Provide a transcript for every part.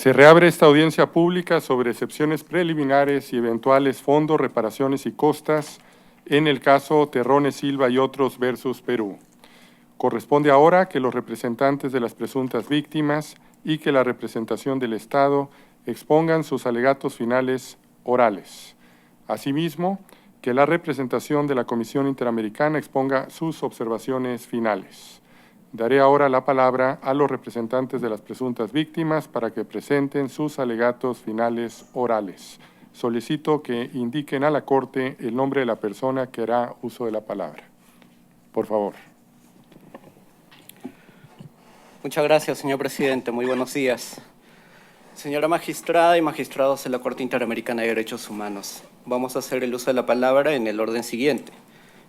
Se reabre esta audiencia pública sobre excepciones preliminares y eventuales fondos, reparaciones y costas en el caso Terrones Silva y otros versus Perú. Corresponde ahora que los representantes de las presuntas víctimas y que la representación del Estado expongan sus alegatos finales orales. Asimismo, que la representación de la Comisión Interamericana exponga sus observaciones finales. Daré ahora la palabra a los representantes de las presuntas víctimas para que presenten sus alegatos finales orales. Solicito que indiquen a la Corte el nombre de la persona que hará uso de la palabra. Por favor. Muchas gracias, señor presidente. Muy buenos días. Señora magistrada y magistrados de la Corte Interamericana de Derechos Humanos, vamos a hacer el uso de la palabra en el orden siguiente.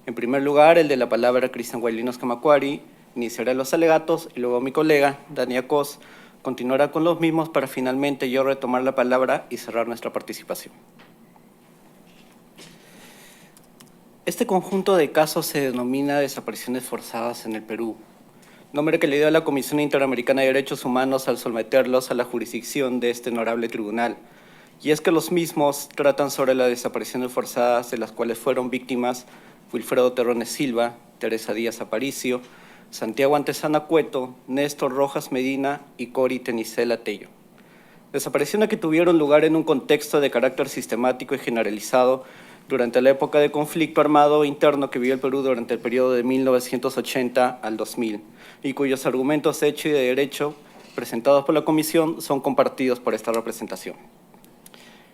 En primer lugar, el de la palabra Cristian Guaylinos Camacuari, iniciará los alegatos y luego mi colega, Dani Acos, continuará con los mismos para finalmente yo retomar la palabra y cerrar nuestra participación. Este conjunto de casos se denomina desapariciones forzadas en el Perú, nombre que le dio a la Comisión Interamericana de Derechos Humanos al someterlos a la jurisdicción de este honorable tribunal. Y es que los mismos tratan sobre las desapariciones forzadas de las cuales fueron víctimas Wilfredo Terrones Silva, Teresa Díaz Aparicio, Santiago Antezana Cueto, Néstor Rojas Medina y Cori Tenicela Tello. Desapariciones que tuvieron lugar en un contexto de carácter sistemático y generalizado durante la época de conflicto armado interno que vivió el Perú durante el periodo de 1980 al 2000 y cuyos argumentos de hecho y de derecho presentados por la Comisión son compartidos por esta representación.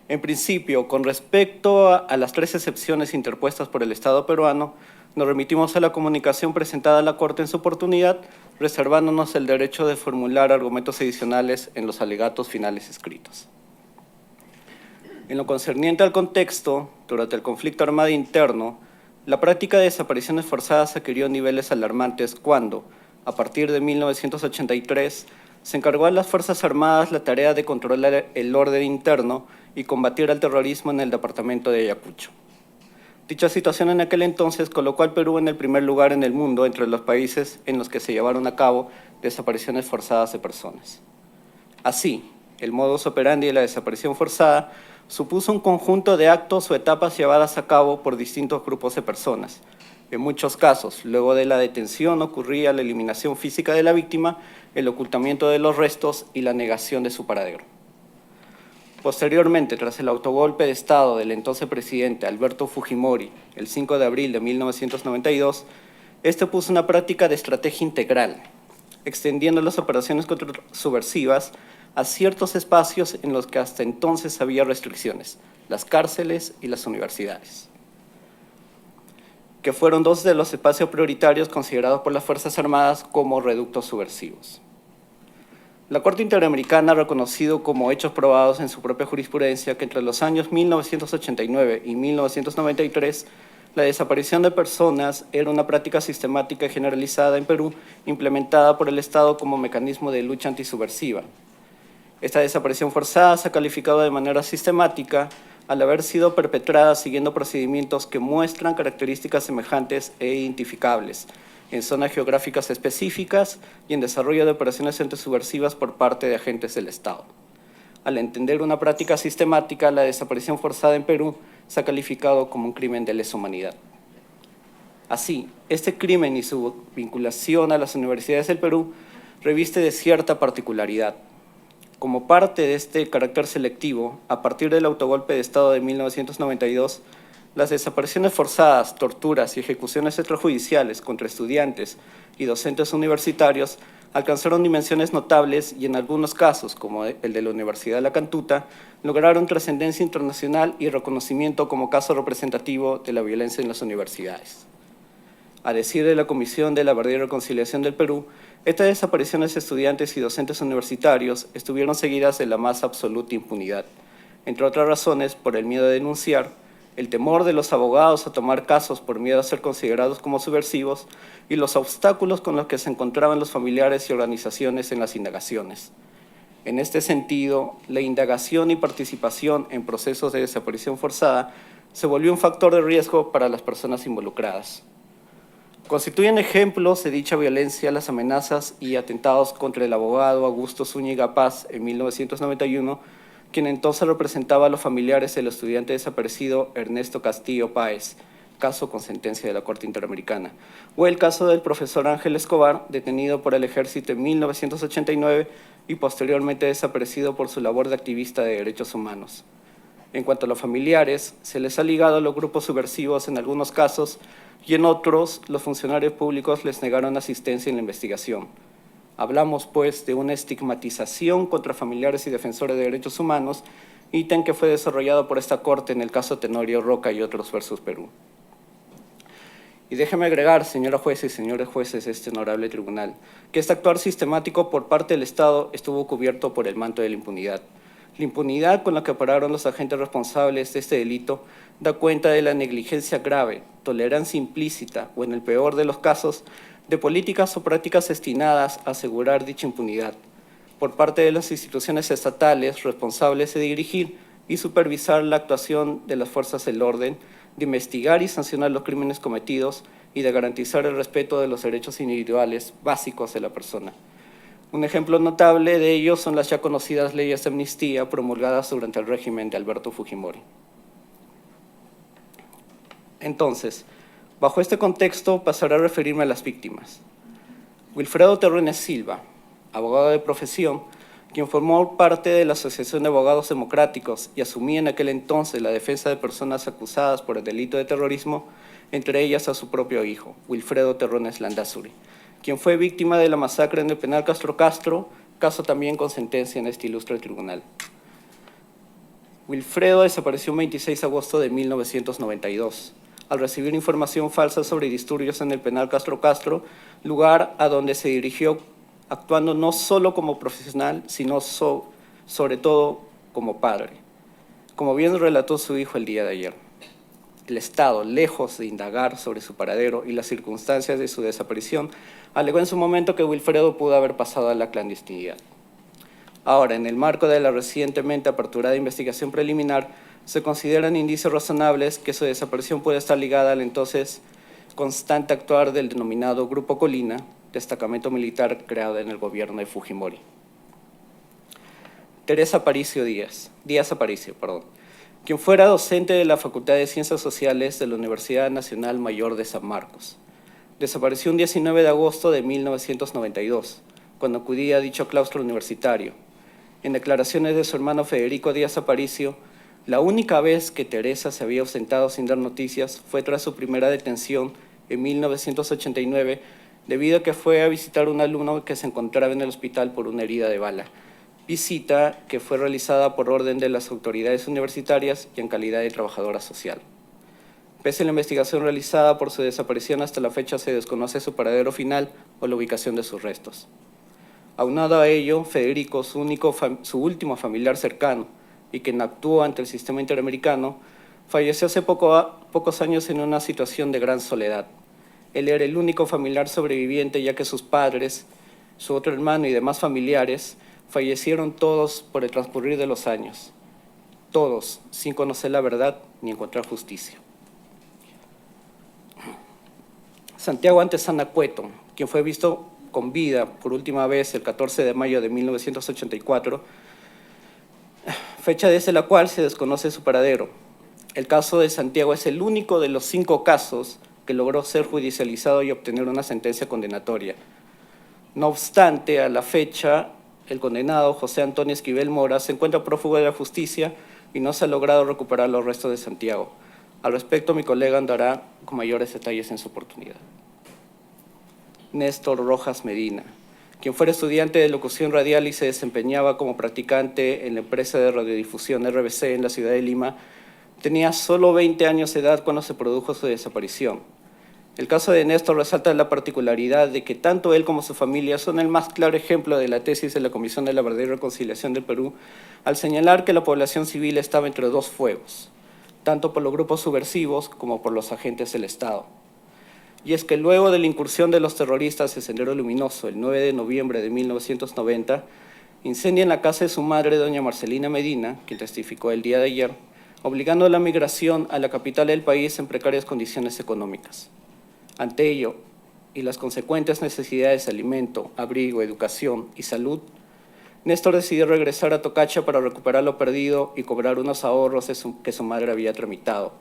En principio, con respecto a las tres excepciones interpuestas por el Estado peruano, nos remitimos a la comunicación presentada a la Corte en su oportunidad, reservándonos el derecho de formular argumentos adicionales en los alegatos finales escritos. En lo concerniente al contexto, durante el conflicto armado interno, la práctica de desapariciones forzadas adquirió niveles alarmantes cuando, a partir de 1983, se encargó a las Fuerzas Armadas la tarea de controlar el orden interno y combatir el terrorismo en el departamento de Ayacucho. Dicha situación en aquel entonces colocó al Perú en el primer lugar en el mundo entre los países en los que se llevaron a cabo desapariciones forzadas de personas. Así, el modus operandi de la desaparición forzada supuso un conjunto de actos o etapas llevadas a cabo por distintos grupos de personas. En muchos casos, luego de la detención ocurría la eliminación física de la víctima, el ocultamiento de los restos y la negación de su paradero. Posteriormente, tras el autogolpe de Estado del entonces presidente Alberto Fujimori, el 5 de abril de 1992, este puso una práctica de estrategia integral, extendiendo las operaciones subversivas a ciertos espacios en los que hasta entonces había restricciones, las cárceles y las universidades, que fueron dos de los espacios prioritarios considerados por las Fuerzas Armadas como reductos subversivos. La Corte Interamericana ha reconocido como hechos probados en su propia jurisprudencia que entre los años 1989 y 1993 la desaparición de personas era una práctica sistemática y generalizada en Perú implementada por el Estado como mecanismo de lucha antisubversiva. Esta desaparición forzada se ha calificado de manera sistemática al haber sido perpetrada siguiendo procedimientos que muestran características semejantes e identificables en zonas geográficas específicas y en desarrollo de operaciones antisubversivas por parte de agentes del Estado. Al entender una práctica sistemática, la desaparición forzada en Perú se ha calificado como un crimen de lesa humanidad. Así, este crimen y su vinculación a las universidades del Perú reviste de cierta particularidad. Como parte de este carácter selectivo, a partir del autogolpe de Estado de 1992, las desapariciones forzadas, torturas y ejecuciones extrajudiciales contra estudiantes y docentes universitarios alcanzaron dimensiones notables y en algunos casos, como el de la Universidad de La Cantuta, lograron trascendencia internacional y reconocimiento como caso representativo de la violencia en las universidades. A decir de la Comisión de la Verdad y Reconciliación del Perú, estas desapariciones de estudiantes y docentes universitarios estuvieron seguidas de la más absoluta impunidad, entre otras razones por el miedo a denunciar, el temor de los abogados a tomar casos por miedo a ser considerados como subversivos y los obstáculos con los que se encontraban los familiares y organizaciones en las indagaciones. En este sentido, la indagación y participación en procesos de desaparición forzada se volvió un factor de riesgo para las personas involucradas. Constituyen ejemplos de dicha violencia las amenazas y atentados contra el abogado Augusto Zúñiga Paz en 1991, quien entonces representaba a los familiares del estudiante desaparecido Ernesto Castillo Páez, caso con sentencia de la Corte Interamericana, o el caso del profesor Ángel Escobar, detenido por el Ejército en 1989 y posteriormente desaparecido por su labor de activista de derechos humanos. En cuanto a los familiares, se les ha ligado a los grupos subversivos en algunos casos y en otros los funcionarios públicos les negaron asistencia en la investigación. Hablamos, pues, de una estigmatización contra familiares y defensores de derechos humanos, ítem que fue desarrollado por esta Corte en el caso Tenorio Roca y otros versus Perú. Y déjeme agregar, señora jueza y señores jueces de este honorable tribunal, que este actuar sistemático por parte del Estado estuvo cubierto por el manto de la impunidad. La impunidad con la que operaron los agentes responsables de este delito da cuenta de la negligencia grave, tolerancia implícita o, en el peor de los casos, de políticas o prácticas destinadas a asegurar dicha impunidad por parte de las instituciones estatales responsables de dirigir y supervisar la actuación de las fuerzas del orden, de investigar y sancionar los crímenes cometidos y de garantizar el respeto de los derechos individuales básicos de la persona. Un ejemplo notable de ello son las ya conocidas leyes de amnistía promulgadas durante el régimen de Alberto Fujimori. Entonces, bajo este contexto pasaré a referirme a las víctimas. Wilfredo Terrones Silva, abogado de profesión, quien formó parte de la Asociación de Abogados Democráticos y asumía en aquel entonces la defensa de personas acusadas por el delito de terrorismo, entre ellas a su propio hijo, Wilfredo Terrones Landázuri, quien fue víctima de la masacre en el penal Castro Castro, caso también con sentencia en este ilustre tribunal. Wilfredo desapareció el 26 de agosto de 1992, al recibir información falsa sobre disturbios en el penal Castro Castro, lugar a donde se dirigió actuando no solo como profesional, sino sobre todo como padre, como bien relató su hijo el día de ayer. El Estado, lejos de indagar sobre su paradero y las circunstancias de su desaparición, alegó en su momento que Wilfredo pudo haber pasado a la clandestinidad. Ahora, en el marco de la recientemente aperturada investigación preliminar, se consideran indicios razonables que su desaparición puede estar ligada al entonces constante actuar del denominado Grupo Colina, destacamento militar creado en el gobierno de Fujimori. Díaz Aparicio, quien fuera docente de la Facultad de Ciencias Sociales de la Universidad Nacional Mayor de San Marcos. Desapareció un 19 de agosto de 1992, cuando acudía a dicho claustro universitario. En declaraciones de su hermano Federico Díaz Aparicio, la única vez que Teresa se había ausentado sin dar noticias fue tras su primera detención en 1989, debido a que fue a visitar a un alumno que se encontraba en el hospital por una herida de bala, visita que fue realizada por orden de las autoridades universitarias y en calidad de trabajadora social. Pese a la investigación realizada por su desaparición, hasta la fecha se desconoce su paradero final o la ubicación de sus restos. Aunado a ello, Federico, su último familiar cercano y quien actuó ante el sistema interamericano, falleció hace pocos años en una situación de gran soledad. Él era el único familiar sobreviviente, ya que sus padres, su otro hermano y demás familiares fallecieron todos por el transcurrir de los años, todos sin conocer la verdad ni encontrar justicia. Santiago Antezana Cueto, quien fue visto con vida por última vez el 14 de mayo de 1984, fecha desde la cual se desconoce su paradero. El caso de Santiago es el único de los 5 casos que logró ser judicializado y obtener una sentencia condenatoria. No obstante, a la fecha, el condenado José Antonio Esquivel Mora se encuentra prófugo de la justicia y no se ha logrado recuperar los restos de Santiago. Al respecto, mi colega andará con mayores detalles en su oportunidad. Néstor Rojas Medina, quien fuera estudiante de locución radial y se desempeñaba como practicante en la empresa de radiodifusión RBC en la ciudad de Lima, tenía solo 20 años de edad cuando se produjo su desaparición. El caso de Néstor resalta la particularidad de que tanto él como su familia son el más claro ejemplo de la tesis de la Comisión de la Verdad y Reconciliación del Perú, al señalar que la población civil estaba entre 2 fuegos, tanto por los grupos subversivos como por los agentes del Estado. Y es que luego de la incursión de los terroristas de Sendero Luminoso, el 9 de noviembre de 1990, incendian la casa de su madre, doña Marcelina Medina, quien testificó el día de ayer, obligando a la migración a la capital del país en precarias condiciones económicas. Ante ello, y las consecuentes necesidades de alimento, abrigo, educación y salud, Néstor decidió regresar a Tocacha para recuperar lo perdido y cobrar unos ahorros que su madre había tramitado,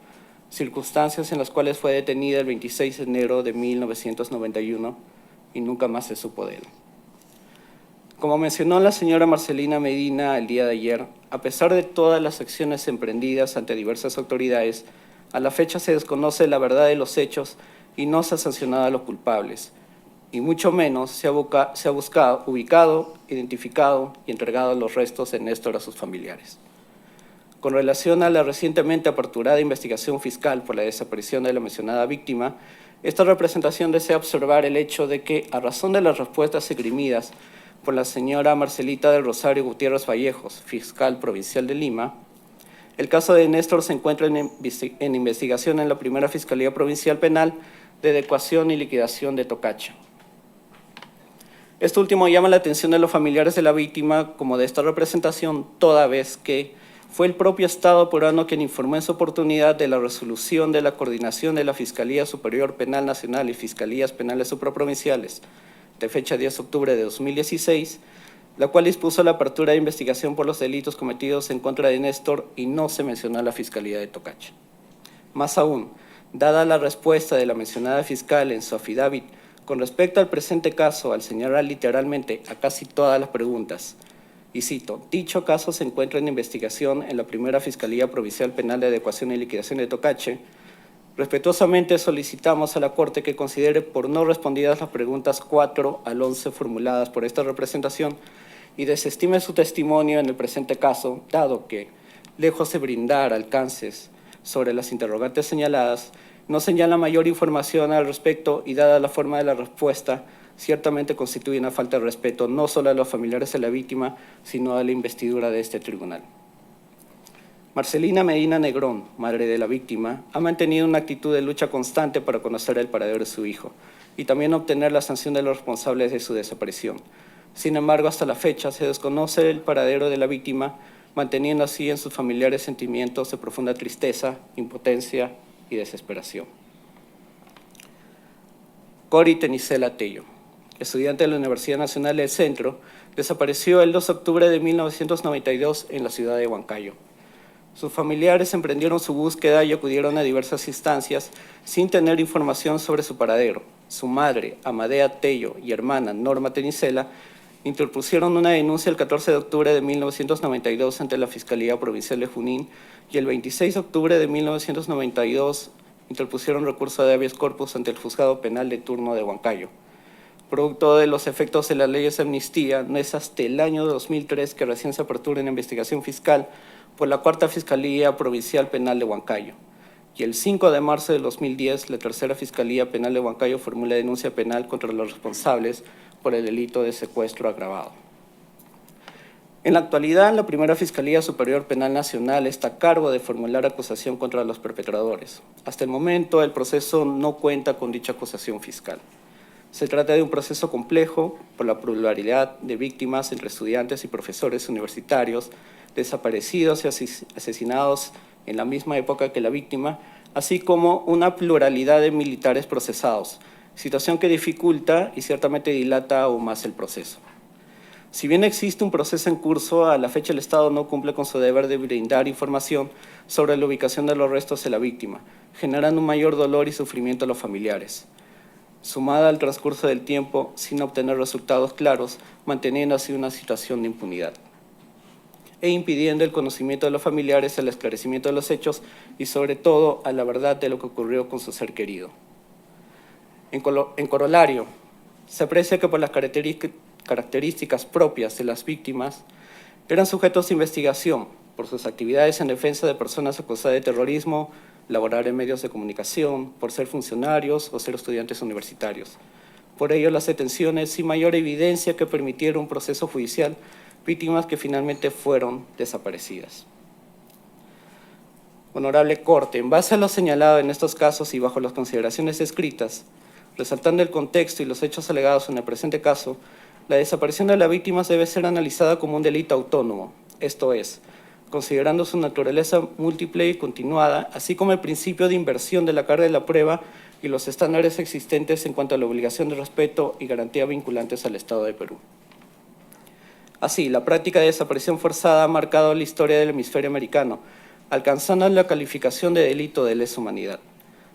circunstancias en las cuales fue detenida el 26 de enero de 1991 y nunca más se supo de él. Como mencionó la señora Marcelina Medina el día de ayer, a pesar de todas las acciones emprendidas ante diversas autoridades, a la fecha se desconoce la verdad de los hechos y no se ha sancionado a los culpables, y mucho menos se ha buscado, ubicado, identificado y entregado los restos de Néstor a sus familiares. Con relación a la recientemente aperturada investigación fiscal por la desaparición de la mencionada víctima, esta representación desea observar el hecho de que, a razón de las respuestas esgrimidas por la señora Marcelita del Rosario Gutiérrez Vallejos, fiscal provincial de Lima, el caso de Néstor se encuentra en investigación en la primera Fiscalía Provincial Penal de Adecuación y Liquidación de Tocacha. Esto último llama la atención de los familiares de la víctima como de esta representación, toda vez que fue el propio Estado peruano quien informó en su oportunidad de la resolución de la coordinación de la Fiscalía Superior Penal Nacional y Fiscalías Penales Supraprovinciales, de fecha 10 de octubre de 2016, la cual dispuso la apertura de investigación por los delitos cometidos en contra de Néstor y no se mencionó a la Fiscalía de Tocacha. Más aún, dada la respuesta de la mencionada fiscal en su affidavit con respecto al presente caso, al señalar literalmente a casi todas las preguntas, y cito, dicho caso se encuentra en investigación en la primera Fiscalía Provincial Penal de Adecuación y Liquidación de Tocache. Respetuosamente solicitamos a la Corte que considere por no respondidas las preguntas 4 al 11 formuladas por esta representación y desestime su testimonio en el presente caso, dado que, lejos de brindar alcances sobre las interrogantes señaladas, no señala mayor información al respecto y dada la forma de la respuesta, ciertamente constituye una falta de respeto no solo a los familiares de la víctima, sino a la investidura de este tribunal. Marcelina Medina Negrón, madre de la víctima, ha mantenido una actitud de lucha constante para conocer el paradero de su hijo y también obtener la sanción de los responsables de su desaparición. Sin embargo, hasta la fecha se desconoce el paradero de la víctima, manteniendo así en sus familiares sentimientos de profunda tristeza, impotencia y desesperación. Cori Tenicela Tello, estudiante de la Universidad Nacional del Centro, desapareció el 2 de octubre de 1992 en la ciudad de Huancayo. Sus familiares emprendieron su búsqueda y acudieron a diversas instancias sin tener información sobre su paradero. Su madre, Amadea Tello, y hermana, Norma Tenicela, interpusieron una denuncia el 14 de octubre de 1992 ante la Fiscalía Provincial de Junín y el 26 de octubre de 1992 interpusieron recurso de habeas corpus ante el Juzgado Penal de Turno de Huancayo. Producto de los efectos de las leyes de amnistía, no es hasta el año 2003 que recién se apertura una investigación fiscal por la Cuarta Fiscalía Provincial Penal de Huancayo. Y el 5 de marzo de 2010, la Tercera Fiscalía Penal de Huancayo formula denuncia penal contra los responsables por el delito de secuestro agravado. En la actualidad, la Primera Fiscalía Superior Penal Nacional está a cargo de formular acusación contra los perpetradores. Hasta el momento, el proceso no cuenta con dicha acusación fiscal. Se trata de un proceso complejo por la pluralidad de víctimas entre estudiantes y profesores universitarios, desaparecidos y asesinados en la misma época que la víctima, así como una pluralidad de militares procesados, situación que dificulta y ciertamente dilata aún más el proceso. Si bien existe un proceso en curso, a la fecha el Estado no cumple con su deber de brindar información sobre la ubicación de los restos de la víctima, generando un mayor dolor y sufrimiento a los familiares. Sumada al transcurso del tiempo, sin obtener resultados claros, manteniendo así una situación de impunidad, e impidiendo el conocimiento de los familiares, el esclarecimiento de los hechos y sobre todo a la verdad de lo que ocurrió con su ser querido. En corolario, se aprecia que por las características propias de las víctimas, eran sujetos de investigación por sus actividades en defensa de personas acusadas de terrorismo, laborar en medios de comunicación, por ser funcionarios o ser estudiantes universitarios. Por ello, las detenciones sin mayor evidencia que permitieron un proceso judicial, víctimas que finalmente fueron desaparecidas. Honorable Corte, en base a lo señalado en estos casos y bajo las consideraciones escritas, resaltando el contexto y los hechos alegados en el presente caso, la desaparición de las víctimas debe ser analizada como un delito autónomo, esto es, considerando su naturaleza múltiple y continuada, así como el principio de inversión de la carga de la prueba y los estándares existentes en cuanto a la obligación de respeto y garantía vinculantes al Estado de Perú. Así, la práctica de desaparición forzada ha marcado la historia del hemisferio americano, alcanzando la calificación de delito de lesa humanidad.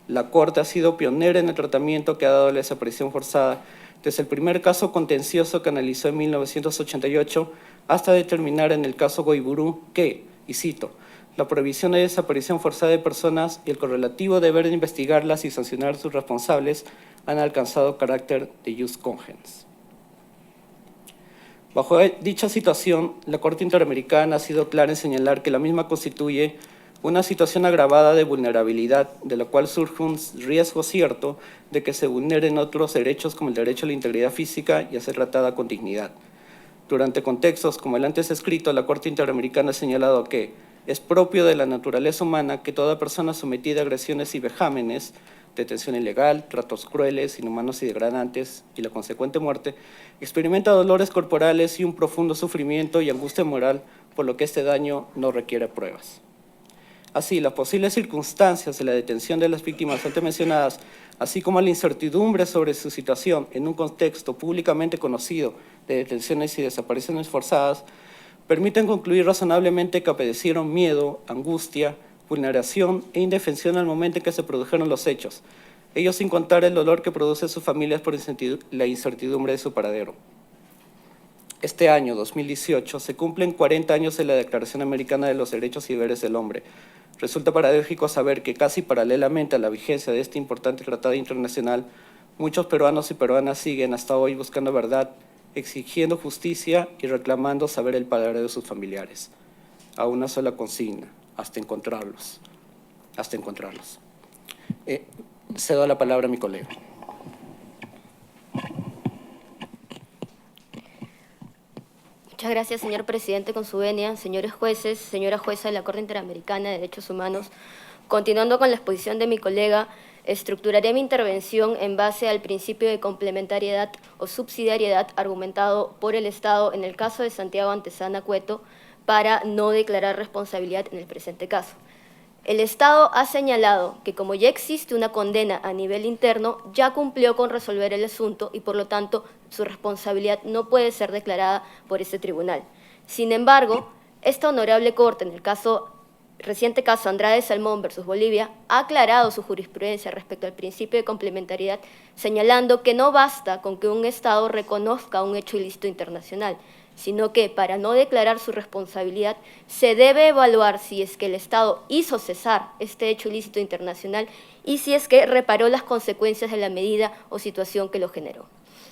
La Corte ha sido pionera en el tratamiento que ha dado la desaparición forzada desde el primer caso contencioso que analizó en 1988 hasta determinar en el caso Goiburu que, y cito, la prohibición de desaparición forzada de personas y el correlativo deber de investigarlas y sancionar a sus responsables han alcanzado carácter de jus cogens. Bajo dicha situación, la Corte Interamericana ha sido clara en señalar que la misma constituye una situación agravada de vulnerabilidad, de la cual surge un riesgo cierto de que se vulneren otros derechos como el derecho a la integridad física y a ser tratada con dignidad. Durante contextos como el antes escrito, la Corte Interamericana ha señalado que es propio de la naturaleza humana que toda persona sometida a agresiones y vejámenes, detención ilegal, tratos crueles, inhumanos y degradantes y la consecuente muerte, experimenta dolores corporales y un profundo sufrimiento y angustia moral, por lo que este daño no requiere pruebas. Así, las posibles circunstancias de la detención de las víctimas antes mencionadas, así como la incertidumbre sobre su situación en un contexto públicamente conocido de detenciones y desapariciones forzadas, permiten concluir razonablemente que padecieron miedo, angustia, vulneración e indefensión al momento en que se produjeron los hechos, ellos sin contar el dolor que produce a sus familias por la incertidumbre de su paradero. Este año, 2018, se cumplen 40 años de la Declaración Americana de los Derechos y Deberes del Hombre. Resulta paradójico saber que casi paralelamente a la vigencia de este importante tratado internacional, muchos peruanos y peruanas siguen hasta hoy buscando verdad, exigiendo justicia y reclamando saber el paradero de sus familiares. A una sola consigna, hasta encontrarlos. Hasta encontrarlos. Cedo la palabra a mi colega. Muchas gracias, señor presidente, con su venia. Señores jueces, señora jueza de la Corte Interamericana de Derechos Humanos, continuando con la exposición de mi colega, estructuraré mi intervención en base al principio de complementariedad o subsidiariedad argumentado por el Estado en el caso de Santiago Antezana Cueto para no declarar responsabilidad en el presente caso. El Estado ha señalado que como ya existe una condena a nivel interno, ya cumplió con resolver el asunto y por lo tanto su responsabilidad no puede ser declarada por este tribunal. Sin embargo, esta honorable Corte, en el reciente caso Andrade Salmón versus Bolivia, ha aclarado su jurisprudencia respecto al principio de complementariedad, señalando que no basta con que un Estado reconozca un hecho ilícito internacional, sino que para no declarar su responsabilidad se debe evaluar si es que el Estado hizo cesar este hecho ilícito internacional y si es que reparó las consecuencias de la medida o situación que lo generó.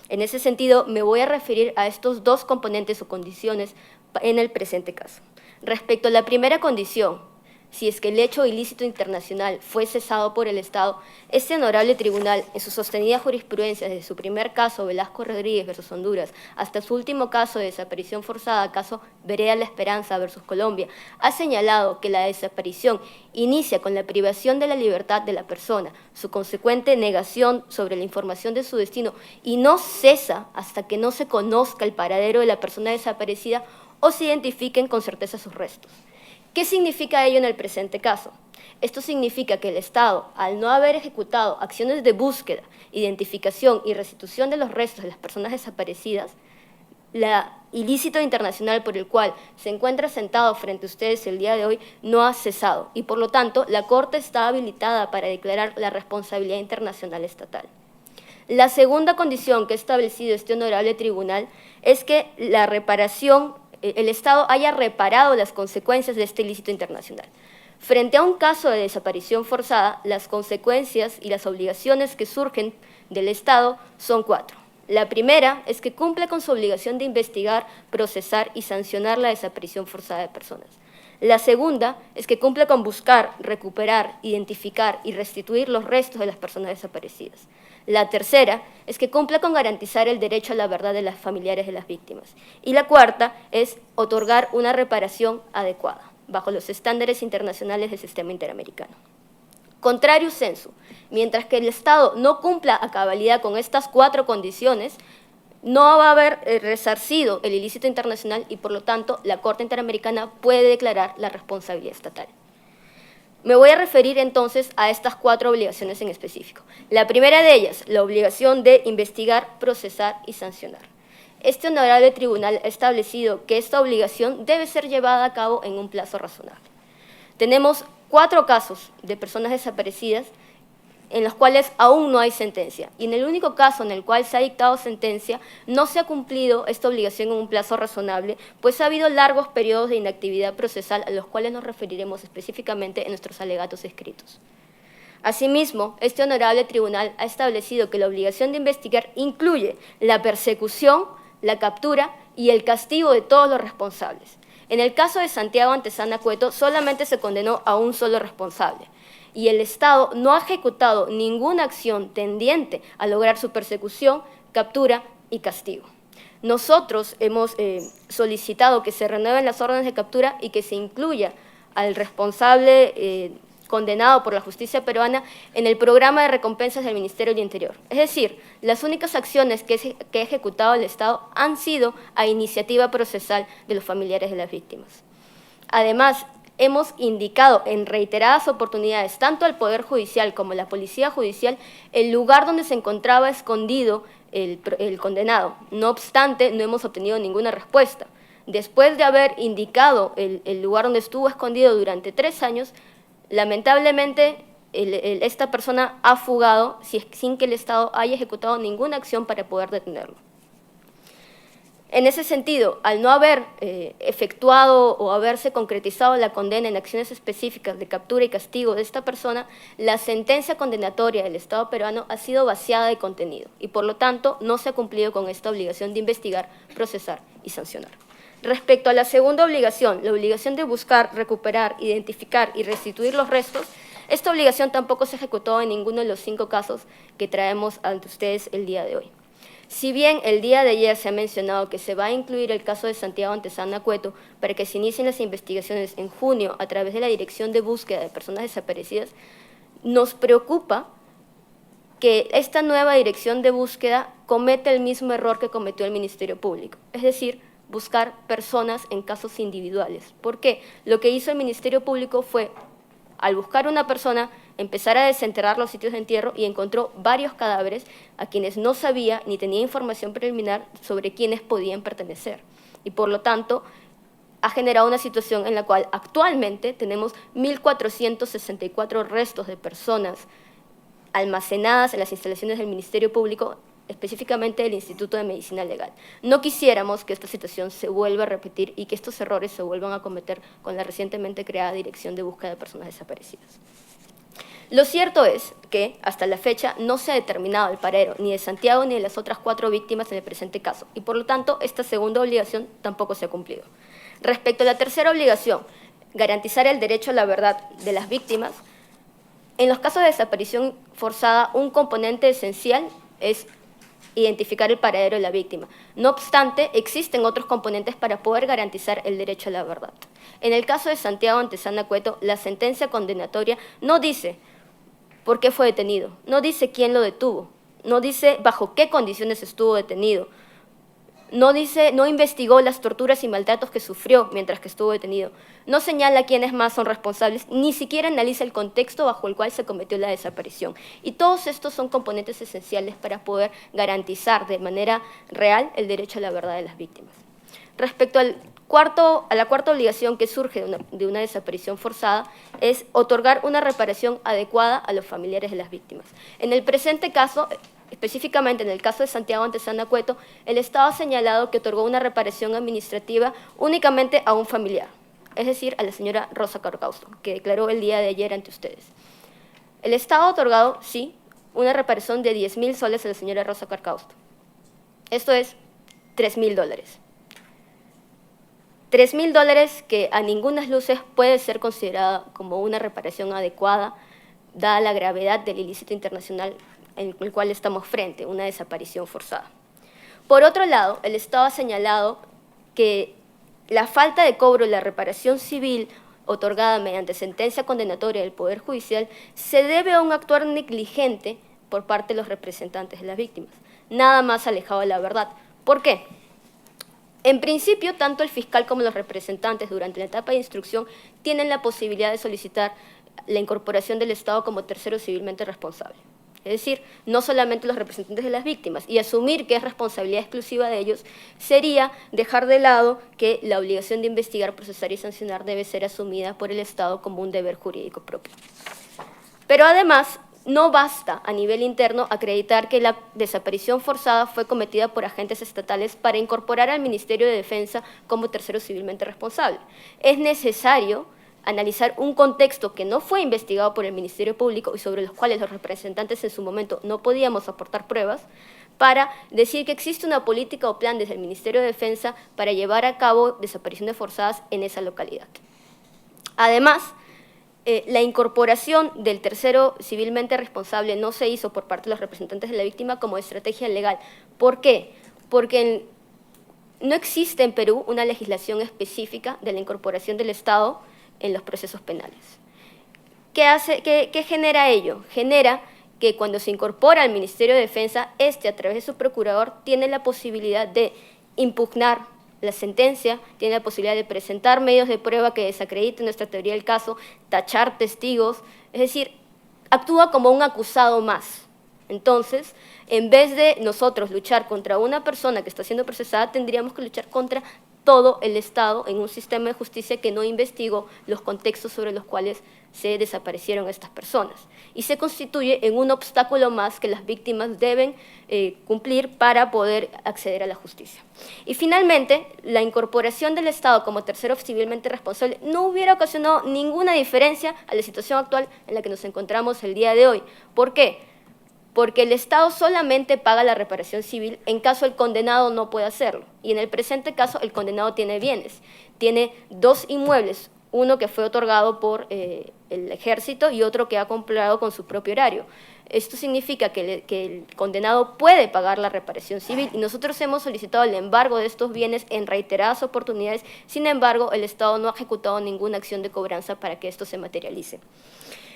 En ese sentido, me voy a referir a estos dos componentes o condiciones en el presente caso. Respecto a la primera condición, si es que el hecho ilícito internacional fue cesado por el Estado, este honorable tribunal, en su sostenida jurisprudencia desde su primer caso, Velasco Rodríguez versus Honduras, hasta su último caso de desaparición forzada, caso Vereda La Esperanza versus Colombia, ha señalado que la desaparición inicia con la privación de la libertad de la persona, su consecuente negación sobre la información de su destino y no cesa hasta que no se conozca el paradero de la persona desaparecida o se identifiquen con certeza sus restos. ¿Qué significa ello en el presente caso? Esto significa que el Estado, al no haber ejecutado acciones de búsqueda, identificación y restitución de los restos de las personas desaparecidas, la ilícito internacional por el cual se encuentra sentado frente a ustedes el día de hoy no ha cesado y, por lo tanto, la Corte está habilitada para declarar la responsabilidad internacional estatal. La segunda condición que ha establecido este honorable tribunal es que el Estado haya reparado las consecuencias de este ilícito internacional. Frente a un caso de desaparición forzada, las consecuencias y las obligaciones que surgen del Estado son 4. La primera es que cumple con su obligación de investigar, procesar y sancionar la desaparición forzada de personas. La segunda es que cumple con buscar, recuperar, identificar y restituir los restos de las personas desaparecidas. La tercera es que cumple con garantizar el derecho a la verdad de los familiares de las víctimas. Y la cuarta es otorgar una reparación adecuada, bajo los estándares internacionales del sistema interamericano. Contrario sensu, mientras que el Estado no cumpla a cabalidad con estas 4 condiciones, no va a haber resarcido el ilícito internacional y, por lo tanto, la Corte Interamericana puede declarar la responsabilidad estatal. Me voy a referir entonces a estas 4 obligaciones en específico. La primera de ellas, la obligación de investigar, procesar y sancionar. Este honorable tribunal ha establecido que esta obligación debe ser llevada a cabo en un plazo razonable. Tenemos 4 casos de personas desaparecidas en los cuales aún no hay sentencia. Y en el único caso en el cual se ha dictado sentencia, no se ha cumplido esta obligación en un plazo razonable, pues ha habido largos periodos de inactividad procesal a los cuales nos referiremos específicamente en nuestros alegatos escritos. Asimismo, este honorable tribunal ha establecido que la obligación de investigar incluye la persecución, la captura y el castigo de todos los responsables. En el caso de Santiago Antezana Cueto, solamente se condenó a un solo responsable, y el Estado no ha ejecutado ninguna acción tendiente a lograr su persecución, captura y castigo. Nosotros hemos solicitado que se renueven las órdenes de captura y que se incluya al responsable condenado por la justicia peruana en el programa de recompensas del Ministerio del Interior. Es decir, las únicas acciones que ha ejecutado el Estado han sido a iniciativa procesal de los familiares de las víctimas. Además, hemos indicado en reiteradas oportunidades, tanto al Poder Judicial como a la Policía Judicial, el lugar donde se encontraba escondido el condenado. No obstante, no hemos obtenido ninguna respuesta. Después de haber indicado el lugar donde estuvo escondido durante 3 años, lamentablemente esta persona ha fugado sin que el Estado haya ejecutado ninguna acción para poder detenerlo. En ese sentido, al no haber efectuado o haberse concretizado la condena en acciones específicas de captura y castigo de esta persona, la sentencia condenatoria del Estado peruano ha sido vaciada de contenido y, por lo tanto, no se ha cumplido con esta obligación de investigar, procesar y sancionar. Respecto a la segunda obligación, la obligación de buscar, recuperar, identificar y restituir los restos, esta obligación tampoco se ejecutó en ninguno de los 5 casos que traemos ante ustedes el día de hoy. Si bien el día de ayer se ha mencionado que se va a incluir el caso de Santiago Antezana Cueto para que se inicien las investigaciones en junio a través de la Dirección de Búsqueda de Personas Desaparecidas, nos preocupa que esta nueva Dirección de Búsqueda cometa el mismo error que cometió el Ministerio Público, es decir, buscar personas en casos individuales. ¿Por qué? Lo que hizo el Ministerio Público fue, al buscar una persona, empezar a desenterrar los sitios de entierro y encontró varios cadáveres a quienes no sabía ni tenía información preliminar sobre quiénes podían pertenecer. Y por lo tanto, ha generado una situación en la cual actualmente tenemos 1.464 restos de personas almacenadas en las instalaciones del Ministerio Público, específicamente del Instituto de Medicina Legal. No quisiéramos que esta situación se vuelva a repetir y que estos errores se vuelvan a cometer con la recientemente creada Dirección de Búsqueda de Personas Desaparecidas. Lo cierto es que, hasta la fecha, no se ha determinado el paradero ni de Santiago ni de las otras 4 víctimas en el presente caso, y por lo tanto, esta segunda obligación tampoco se ha cumplido. Respecto a la tercera obligación, garantizar el derecho a la verdad de las víctimas, en los casos de desaparición forzada, un componente esencial es identificar el paradero de la víctima. No obstante, existen otros componentes para poder garantizar el derecho a la verdad. En el caso de Santiago Antezana Cueto, la sentencia condenatoria no dice por qué fue detenido, no dice quién lo detuvo, no dice bajo qué condiciones estuvo detenido, no investigó las torturas y maltratos que sufrió mientras que estuvo detenido, no señala quiénes más son responsables, ni siquiera analiza el contexto bajo el cual se cometió la desaparición. Y todos estos son componentes esenciales para poder garantizar de manera real el derecho a la verdad de las víctimas. Respecto a la cuarta obligación que surge de una desaparición forzada es otorgar una reparación adecuada a los familiares de las víctimas. En el presente caso, específicamente en el caso de Santiago Antezana Cueto, el Estado ha señalado que otorgó una reparación administrativa únicamente a un familiar, es decir, a la señora Rosa Carcausto, que declaró el día de ayer ante ustedes. El Estado ha otorgado, sí, una reparación de 10.000 soles a la señora Rosa Carcausto. Esto es $3.000. $3.000 que a ninguna luces puede ser considerada como una reparación adecuada, dada la gravedad del ilícito internacional en el cual estamos frente, una desaparición forzada. Por otro lado, el Estado ha señalado que la falta de cobro de la reparación civil otorgada mediante sentencia condenatoria del Poder Judicial se debe a un actuar negligente por parte de los representantes de las víctimas, nada más alejado de la verdad. ¿Por qué? En principio, tanto el fiscal como los representantes durante la etapa de instrucción tienen la posibilidad de solicitar la incorporación del Estado como tercero civilmente responsable. Es decir, no solamente los representantes de las víctimas, y asumir que es responsabilidad exclusiva de ellos sería dejar de lado que la obligación de investigar, procesar y sancionar debe ser asumida por el Estado como un deber jurídico propio. Pero además, no basta a nivel interno acreditar que la desaparición forzada fue cometida por agentes estatales para incorporar al Ministerio de Defensa como tercero civilmente responsable. Es necesario analizar un contexto que no fue investigado por el Ministerio Público y sobre los cuales los representantes en su momento no podíamos aportar pruebas, para decir que existe una política o plan desde el Ministerio de Defensa para llevar a cabo desapariciones forzadas en esa localidad. Además, la incorporación del tercero civilmente responsable no se hizo por parte de los representantes de la víctima como estrategia legal. ¿Por qué? Porque no existe en Perú una legislación específica de la incorporación del Estado en los procesos penales. ¿Qué genera ello? Genera que cuando se incorpora al Ministerio de Defensa, a través de su procurador, tiene la posibilidad de impugnar la sentencia, tiene la posibilidad de presentar medios de prueba que desacrediten nuestra teoría del caso, tachar testigos, es decir, actúa como un acusado más. Entonces, en vez de nosotros luchar contra una persona que está siendo procesada, tendríamos que luchar contra todo el Estado en un sistema de justicia que no investigó los contextos sobre los cuales se desaparecieron estas personas. Y se constituye en un obstáculo más que las víctimas deben cumplir para poder acceder a la justicia. Y finalmente, la incorporación del Estado como tercero civilmente responsable no hubiera ocasionado ninguna diferencia a la situación actual en la que nos encontramos el día de hoy. ¿Por qué? Porque el Estado solamente paga la reparación civil en caso el condenado no pueda hacerlo. Y en el presente caso, el condenado tiene bienes. Tiene 2 inmuebles, uno que fue otorgado por el Ejército y otro que ha comprado con su propio erario. Esto significa que el condenado puede pagar la reparación civil y nosotros hemos solicitado el embargo de estos bienes en reiteradas oportunidades. Sin embargo, el Estado no ha ejecutado ninguna acción de cobranza para que esto se materialice.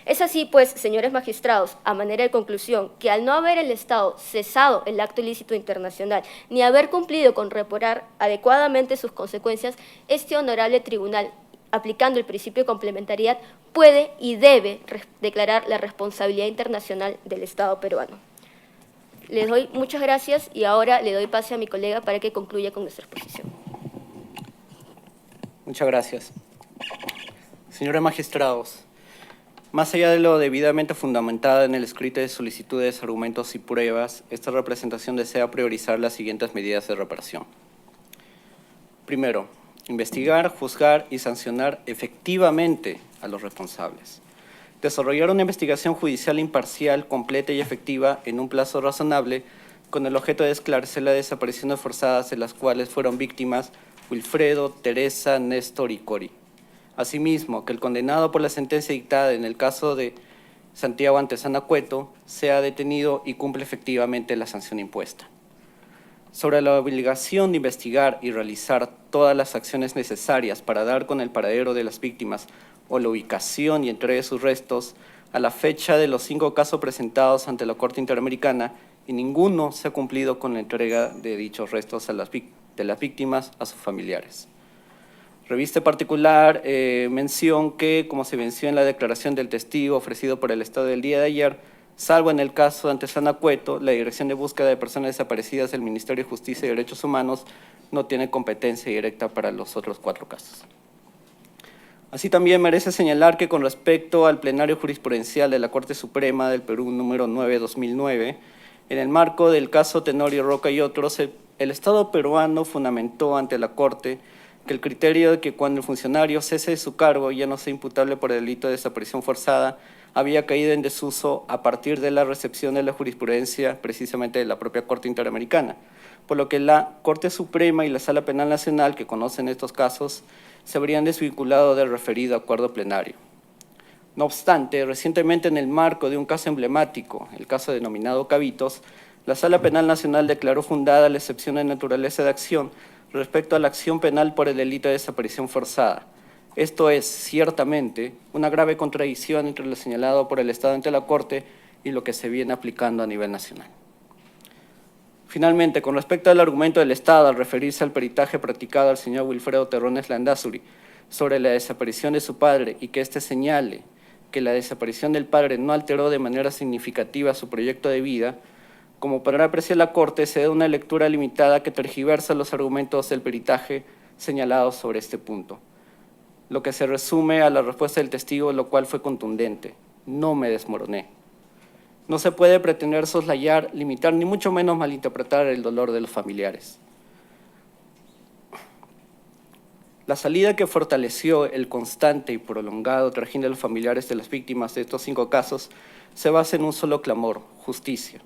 Es así, pues, señores magistrados, a manera de conclusión, que al no haber el Estado cesado el acto ilícito internacional, ni haber cumplido con reparar adecuadamente sus consecuencias, este honorable tribunal, aplicando el principio de complementariedad, puede y debe declarar la responsabilidad internacional del Estado peruano. Les doy muchas gracias y ahora le doy pase a mi colega para que concluya con nuestra exposición. Muchas gracias. Señores magistrados, más allá de lo debidamente fundamentada en el escrito de solicitudes, argumentos y pruebas, esta representación desea priorizar las siguientes medidas de reparación. Primero, investigar, juzgar y sancionar efectivamente a los responsables. Desarrollar una investigación judicial imparcial, completa y efectiva en un plazo razonable con el objeto de esclarecer las desapariciones forzadas de las cuales fueron víctimas Wilfredo, Teresa, Néstor y Cori. Asimismo, que el condenado por la sentencia dictada en el caso de Santiago Antezana Cueto sea detenido y cumple efectivamente la sanción impuesta. Sobre la obligación de investigar y realizar todas las acciones necesarias para dar con el paradero de las víctimas o la ubicación y entrega de sus restos, a la fecha de los 5 casos presentados ante la Corte Interamericana, y ninguno se ha cumplido con la entrega de dichos restos de las víctimas a sus familiares. Reviste particular mención que, como se venció en la declaración del testigo ofrecido por el Estado del día de ayer, salvo en el caso de Antezana Cueto, la Dirección de Búsqueda de Personas Desaparecidas del Ministerio de Justicia y Derechos Humanos no tiene competencia directa para los otros 4 casos. Así también merece señalar que con respecto al plenario jurisprudencial de la Corte Suprema del Perú número 9/2009, en el marco del caso Tenorio Roca y otros, el Estado peruano fundamentó ante la Corte que el criterio de que cuando el funcionario cese de su cargo ya no sea imputable por el delito de desaparición forzada había caído en desuso a partir de la recepción de la jurisprudencia precisamente de la propia Corte Interamericana, por lo que la Corte Suprema y la Sala Penal Nacional, que conocen estos casos, se habrían desvinculado del referido acuerdo plenario. No obstante, recientemente en el marco de un caso emblemático, el caso denominado Cabitos, la Sala Penal Nacional declaró fundada la excepción de naturaleza de acción respecto a la acción penal por el delito de desaparición forzada. Esto es, ciertamente, una grave contradicción entre lo señalado por el Estado ante la Corte y lo que se viene aplicando a nivel nacional. Finalmente, con respecto al argumento del Estado al referirse al peritaje practicado al señor Wilfredo Terrones Landázuri sobre la desaparición de su padre y que éste señale que la desaparición del padre no alteró de manera significativa su proyecto de vida, como podrá apreciar la Corte, se da una lectura limitada que tergiversa los argumentos del peritaje señalados sobre este punto, lo que se resume a la respuesta del testigo, lo cual fue contundente: no me desmoroné. No se puede pretender soslayar, limitar, ni mucho menos malinterpretar el dolor de los familiares. La salida que fortaleció el constante y prolongado trajín de los familiares de las víctimas de estos 5 casos se basa en un solo clamor: justicia.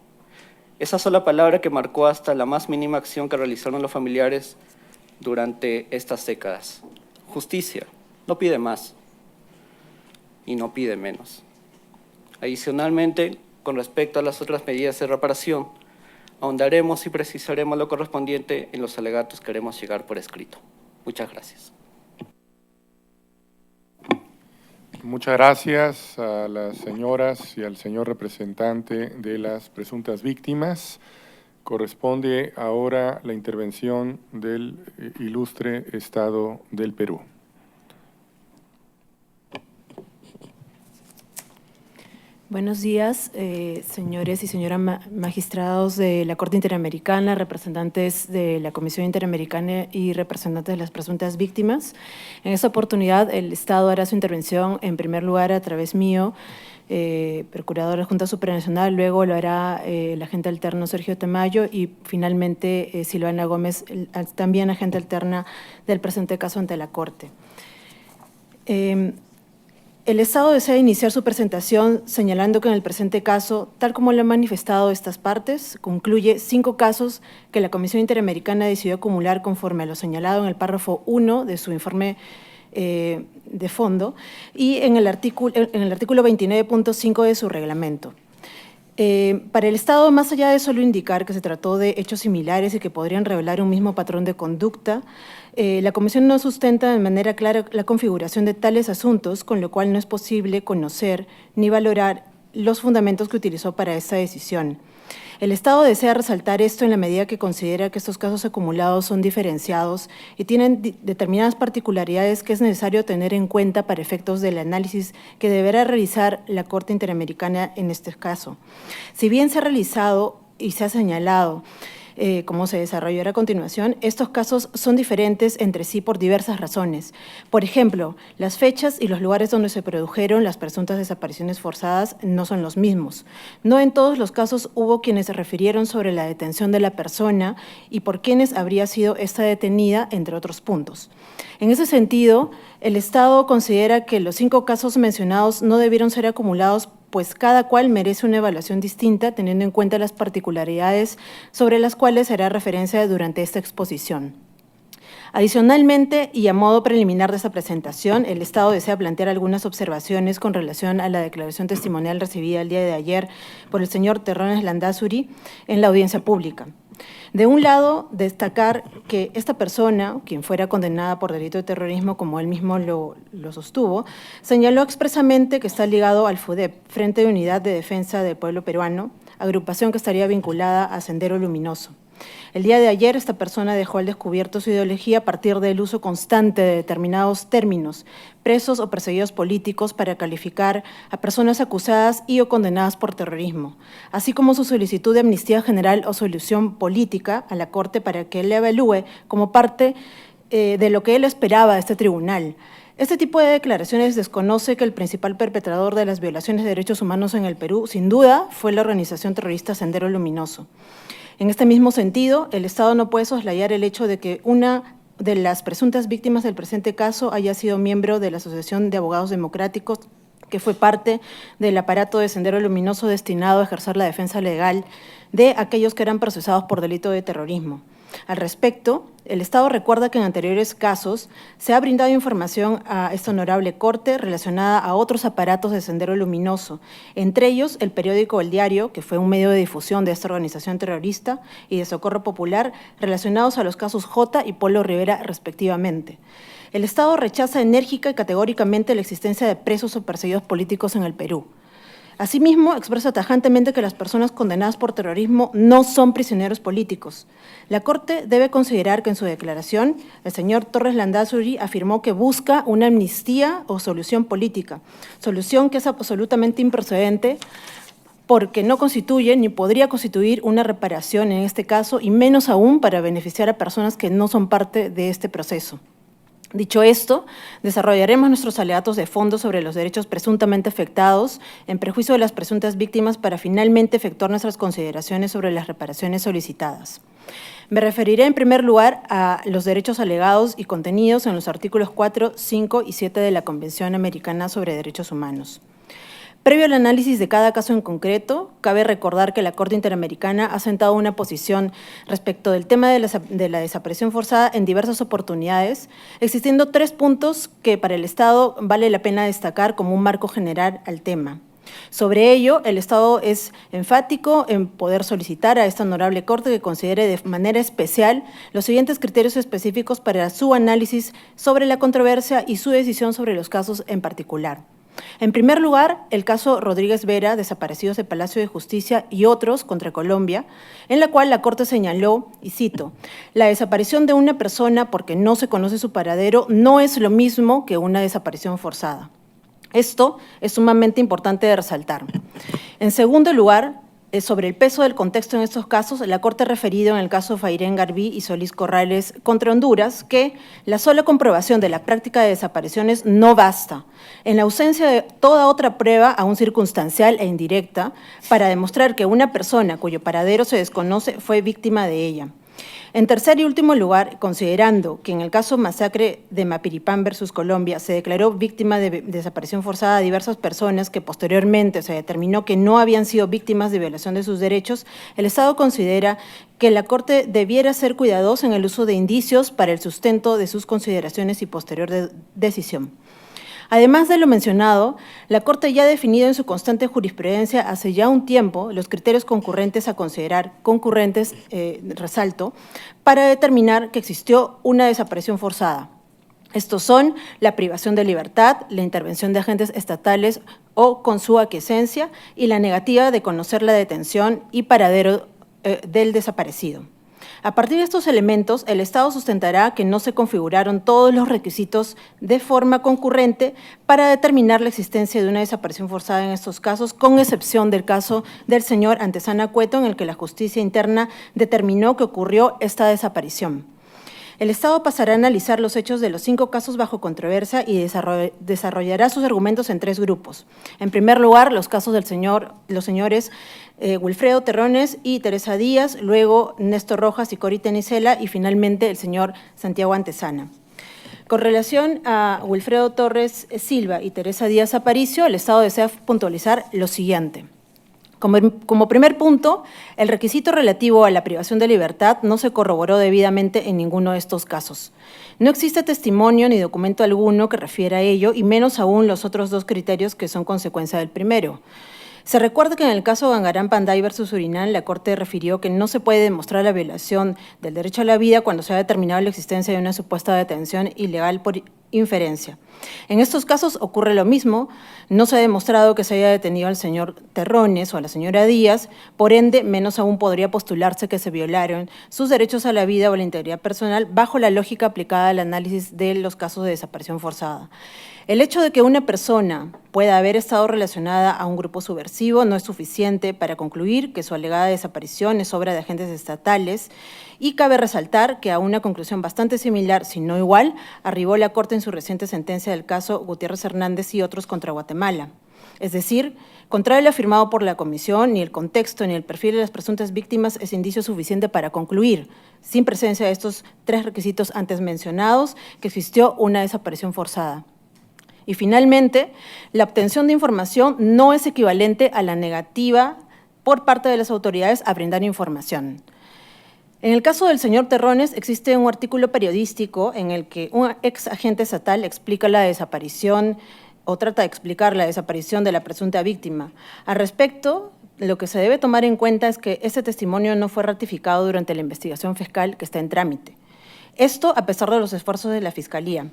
Esa sola palabra que marcó hasta la más mínima acción que realizaron los familiares durante estas décadas. Justicia. No pide más y no pide menos. Adicionalmente, con respecto a las otras medidas de reparación, ahondaremos y precisaremos lo correspondiente en los alegatos que haremos llegar por escrito. Muchas gracias. Muchas gracias a las señoras y al señor representante de las presuntas víctimas. Corresponde ahora la intervención del ilustre Estado del Perú. Buenos días, señores y señoras magistrados de la Corte Interamericana, representantes de la Comisión Interamericana y representantes de las presuntas víctimas. En esta oportunidad, el Estado hará su intervención, en primer lugar, a través mío, Procurador de la Junta Supranacional, luego lo hará el agente alterno Sergio Tamayo y finalmente Silvana Gómez, también agente alterna del presente caso ante la Corte. El Estado desea iniciar su presentación señalando que en el presente caso, tal como lo han manifestado estas partes, concluye 5 casos que la Comisión Interamericana decidió acumular conforme a lo señalado en el párrafo 1 de su informe de fondo y en el artículo 29.5 de su reglamento. Para el Estado, más allá de solo indicar que se trató de hechos similares y que podrían revelar un mismo patrón de conducta, la Comisión no sustenta de manera clara la configuración de tales asuntos, con lo cual no es posible conocer ni valorar los fundamentos que utilizó para esta decisión. El Estado desea resaltar esto en la medida que considera que estos casos acumulados son diferenciados y tienen determinadas particularidades que es necesario tener en cuenta para efectos del análisis que deberá realizar la Corte Interamericana en este caso. Si bien se ha realizado y se ha señalado como se desarrollará a continuación, estos casos son diferentes entre sí por diversas razones. Por ejemplo, las fechas y los lugares donde se produjeron las presuntas desapariciones forzadas no son los mismos. No en todos los casos hubo quienes se refirieron sobre la detención de la persona y por quienes habría sido esta detenida, entre otros puntos. En ese sentido, el Estado considera que los 5 casos mencionados no debieron ser acumulados, pues cada cual merece una evaluación distinta teniendo en cuenta las particularidades sobre las cuales se hará referencia durante esta exposición. Adicionalmente, y a modo preliminar de esta presentación, el Estado desea plantear algunas observaciones con relación a la declaración testimonial recibida el día de ayer por el señor Terrones Landázuri en la audiencia pública. De un lado, destacar que esta persona, quien fuera condenada por delito de terrorismo, como él mismo lo sostuvo, señaló expresamente que está ligado al FUDEP, Frente de Unidad de Defensa del Pueblo Peruano, agrupación que estaría vinculada a Sendero Luminoso. El día de ayer, esta persona dejó al descubierto su ideología a partir del uso constante de determinados términos, presos o perseguidos políticos, para calificar a personas acusadas y o condenadas por terrorismo, así como su solicitud de amnistía general o solución política a la Corte para que él le evalúe como parte de lo que él esperaba de este tribunal. Este tipo de declaraciones desconoce que el principal perpetrador de las violaciones de derechos humanos en el Perú, sin duda, fue la organización terrorista Sendero Luminoso. En este mismo sentido, el Estado no puede soslayar el hecho de que una de las presuntas víctimas del presente caso haya sido miembro de la Asociación de Abogados Democráticos, que fue parte del aparato de Sendero Luminoso destinado a ejercer la defensa legal de aquellos que eran procesados por delito de terrorismo. Al respecto, el Estado recuerda que en anteriores casos se ha brindado información a esta honorable Corte relacionada a otros aparatos de Sendero Luminoso, entre ellos el periódico El Diario, que fue un medio de difusión de esta organización terrorista, y de Socorro Popular, relacionados a los casos J y Polo Rivera, respectivamente. El Estado rechaza enérgica y categóricamente la existencia de presos o perseguidos políticos en el Perú. Asimismo, expresa tajantemente que las personas condenadas por terrorismo no son prisioneros políticos. La Corte debe considerar que en su declaración el señor Torres Landázuri afirmó que busca una amnistía o solución política, solución que es absolutamente improcedente porque no constituye ni podría constituir una reparación en este caso y menos aún para beneficiar a personas que no son parte de este proceso. Dicho esto, desarrollaremos nuestros alegatos de fondo sobre los derechos presuntamente afectados en perjuicio de las presuntas víctimas para finalmente efectuar nuestras consideraciones sobre las reparaciones solicitadas. Me referiré en primer lugar a los derechos alegados y contenidos en los artículos 4, 5 y 7 de la Convención Americana sobre Derechos Humanos. Previo al análisis de cada caso en concreto, cabe recordar que la Corte Interamericana ha sentado una posición respecto del tema de la desaparición forzada en diversas oportunidades, existiendo 3 puntos que para el Estado vale la pena destacar como un marco general al tema. Sobre ello, el Estado es enfático en poder solicitar a esta honorable Corte que considere de manera especial los siguientes criterios específicos para su análisis sobre la controversia y su decisión sobre los casos en particular. En primer lugar, el caso Rodríguez Vera, desaparecidos de Palacio de Justicia y otros contra Colombia, en la cual la Corte señaló, y cito, la desaparición de una persona porque no se conoce su paradero no es lo mismo que una desaparición forzada. Esto es sumamente importante de resaltar. En segundo lugar, sobre el peso del contexto en estos casos, la Corte ha referido en el caso Fairén Garbí y Solís Corrales contra Honduras que la sola comprobación de la práctica de desapariciones no basta, en la ausencia de toda otra prueba, aún circunstancial e indirecta, para demostrar que una persona cuyo paradero se desconoce fue víctima de ella. En tercer y último lugar, considerando que en el caso masacre de Mapiripán versus Colombia se declaró víctima de desaparición forzada a diversas personas que posteriormente se determinó que no habían sido víctimas de violación de sus derechos, el Estado considera que la Corte debiera ser cuidadosa en el uso de indicios para el sustento de sus consideraciones y posterior decisión. Además de lo mencionado, la Corte ya ha definido en su constante jurisprudencia hace ya un tiempo los criterios concurrentes a considerar, resalto, para determinar que existió una desaparición forzada. Estos son la privación de libertad, la intervención de agentes estatales o con su aquiescencia y la negativa de conocer la detención y paradero del desaparecido. A partir de estos elementos, el Estado sustentará que no se configuraron todos los requisitos de forma concurrente para determinar la existencia de una desaparición forzada en estos casos, con excepción del caso del señor Antezana Cueto, en el que la justicia interna determinó que ocurrió esta desaparición. El Estado pasará a analizar los hechos de los 5 casos bajo controversia y desarrollará sus argumentos en 3 grupos. En primer lugar, los casos los señores Wilfredo Terrones y Teresa Díaz, luego Néstor Rojas y Cori Tenicela y finalmente el señor Santiago Antezana. Con relación a Wilfredo Torres Silva y Teresa Díaz Aparicio, el Estado desea puntualizar lo siguiente. Como primer punto, el requisito relativo a la privación de libertad no se corroboró debidamente en ninguno de estos casos. No existe testimonio ni documento alguno que refiera a ello, y menos aún los otros 2 criterios que son consecuencia del primero. Se recuerda que en el caso Bangarán Panday versus Surinam, la Corte refirió que no se puede demostrar la violación del derecho a la vida cuando se ha determinado la existencia de una supuesta detención ilegal por inferencia. En estos casos ocurre lo mismo, no se ha demostrado que se haya detenido al señor Terrones o a la señora Díaz, por ende, menos aún podría postularse que se violaron sus derechos a la vida o a la integridad personal bajo la lógica aplicada al análisis de los casos de desaparición forzada. El hecho de que una persona pueda haber estado relacionada a un grupo subversivo no es suficiente para concluir que su alegada desaparición es obra de agentes estatales, y cabe resaltar que a una conclusión bastante similar, si no igual, arribó la Corte en su reciente sentencia del caso Gutiérrez Hernández y otros contra Guatemala. Es decir, contrario a lo afirmado por la Comisión, ni el contexto ni el perfil de las presuntas víctimas es indicio suficiente para concluir, sin presencia de estos 3 requisitos antes mencionados, que existió una desaparición forzada. Y finalmente, la obtención de información no es equivalente a la negativa por parte de las autoridades a brindar información. En el caso del señor Terrones, existe un artículo periodístico en el que un ex agente estatal explica la desaparición o trata de explicar la desaparición de la presunta víctima. Al respecto, lo que se debe tomar en cuenta es que ese testimonio no fue ratificado durante la investigación fiscal que está en trámite. Esto a pesar de los esfuerzos de la Fiscalía.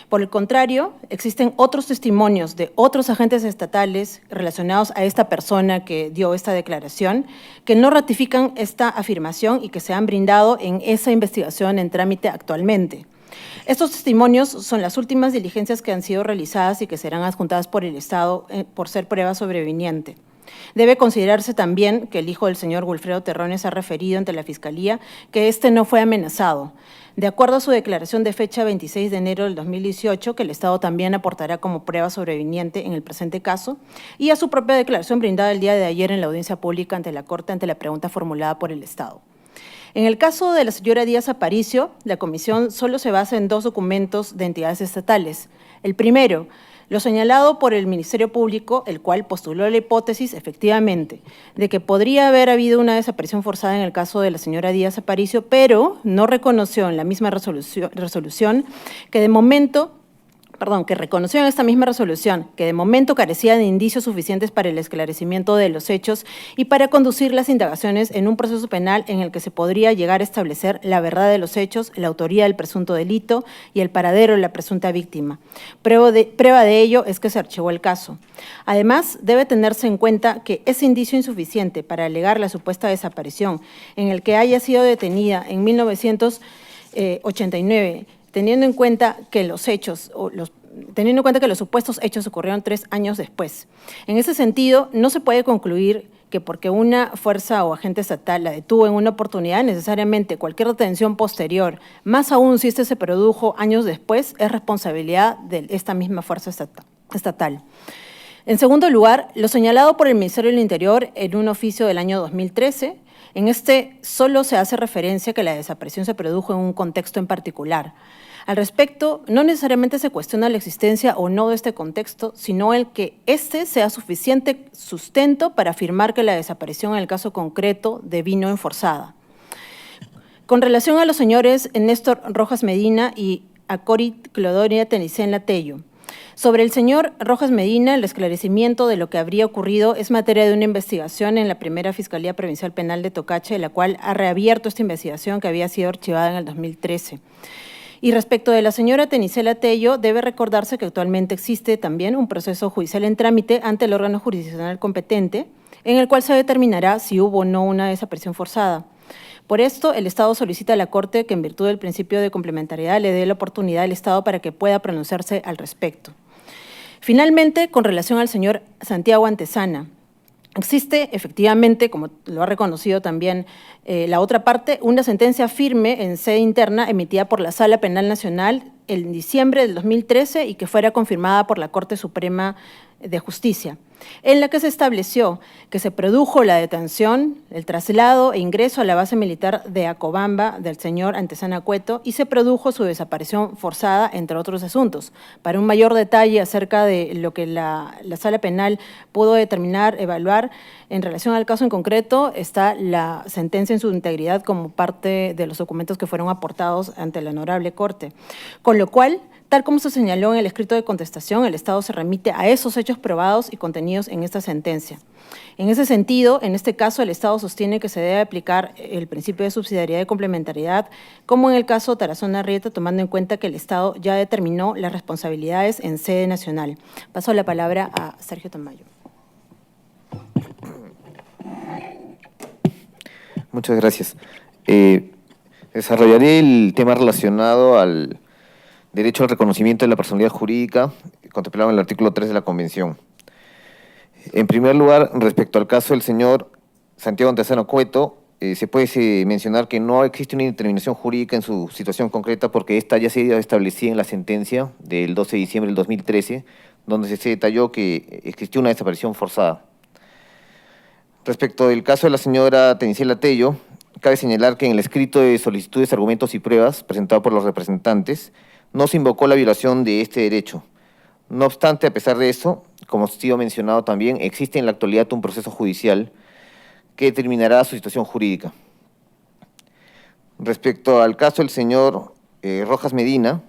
Por el contrario, existen otros testimonios de otros agentes estatales relacionados a esta persona que dio esta declaración que no ratifican esta afirmación y que se han brindado en esa investigación en trámite actualmente. Estos testimonios son las últimas diligencias que han sido realizadas y que serán adjuntadas por el Estado por ser prueba sobreviniente. Debe considerarse también que el hijo del señor Wilfredo Terrones ha referido ante la Fiscalía que este no fue amenazado, de acuerdo a su declaración de fecha 26 de enero del 2018, que el Estado también aportará como prueba sobreviniente en el presente caso, y a su propia declaración brindada el día de ayer en la audiencia pública ante la Corte ante la pregunta formulada por el Estado. En el caso de la señora Díaz Aparicio, la comisión solo se basa en 2 documentos de entidades estatales. El primero, lo señalado por el Ministerio Público, el cual postuló la hipótesis, efectivamente, de que podría haber habido una desaparición forzada en el caso de la señora Díaz Aparicio, pero no reconoció en la misma resolución que de momento que reconoció en esta misma resolución que de momento carecía de indicios suficientes para el esclarecimiento de los hechos y para conducir las indagaciones en un proceso penal en el que se podría llegar a establecer la verdad de los hechos, la autoría del presunto delito y el paradero de la presunta víctima. Prueba de ello es que se archivó el caso. Además, debe tenerse en cuenta que ese indicio insuficiente para alegar la supuesta desaparición en el que haya sido detenida en 1989, teniendo en cuenta que los supuestos hechos ocurrieron 3 años después. En ese sentido, no se puede concluir que porque una fuerza o agente estatal la detuvo en una oportunidad, necesariamente cualquier detención posterior, más aún si este se produjo años después, es responsabilidad de esta misma fuerza estatal. En segundo lugar, lo señalado por el Ministerio del Interior en un oficio del año 2013, en este solo se hace referencia que la desaparición se produjo en un contexto en particular. Al respecto, no necesariamente se cuestiona la existencia o no de este contexto, sino el que éste sea suficiente sustento para afirmar que la desaparición en el caso concreto devino en forzada. Con relación a los señores Néstor Rojas Medina y Acorit Clodonia Tenicen Tello, sobre el señor Rojas Medina, el esclarecimiento de lo que habría ocurrido es materia de una investigación en la primera Fiscalía Provincial Penal de Tocache, la cual ha reabierto esta investigación que había sido archivada en el 2013. Y respecto de la señora Tenicela Tello, debe recordarse que actualmente existe también un proceso judicial en trámite ante el órgano jurisdiccional competente, en el cual se determinará si hubo o no una desaparición forzada. Por esto, el Estado solicita a la Corte que, en virtud del principio de complementariedad, le dé la oportunidad al Estado para que pueda pronunciarse al respecto. Finalmente, con relación al señor Santiago Antezana, existe efectivamente, como lo ha reconocido también la otra parte, una sentencia firme en sede interna emitida por la Sala Penal Nacional en diciembre del 2013 y que fuera confirmada por la Corte Suprema de Justicia, en la que se estableció que se produjo la detención, el traslado e ingreso a la base militar de Acobamba del señor Antezana Cueto y se produjo su desaparición forzada, entre otros asuntos. Para un mayor detalle acerca de lo que la Sala Penal pudo determinar, evaluar, en relación al caso en concreto, está la sentencia en su integridad como parte de los documentos que fueron aportados ante la Honorable Corte. Con lo cual, tal como se señaló en el escrito de contestación, el Estado se remite a esos hechos probados y contenidos en esta sentencia. En ese sentido, en este caso, el Estado sostiene que se debe aplicar el principio de subsidiariedad y complementariedad, como en el caso Tarazona Arrieta, tomando en cuenta que el Estado ya determinó las responsabilidades en sede nacional. Paso la palabra a Sergio Tamayo. Muchas gracias. Desarrollaré el tema relacionado al derecho al reconocimiento de la personalidad jurídica contemplado en el artículo 3 de la Convención. En primer lugar, respecto al caso del señor Santiago Antezana Cueto, se puede mencionar que no existe una determinación jurídica en su situación concreta porque esta ya se establecía en la sentencia del 12 de diciembre del 2013, donde se detalló que existió una desaparición forzada. Respecto del caso de la señora Tenicela Tello, cabe señalar que en el escrito de solicitudes, argumentos y pruebas presentado por los representantes, no se invocó la violación de este derecho. No obstante, a pesar de eso, como ha sido mencionado también, existe en la actualidad un proceso judicial que determinará su situación jurídica. Respecto al caso del señor Rojas Medina,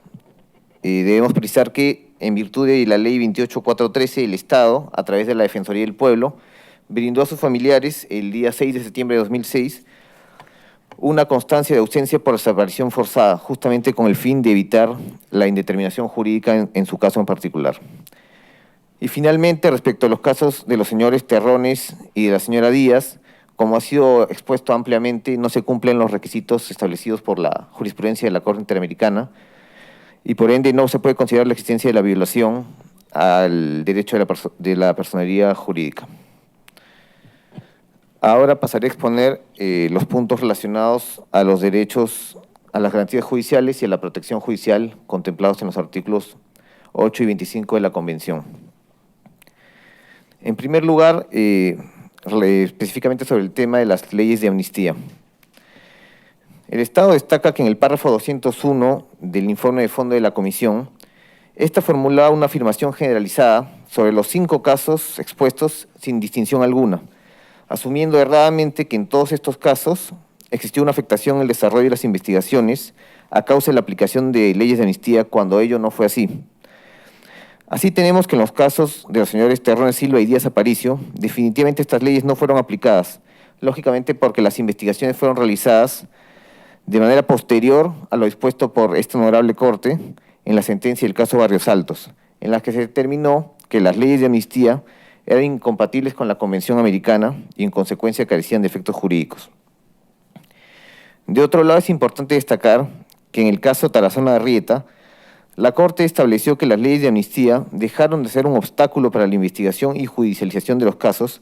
debemos precisar que, en virtud de la Ley 28413, el Estado, a través de la Defensoría del Pueblo, brindó a sus familiares el día 6 de septiembre de 2006 una constancia de ausencia por desaparición forzada, justamente con el fin de evitar la indeterminación jurídica en su caso en particular. Y finalmente, respecto a los casos de los señores Terrones y de la señora Díaz, como ha sido expuesto ampliamente, no se cumplen los requisitos establecidos por la jurisprudencia de la Corte Interamericana y por ende no se puede considerar la existencia de la violación al derecho de la personería jurídica. Ahora pasaré a exponer los puntos relacionados a los derechos, a las garantías judiciales y a la protección judicial contemplados en los artículos 8 y 25 de la Convención. En primer lugar, específicamente sobre el tema de las leyes de amnistía. El Estado destaca que en el párrafo 201 del informe de fondo de la Comisión, esta formulaba una afirmación generalizada sobre los 5 casos expuestos sin distinción alguna, asumiendo erradamente que en todos estos casos existió una afectación en el desarrollo de las investigaciones a causa de la aplicación de leyes de amnistía cuando ello no fue así. Así tenemos que en los casos de los señores Terrones Silva y Díaz Aparicio, definitivamente estas leyes no fueron aplicadas, lógicamente porque las investigaciones fueron realizadas de manera posterior a lo dispuesto por esta honorable Corte en la sentencia del caso Barrios Altos, en la que se determinó que las leyes de amnistía eran incompatibles con la Convención Americana y en consecuencia carecían de efectos jurídicos. De otro lado, es importante destacar que en el caso Tarazona Arrieta, la Corte estableció que las leyes de amnistía dejaron de ser un obstáculo para la investigación y judicialización de los casos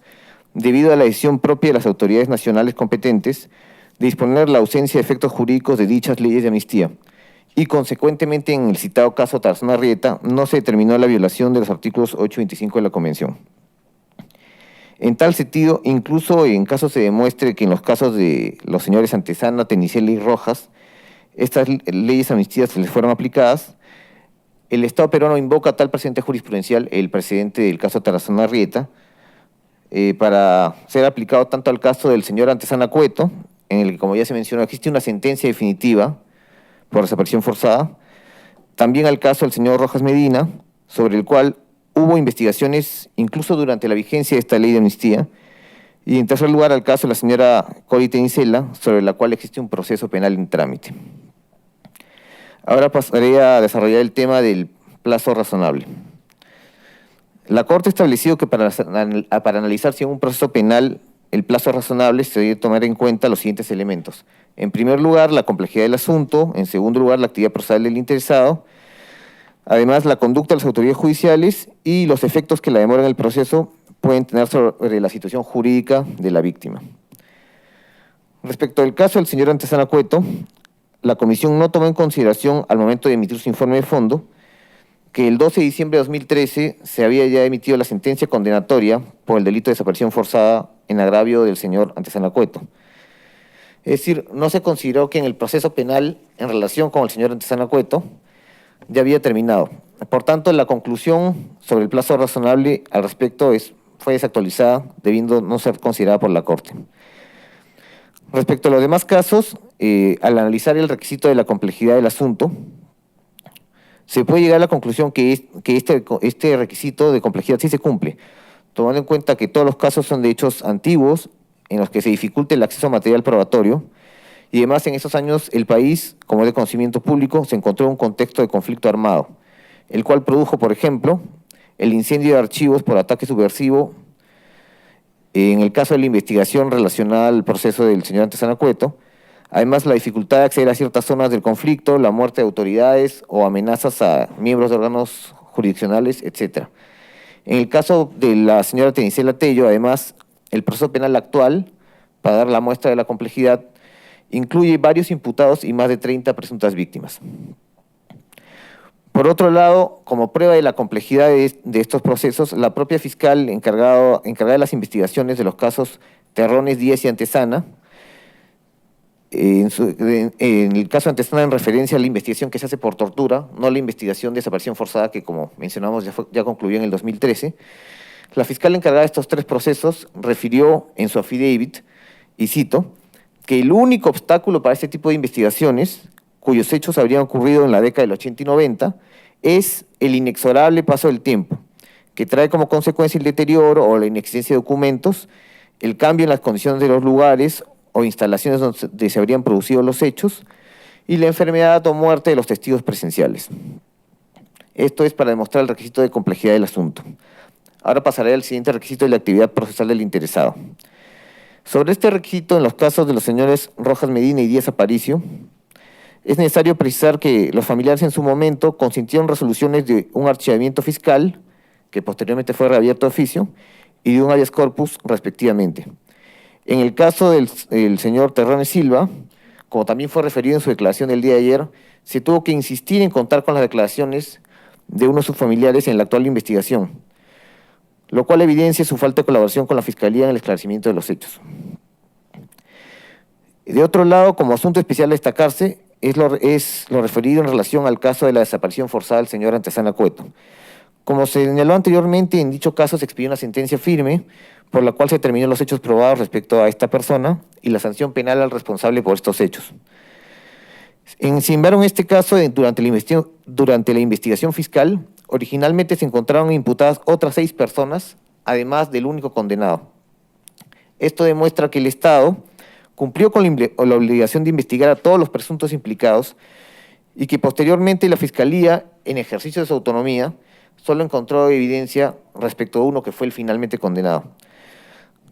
debido a la decisión propia de las autoridades nacionales competentes de disponer la ausencia de efectos jurídicos de dichas leyes de amnistía y, consecuentemente, en el citado caso Tarazona Arrieta no se determinó la violación de los artículos 8 y 25 de la Convención. En tal sentido, incluso en caso se demuestre que en los casos de los señores Antesana, Tenicela y Rojas, estas leyes amnistías se les fueron aplicadas, el Estado peruano invoca tal precedente jurisprudencial, el precedente del caso Tarazona Arrieta, para ser aplicado tanto al caso del señor Antesana Cueto, en el que, como ya se mencionó, existe una sentencia definitiva por desaparición forzada, también al caso del señor Rojas Medina, sobre el cual hubo investigaciones incluso durante la vigencia de esta ley de amnistía, y en tercer lugar al caso de la señora Cori Tenicela, sobre la cual existe un proceso penal en trámite. Ahora pasaré a desarrollar el tema del plazo razonable. La Corte ha establecido que para analizar si en un proceso penal el plazo razonable se debe tomar en cuenta los siguientes elementos. En primer lugar, la complejidad del asunto. En segundo lugar, la actividad procesal del interesado. Además, la conducta de las autoridades judiciales y los efectos que la demora en el proceso pueden tener sobre la situación jurídica de la víctima. Respecto al caso del señor Antesana Cueto, la Comisión no tomó en consideración al momento de emitir su informe de fondo que el 12 de diciembre de 2013 se había ya emitido la sentencia condenatoria por el delito de desaparición forzada en agravio del señor Antesana Cueto. Es decir, no se consideró que en el proceso penal en relación con el señor Antesana Cueto ya había terminado. Por tanto, la conclusión sobre el plazo razonable al respecto fue desactualizada, debiendo no ser considerada por la Corte. Respecto a los demás casos, al analizar el requisito de la complejidad del asunto, se puede llegar a la conclusión que este requisito de complejidad sí se cumple, tomando en cuenta que todos los casos son de hechos antiguos, en los que se dificulta el acceso a material probatorio, y además en esos años el país, como es de conocimiento público, se encontró en un contexto de conflicto armado, el cual produjo, por ejemplo, el incendio de archivos por ataque subversivo en el caso de la investigación relacionada al proceso del señor Antesana Cueto, además la dificultad de acceder a ciertas zonas del conflicto, la muerte de autoridades o amenazas a miembros de órganos jurisdiccionales, etc. En el caso de la señora Tenicela Tello, además, el proceso penal actual, para dar la muestra de la complejidad, incluye varios imputados y más de 30 presuntas víctimas. Por otro lado, como prueba de la complejidad de estos procesos, la propia fiscal encargada de las investigaciones de los casos Terrones, Díaz y Antesana, en el caso de Antesana en referencia a la investigación que se hace por tortura, no la investigación de desaparición forzada que, como mencionamos, ya concluyó en el 2013, la fiscal encargada de estos 3 procesos refirió en su affidavit, y cito, que el único obstáculo para este tipo de investigaciones, cuyos hechos habrían ocurrido en la década del 80 y 90, es el inexorable paso del tiempo, que trae como consecuencia el deterioro o la inexistencia de documentos, el cambio en las condiciones de los lugares o instalaciones donde se habrían producido los hechos, y la enfermedad o muerte de los testigos presenciales. Esto es para demostrar el requisito de complejidad del asunto. Ahora pasaré al siguiente requisito de la actividad procesal del interesado. Sobre este requisito, en los casos de los señores Rojas Medina y Díaz Aparicio, es necesario precisar que los familiares en su momento consintieron resoluciones de un archivamiento fiscal, que posteriormente fue reabierto de oficio, y de un habeas corpus, respectivamente. En el caso del señor Terrones Silva, como también fue referido en su declaración del día de ayer, se tuvo que insistir en contar con las declaraciones de uno de sus familiares en la actual investigación, lo cual evidencia su falta de colaboración con la Fiscalía en el esclarecimiento de los hechos. De otro lado, como asunto especial a destacarse, es lo referido en relación al caso de la desaparición forzada del señor Antezana Cueto. Como se señaló anteriormente, en dicho caso se expidió una sentencia firme por la cual se determinó los hechos probados respecto a esta persona y la sanción penal al responsable por estos hechos. Sin embargo, en este caso, durante la investigación fiscal, originalmente se encontraron imputadas otras 6 personas, además del único condenado. Esto demuestra que el Estado cumplió con la obligación de investigar a todos los presuntos implicados y que posteriormente la Fiscalía, en ejercicio de su autonomía, solo encontró evidencia respecto a uno que fue el finalmente condenado.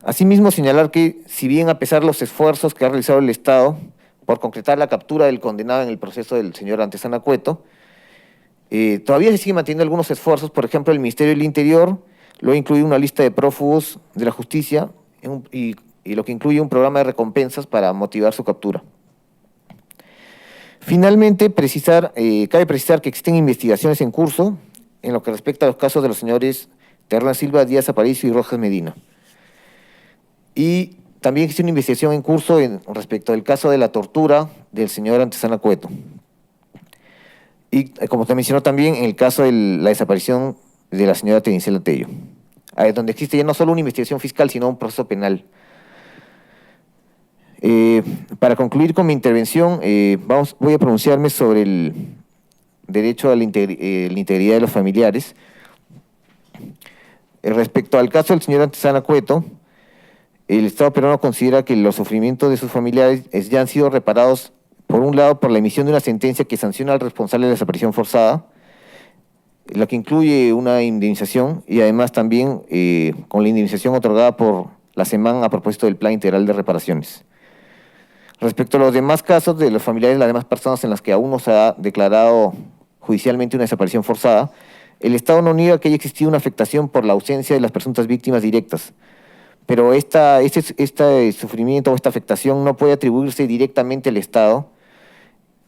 Asimismo, señalar que, si bien a pesar de los esfuerzos que ha realizado el Estado por concretar la captura del condenado en el proceso del señor Antezana Cueto, todavía se siguen manteniendo algunos esfuerzos. Por ejemplo, el Ministerio del Interior lo ha incluido en una lista de prófugos de la justicia y lo que incluye un programa de recompensas para motivar su captura. Finalmente, cabe precisar que existen investigaciones en curso en lo que respecta a los casos de los señores Terrones Silva, Díaz Aparicio y Rojas Medina. Y también existe una investigación en curso respecto al caso de la tortura del señor Antezana Cueto. Y como te mencionó también, en el caso de la desaparición de la señora Tenisela Tello, donde existe ya no solo una investigación fiscal, sino un proceso penal. Para concluir con mi intervención, voy a pronunciarme sobre el derecho a la integridad de los familiares. Respecto al caso del señor Antezana Cueto, el Estado peruano considera que los sufrimientos de sus familiares ya han sido reparados, por un lado, por la emisión de una sentencia que sanciona al responsable de la desaparición forzada, la que incluye una indemnización, y además también con la indemnización otorgada por la SEMAN a propósito del Plan Integral de Reparaciones. Respecto a los demás casos de los familiares de las demás personas en las que aún no se ha declarado judicialmente una desaparición forzada, el Estado no niega que haya existido una afectación por la ausencia de las presuntas víctimas directas, pero este sufrimiento o esta afectación no puede atribuirse directamente al Estado,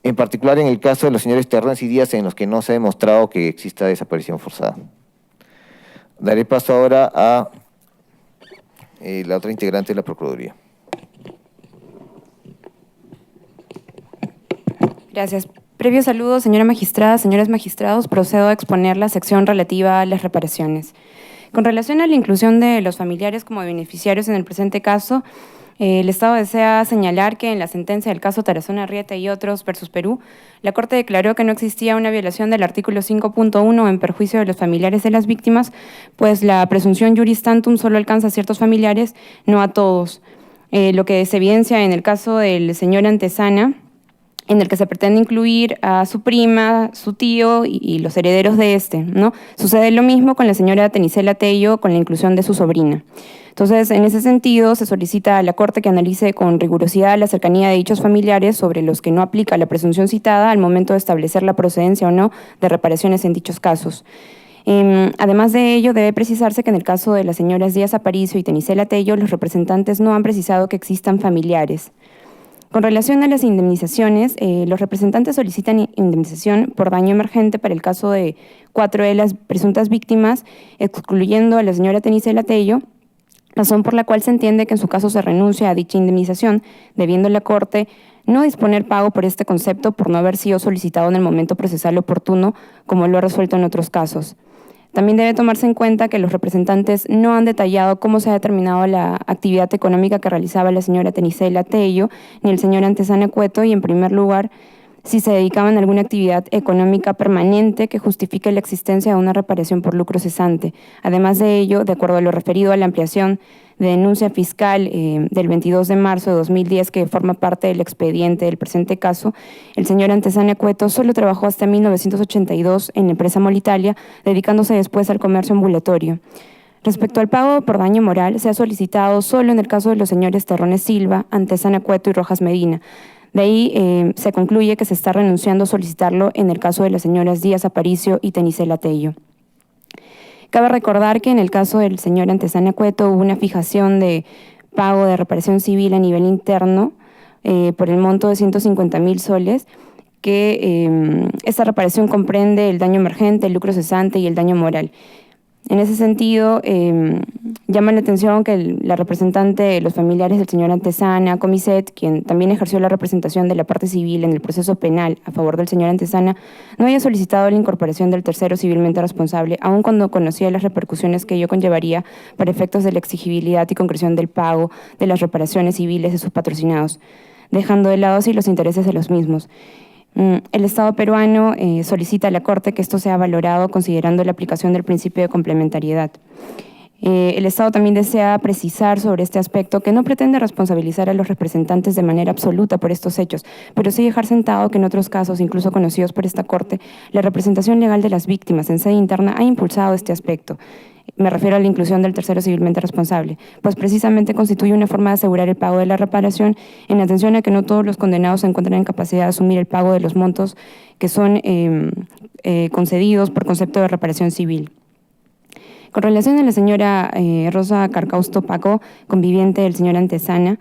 en particular en el caso de los señores Terrones y Díaz, en los que no se ha demostrado que exista desaparición forzada. Daré paso ahora a la otra integrante de la Procuraduría. Gracias. Previo saludo, señora magistrada, señores magistrados, procedo a exponer la sección relativa a las reparaciones. Con relación a la inclusión de los familiares como beneficiarios en el presente caso, el Estado desea señalar que en la sentencia del caso Tarazona Arrieta y otros versus Perú, la Corte declaró que no existía una violación del artículo 5.1 en perjuicio de los familiares de las víctimas, pues la presunción juris tantum solo alcanza a ciertos familiares, no a todos. Lo que se evidencia en el caso del señor Antezana, en el que se pretende incluir a su prima, su tío y los herederos de este, ¿no? Sucede lo mismo con la señora Tenisela Tello, con la inclusión de su sobrina. Entonces, en ese sentido, se solicita a la Corte que analice con rigurosidad la cercanía de dichos familiares sobre los que no aplica la presunción citada al momento de establecer la procedencia o no de reparaciones en dichos casos. Además de ello, debe precisarse que en el caso de las señoras Díaz Aparicio y Tenisela Tello, los representantes no han precisado que existan familiares. Con relación a las indemnizaciones, los representantes solicitan indemnización por daño emergente para el caso de 4 de las presuntas víctimas, excluyendo a la señora Tenisela Tello, razón por la cual se entiende que en su caso se renuncia a dicha indemnización, debiendo la Corte no disponer pago por este concepto por no haber sido solicitado en el momento procesal oportuno, como lo ha resuelto en otros casos. También debe tomarse en cuenta que los representantes no han detallado cómo se ha determinado la actividad económica que realizaba la señora Tenisela Tello ni el señor Antezana Cueto, y en primer lugar si se dedicaban a alguna actividad económica permanente que justifique la existencia de una reparación por lucro cesante. Además de ello, de acuerdo a lo referido a la ampliación de denuncia fiscal del 22 de marzo de 2010, que forma parte del expediente del presente caso, el señor Antezana Cueto solo trabajó hasta 1982 en la empresa Molitalia, dedicándose después al comercio ambulatorio. Respecto al pago por daño moral, se ha solicitado solo en el caso de los señores Terrones Silva, Antezana Cueto y Rojas Medina. De ahí se concluye que se está renunciando a solicitarlo en el caso de las señoras Díaz Aparicio y Tenicela Tello. Cabe recordar que en el caso del señor Antezana Cueto hubo una fijación de pago de reparación civil a nivel interno por el monto de 150.000 soles, que esta reparación comprende el daño emergente, el lucro cesante y el daño moral. En ese sentido, llama la atención que la representante de los familiares del señor Antezana, Comiset, quien también ejerció la representación de la parte civil en el proceso penal a favor del señor Antezana, no haya solicitado la incorporación del tercero civilmente responsable, aun cuando conocía las repercusiones que ello conllevaría para efectos de la exigibilidad y concreción del pago de las reparaciones civiles de sus patrocinados, dejando de lado así los intereses de los mismos. El Estado peruano solicita a la Corte que esto sea valorado considerando la aplicación del principio de complementariedad. El Estado también desea precisar sobre este aspecto que no pretende responsabilizar a los representantes de manera absoluta por estos hechos, pero sí dejar sentado que en otros casos, incluso conocidos por esta Corte, la representación legal de las víctimas en sede interna ha impulsado este aspecto. Me refiero a la inclusión del tercero civilmente responsable, pues precisamente constituye una forma de asegurar el pago de la reparación en atención a que no todos los condenados se encuentran en capacidad de asumir el pago de los montos que son concedidos por concepto de reparación civil. Con relación a la señora Rosa Carcausto Paco, conviviente del señor Antezana,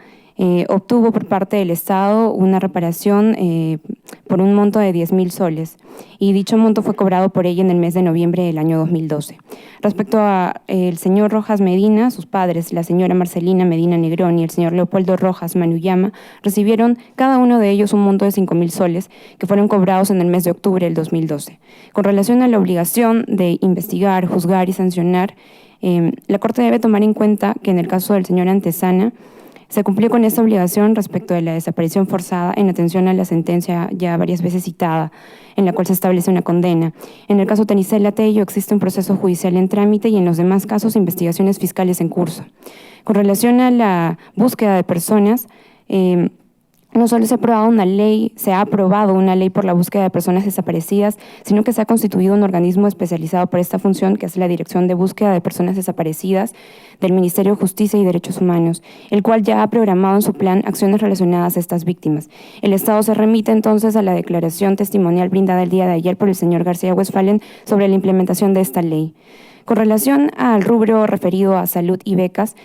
obtuvo por parte del Estado una reparación por un monto de 10.000 soles y dicho monto fue cobrado por ella en el mes de noviembre del año 2012. Respecto a el señor Rojas Medina, sus padres, la señora Marcelina Medina Negrón y el señor Leopoldo Rojas Manuyama, recibieron cada uno de ellos un monto de 5.000 soles que fueron cobrados en el mes de octubre del 2012. Con relación a la obligación de investigar, juzgar y sancionar, la Corte debe tomar en cuenta que en el caso del señor Antezana, se cumplió con esta obligación respecto de la desaparición forzada en atención a la sentencia ya varias veces citada, en la cual se establece una condena. En el caso Tenicela Tello existe un proceso judicial en trámite y en los demás casos investigaciones fiscales en curso. Con relación a la búsqueda de personas, no solo se ha aprobado una ley por la búsqueda de personas desaparecidas, sino que se ha constituido un organismo especializado para esta función, que es la Dirección de Búsqueda de Personas Desaparecidas del Ministerio de Justicia y Derechos Humanos, el cual ya ha programado en su plan acciones relacionadas a estas víctimas. El Estado se remite entonces a la declaración testimonial brindada el día de ayer por el señor García Westphalen sobre la implementación de esta ley. Con relación al rubro referido a salud y becas,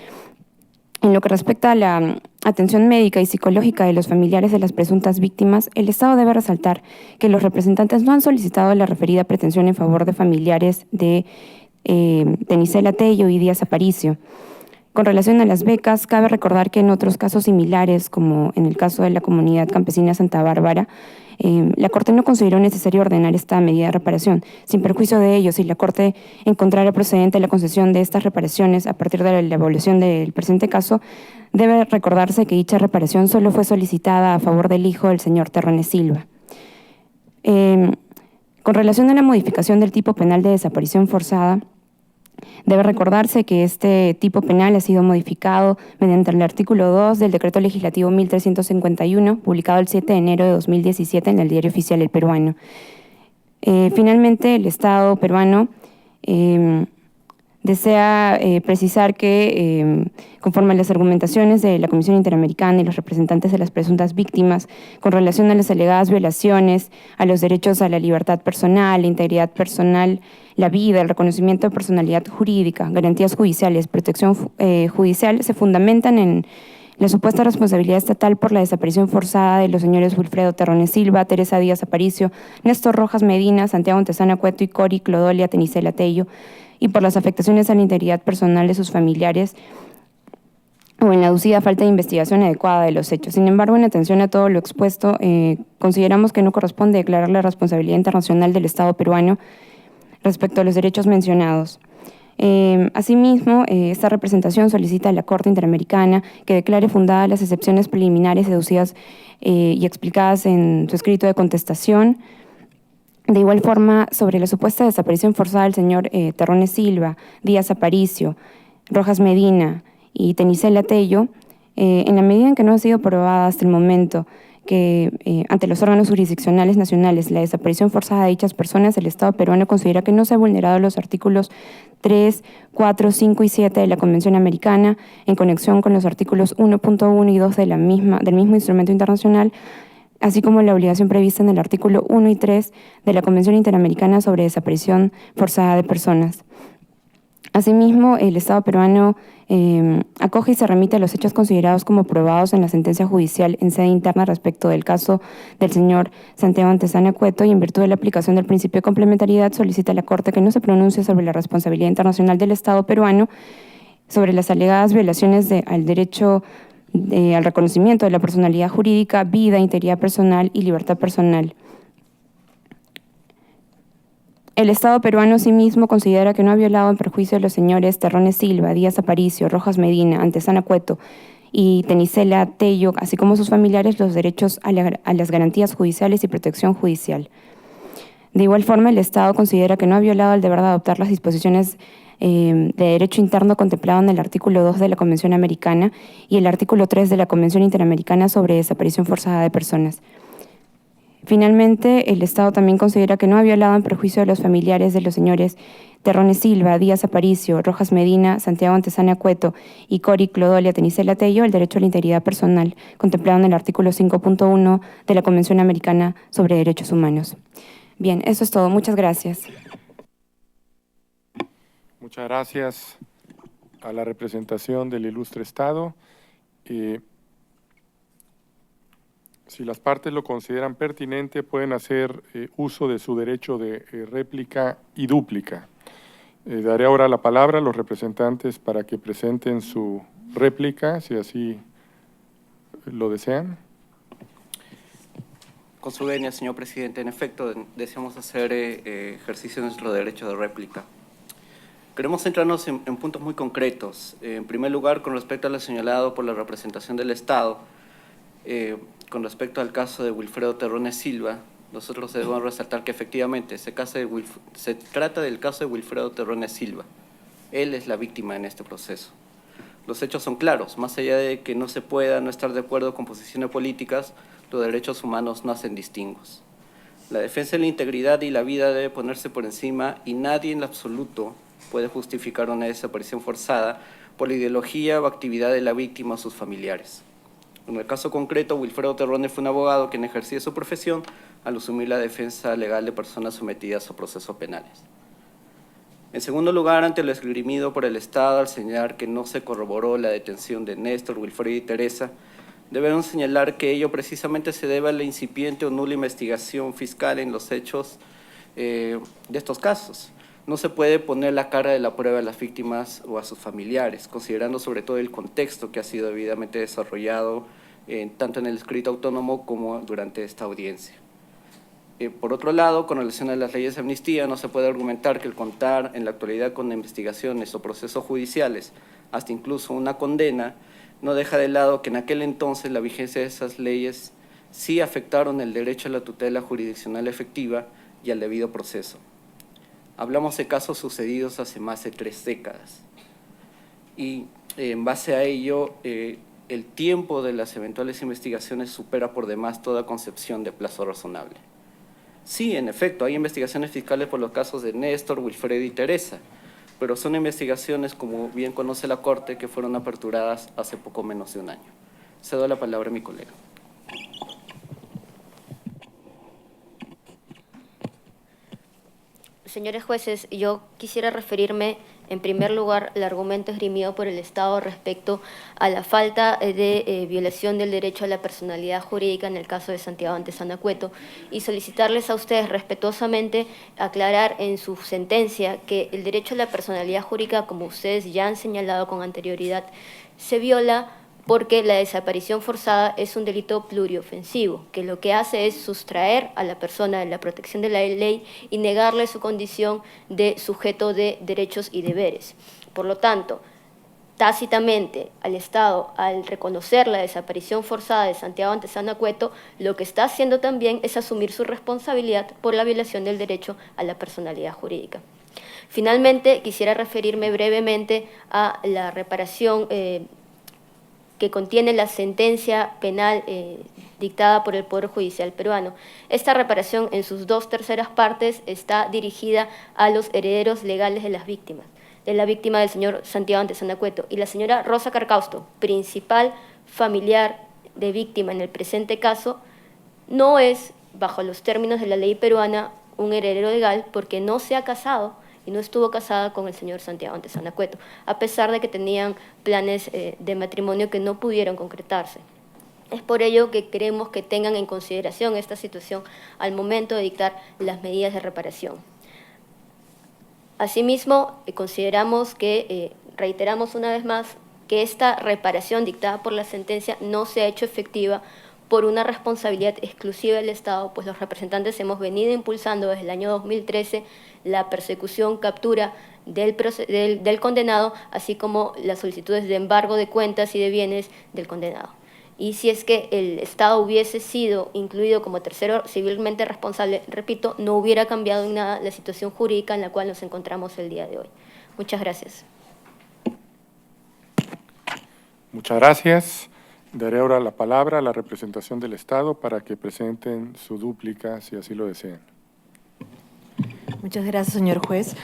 en lo que respecta a la atención médica y psicológica de los familiares de las presuntas víctimas, el Estado debe resaltar que los representantes no han solicitado la referida pretensión en favor de familiares de Tenicela Tello y Díaz Aparicio. Con relación a las becas, cabe recordar que en otros casos similares, como en el caso de la comunidad campesina Santa Bárbara, la Corte no consideró necesario ordenar esta medida de reparación. Sin perjuicio de ello, si la Corte encontrara procedente la concesión de estas reparaciones a partir de la evaluación del presente caso, debe recordarse que dicha reparación solo fue solicitada a favor del hijo del señor Terrones Silva. Con relación a la modificación del tipo penal de desaparición forzada, debe recordarse que este tipo penal ha sido modificado mediante el artículo 2 del Decreto Legislativo 1351, publicado el 7 de enero de 2017 en el Diario Oficial El Peruano. Finalmente, el Estado peruano desea precisar que, conforme a las argumentaciones de la Comisión Interamericana y los representantes de las presuntas víctimas, con relación a las alegadas violaciones a los derechos a la libertad personal, la integridad personal, la vida, el reconocimiento de personalidad jurídica, garantías judiciales, protección judicial, se fundamentan en la supuesta responsabilidad estatal por la desaparición forzada de los señores Wilfredo Terrones Silva, Teresa Díaz Aparicio, Néstor Rojas Medina, Santiago Antezana Cueto y Cori Clodolia Tenicela Tello, y por las afectaciones a la integridad personal de sus familiares o en la aducida falta de investigación adecuada de los hechos. Sin embargo, en atención a todo lo expuesto, consideramos que no corresponde declarar la responsabilidad internacional del Estado peruano respecto a los derechos mencionados. Asimismo, esta representación solicita a la Corte Interamericana que declare fundadas las excepciones preliminares deducidas y explicadas en su escrito de contestación. De igual forma, sobre la supuesta desaparición forzada del señor Terrones Silva, Díaz Aparicio, Rojas Medina y Tenicela Tello, en la medida en que no ha sido probada hasta el momento que ante los órganos jurisdiccionales nacionales la desaparición forzada de dichas personas, el Estado peruano considera que no se han vulnerado los artículos 3, 4, 5 y 7 de la Convención Americana en conexión con los artículos 1.1 y 2 de del mismo instrumento internacional, así como la obligación prevista en el artículo 1 y 3 de la Convención Interamericana sobre Desaparición Forzada de Personas. Asimismo, el Estado peruano acoge y se remite a los hechos considerados como probados en la sentencia judicial en sede interna respecto del caso del señor Santiago Antezana Cueto y en virtud de la aplicación del principio de complementariedad solicita a la Corte que no se pronuncie sobre la responsabilidad internacional del Estado peruano sobre las alegadas violaciones al derecho al reconocimiento de la personalidad jurídica, vida, integridad personal y libertad personal. El Estado peruano asimismo considera que no ha violado en perjuicio de los señores Terrones Silva, Díaz Aparicio, Rojas Medina, Antezana Cueto y Tenicela Tello, así como sus familiares, los derechos a las garantías judiciales y protección judicial. De igual forma, el Estado considera que no ha violado el deber de adoptar las disposiciones de derecho interno contemplado en el artículo 2 de la Convención Americana y el artículo 3 de la Convención Interamericana sobre Desaparición Forzada de Personas. Finalmente, el Estado también considera que no ha violado en perjuicio de los familiares de los señores Terrones Silva, Díaz Aparicio, Rojas Medina, Santiago Antezana Cueto y Cori Clodolia Tenicela Tello el derecho a la integridad personal, contemplado en el artículo 5.1 de la Convención Americana sobre Derechos Humanos. Bien, eso es todo. Muchas gracias. Muchas gracias a la representación del ilustre Estado. Si las partes lo consideran pertinente, pueden hacer uso de su derecho de réplica y dúplica. Daré ahora la palabra a los representantes para que presenten su réplica, si así lo desean. Con su venia, señor presidente, en efecto, deseamos hacer ejercicio de nuestro derecho de réplica. Queremos centrarnos en puntos muy concretos. En primer lugar, con respecto a lo señalado por la representación del Estado, con respecto al caso de Wilfredo Terrones Silva, nosotros debemos resaltar que efectivamente se trata del caso de Wilfredo Terrones Silva. Él es la víctima en este proceso. Los hechos son claros, más allá de que no se pueda no estar de acuerdo con posiciones políticas, los derechos humanos no hacen distingos. La defensa de la integridad y la vida debe ponerse por encima y nadie en lo absoluto puede justificar una desaparición forzada por la ideología o actividad de la víctima o sus familiares. En el caso concreto, Wilfredo Terrones fue un abogado quien ejercía su profesión al asumir la defensa legal de personas sometidas a procesos penales. En segundo lugar, ante lo esgrimido por el Estado al señalar que no se corroboró la detención de Néstor, Wilfredo y Teresa, debemos señalar que ello precisamente se debe a la incipiente o nula investigación fiscal en los hechos de estos casos. No se puede poner la cara de la prueba a las víctimas o a sus familiares, considerando sobre todo el contexto que ha sido debidamente desarrollado tanto en el escrito autónomo como durante esta audiencia. Por otro lado, con relación a las leyes de amnistía, no se puede argumentar que el contar en la actualidad con investigaciones o procesos judiciales, hasta incluso una condena, no deja de lado que en aquel entonces la vigencia de esas leyes sí afectaron el derecho a la tutela jurisdiccional efectiva y al debido proceso. Hablamos de casos sucedidos hace más de 3 décadas y en base a ello el tiempo de las eventuales investigaciones supera por demás toda concepción de plazo razonable. Sí, en efecto, hay investigaciones fiscales por los casos de Néstor, Wilfredo y Teresa, pero son investigaciones, como bien conoce la Corte, que fueron aperturadas hace poco menos de un año. Cedo la palabra a mi colega. Señores jueces, yo quisiera referirme en primer lugar al argumento esgrimido por el Estado respecto a la falta de violación del derecho a la personalidad jurídica en el caso de Santiago Antezana Cueto y solicitarles a ustedes respetuosamente aclarar en su sentencia que el derecho a la personalidad jurídica, como ustedes ya han señalado con anterioridad, se viola porque la desaparición forzada es un delito pluriofensivo, que lo que hace es sustraer a la persona de la protección de la ley y negarle su condición de sujeto de derechos y deberes. Por lo tanto, tácitamente al Estado, al reconocer la desaparición forzada de Santiago Antezana Cueto, lo que está haciendo también es asumir su responsabilidad por la violación del derecho a la personalidad jurídica. Finalmente, quisiera referirme brevemente a la reparación que contiene la sentencia penal dictada por el Poder Judicial peruano. Esta reparación, en sus 2/3 partes, está dirigida a los herederos legales de las víctimas, de la víctima del señor Santiago Antezana Cueto y la señora Rosa Carcausto, principal familiar de víctima en el presente caso, no es, bajo los términos de la ley peruana, un heredero legal porque no se ha casado y no estuvo casada con el señor Santiago Antezana Cueto, a pesar de que tenían planes de matrimonio que no pudieron concretarse. Es por ello que queremos que tengan en consideración esta situación al momento de dictar las medidas de reparación. Asimismo, consideramos que, reiteramos una vez más, que esta reparación dictada por la sentencia no se ha hecho efectiva por una responsabilidad exclusiva del Estado, pues los representantes hemos venido impulsando desde el año 2013 la persecución, captura del condenado, así como las solicitudes de embargo de cuentas y de bienes del condenado. Y si es que el Estado hubiese sido incluido como tercero civilmente responsable, repito, no hubiera cambiado en nada la situación jurídica en la cual nos encontramos el día de hoy. Muchas gracias. Muchas gracias. Daré ahora la palabra a la representación del Estado para que presenten su dúplica, si así lo desean. Muchas gracias, señor juez.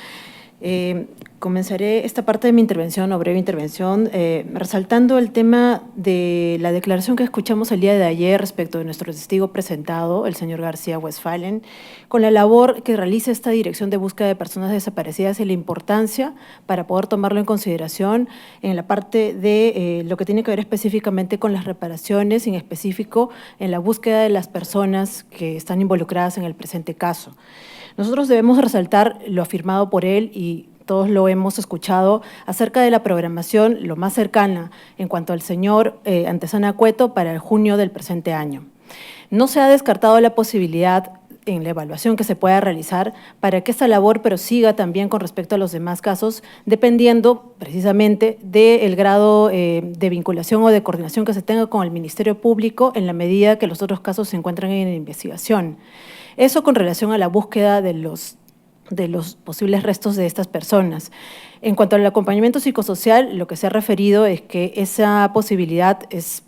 Comenzaré esta parte de mi intervención, o breve intervención, resaltando el tema de la declaración que escuchamos el día de ayer respecto de nuestro testigo presentado, el señor García Westphalen, con la labor que realiza esta Dirección de Búsqueda de Personas Desaparecidas y la importancia para poder tomarlo en consideración en la parte de lo que tiene que ver específicamente con las reparaciones, en específico en la búsqueda de las personas que están involucradas en el presente caso. Nosotros debemos resaltar lo afirmado por él y todos lo hemos escuchado acerca de la programación lo más cercana en cuanto al señor Antezana Cueto para el junio del presente año. No se ha descartado la posibilidad en la evaluación que se pueda realizar para que esta labor prosiga también con respecto a los demás casos, dependiendo precisamente del grado de vinculación o de coordinación que se tenga con el Ministerio Público en la medida que los otros casos se encuentran en investigación. Eso con relación a la búsqueda de los posibles restos de estas personas. En cuanto al acompañamiento psicosocial, lo que se ha referido es que esa posibilidad es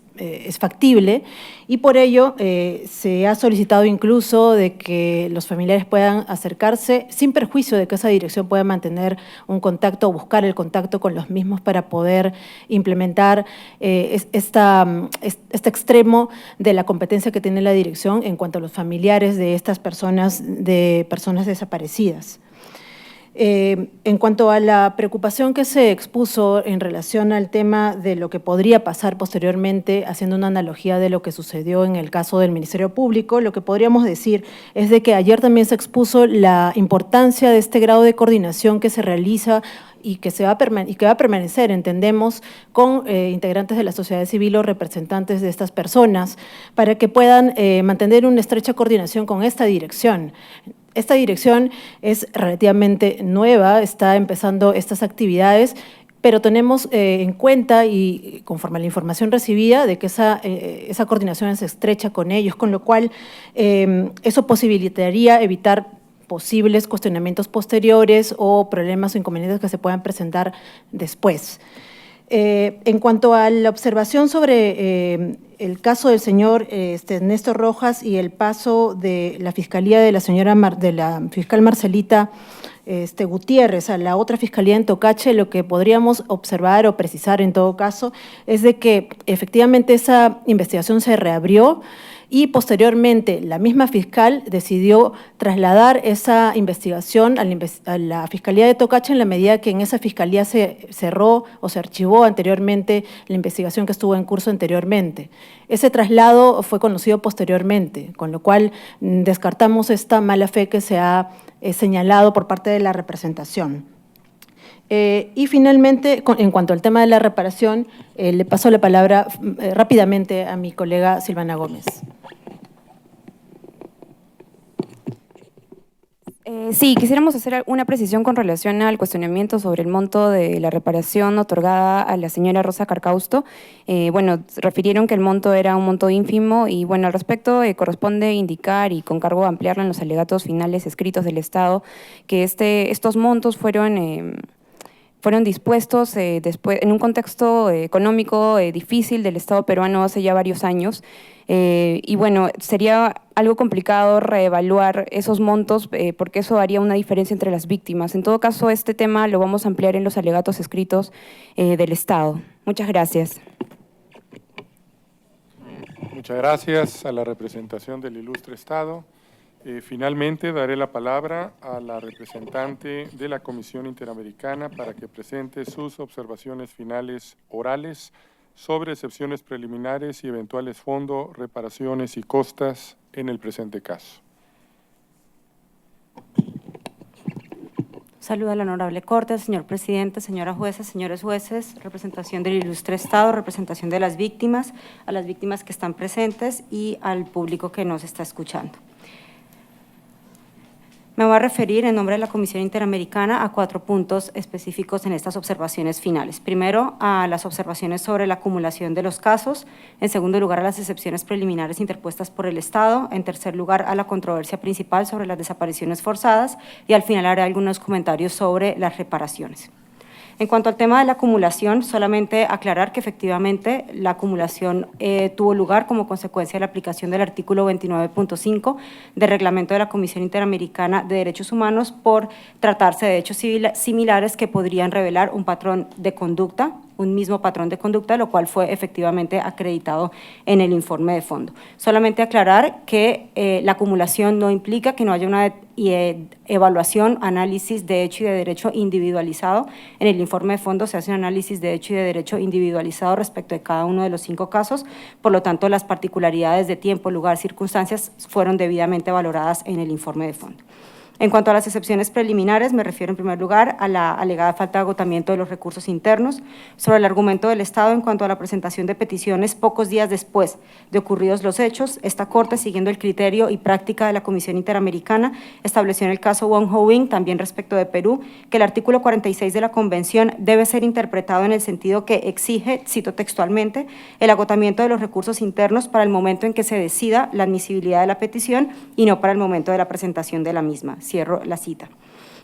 factible y por ello se ha solicitado incluso de que los familiares puedan acercarse sin perjuicio de que esa dirección pueda mantener un contacto o buscar el contacto con los mismos para poder implementar este extremo de la competencia que tiene la dirección en cuanto a los familiares de estas personas, de personas desaparecidas. En cuanto a la preocupación que se expuso en relación al tema de lo que podría pasar posteriormente, haciendo una analogía de lo que sucedió en el caso del Ministerio Público, lo que podríamos decir es de que ayer también se expuso la importancia de este grado de coordinación que se realiza y que va a permanecer, entendemos, con integrantes de la sociedad civil o representantes de estas personas, para que puedan mantener una estrecha coordinación con esta dirección. Esta dirección es relativamente nueva, está empezando estas actividades, pero tenemos en cuenta y conforme a la información recibida de que esa coordinación es estrecha con ellos, con lo cual eso posibilitaría evitar posibles cuestionamientos posteriores o problemas o inconvenientes que se puedan presentar después. En cuanto a la observación sobre el caso del señor Néstor Rojas y el paso de la fiscalía de la fiscal Marcelita Gutiérrez a la otra fiscalía en Tocache, lo que podríamos observar o precisar en todo caso es de que efectivamente esa investigación se reabrió y posteriormente la misma fiscal decidió trasladar esa investigación a la Fiscalía de Tocache en la medida que en esa fiscalía se cerró o se archivó anteriormente la investigación que estuvo en curso anteriormente. Ese traslado fue conocido posteriormente, con lo cual descartamos esta mala fe que se ha señalado por parte de la representación. Y finalmente, en cuanto al tema de la reparación, le paso la palabra rápidamente a mi colega Silvana Gómez. Sí, quisiéramos hacer una precisión con relación al cuestionamiento sobre el monto de la reparación otorgada a la señora Rosa Carcausto. Bueno, refirieron que el monto era un monto ínfimo y, bueno, al respecto corresponde indicar y con cargo a ampliarlo en los alegatos finales escritos del Estado que estos montos fueron dispuestos después, en un contexto económico difícil del Estado peruano hace ya varios años. Y bueno, sería algo complicado reevaluar esos montos porque eso haría una diferencia entre las víctimas. En todo caso, este tema lo vamos a ampliar en los alegatos escritos del Estado. Muchas gracias. Muchas gracias a la representación del ilustre Estado. Finalmente, daré la palabra a la representante de la Comisión Interamericana para que presente sus observaciones finales orales sobre excepciones preliminares y eventuales fondos, reparaciones y costas en el presente caso. Saludo a la honorable Corte, señor presidente, señora jueza, señores jueces, representación del ilustre Estado, representación de las víctimas, a las víctimas que están presentes y al público que nos está escuchando. Me voy a referir en nombre de la Comisión Interamericana a 4 puntos específicos en estas observaciones finales. Primero, a las observaciones sobre la acumulación de los casos. En segundo lugar, a las excepciones preliminares interpuestas por el Estado. En tercer lugar, a la controversia principal sobre las desapariciones forzadas. Y al final haré algunos comentarios sobre las reparaciones. En cuanto al tema de la acumulación, solamente aclarar que efectivamente la acumulación tuvo lugar como consecuencia de la aplicación del artículo 29.5 del Reglamento de la Comisión Interamericana de Derechos Humanos por tratarse de hechos similares que podrían revelar un patrón de conducta, un mismo patrón de conducta, lo cual fue efectivamente acreditado en el informe de fondo. Solamente aclarar que la acumulación no implica que no haya una evaluación, análisis de hecho y de derecho individualizado. En el informe de fondo se hace un análisis de hecho y de derecho individualizado respecto de cada uno de los 5 casos, por lo tanto las particularidades de tiempo, lugar, circunstancias fueron debidamente valoradas en el informe de fondo. En cuanto a las excepciones preliminares, me refiero en primer lugar a la alegada falta de agotamiento de los recursos internos, sobre el argumento del Estado en cuanto a la presentación de peticiones pocos días después de ocurridos los hechos. Esta Corte, siguiendo el criterio y práctica de la Comisión Interamericana, estableció en el caso Wong Ho-Wing, también respecto de Perú, que el artículo 46 de la Convención debe ser interpretado en el sentido que exige, cito textualmente, el agotamiento de los recursos internos para el momento en que se decida la admisibilidad de la petición y no para el momento de la presentación de la misma. Cierro la cita.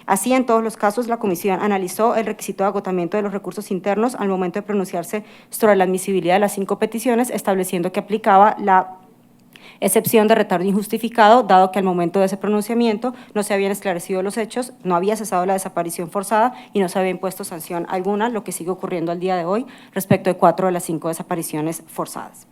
Así, en todos los casos, la Comisión analizó el requisito de agotamiento de los recursos internos al momento de pronunciarse sobre la admisibilidad de las 5 peticiones, estableciendo que aplicaba la excepción de retardo injustificado, dado que al momento de ese pronunciamiento no se habían esclarecido los hechos, no había cesado la desaparición forzada y no se había impuesto sanción alguna, lo que sigue ocurriendo al día de hoy respecto de 4 de las 5 desapariciones forzadas.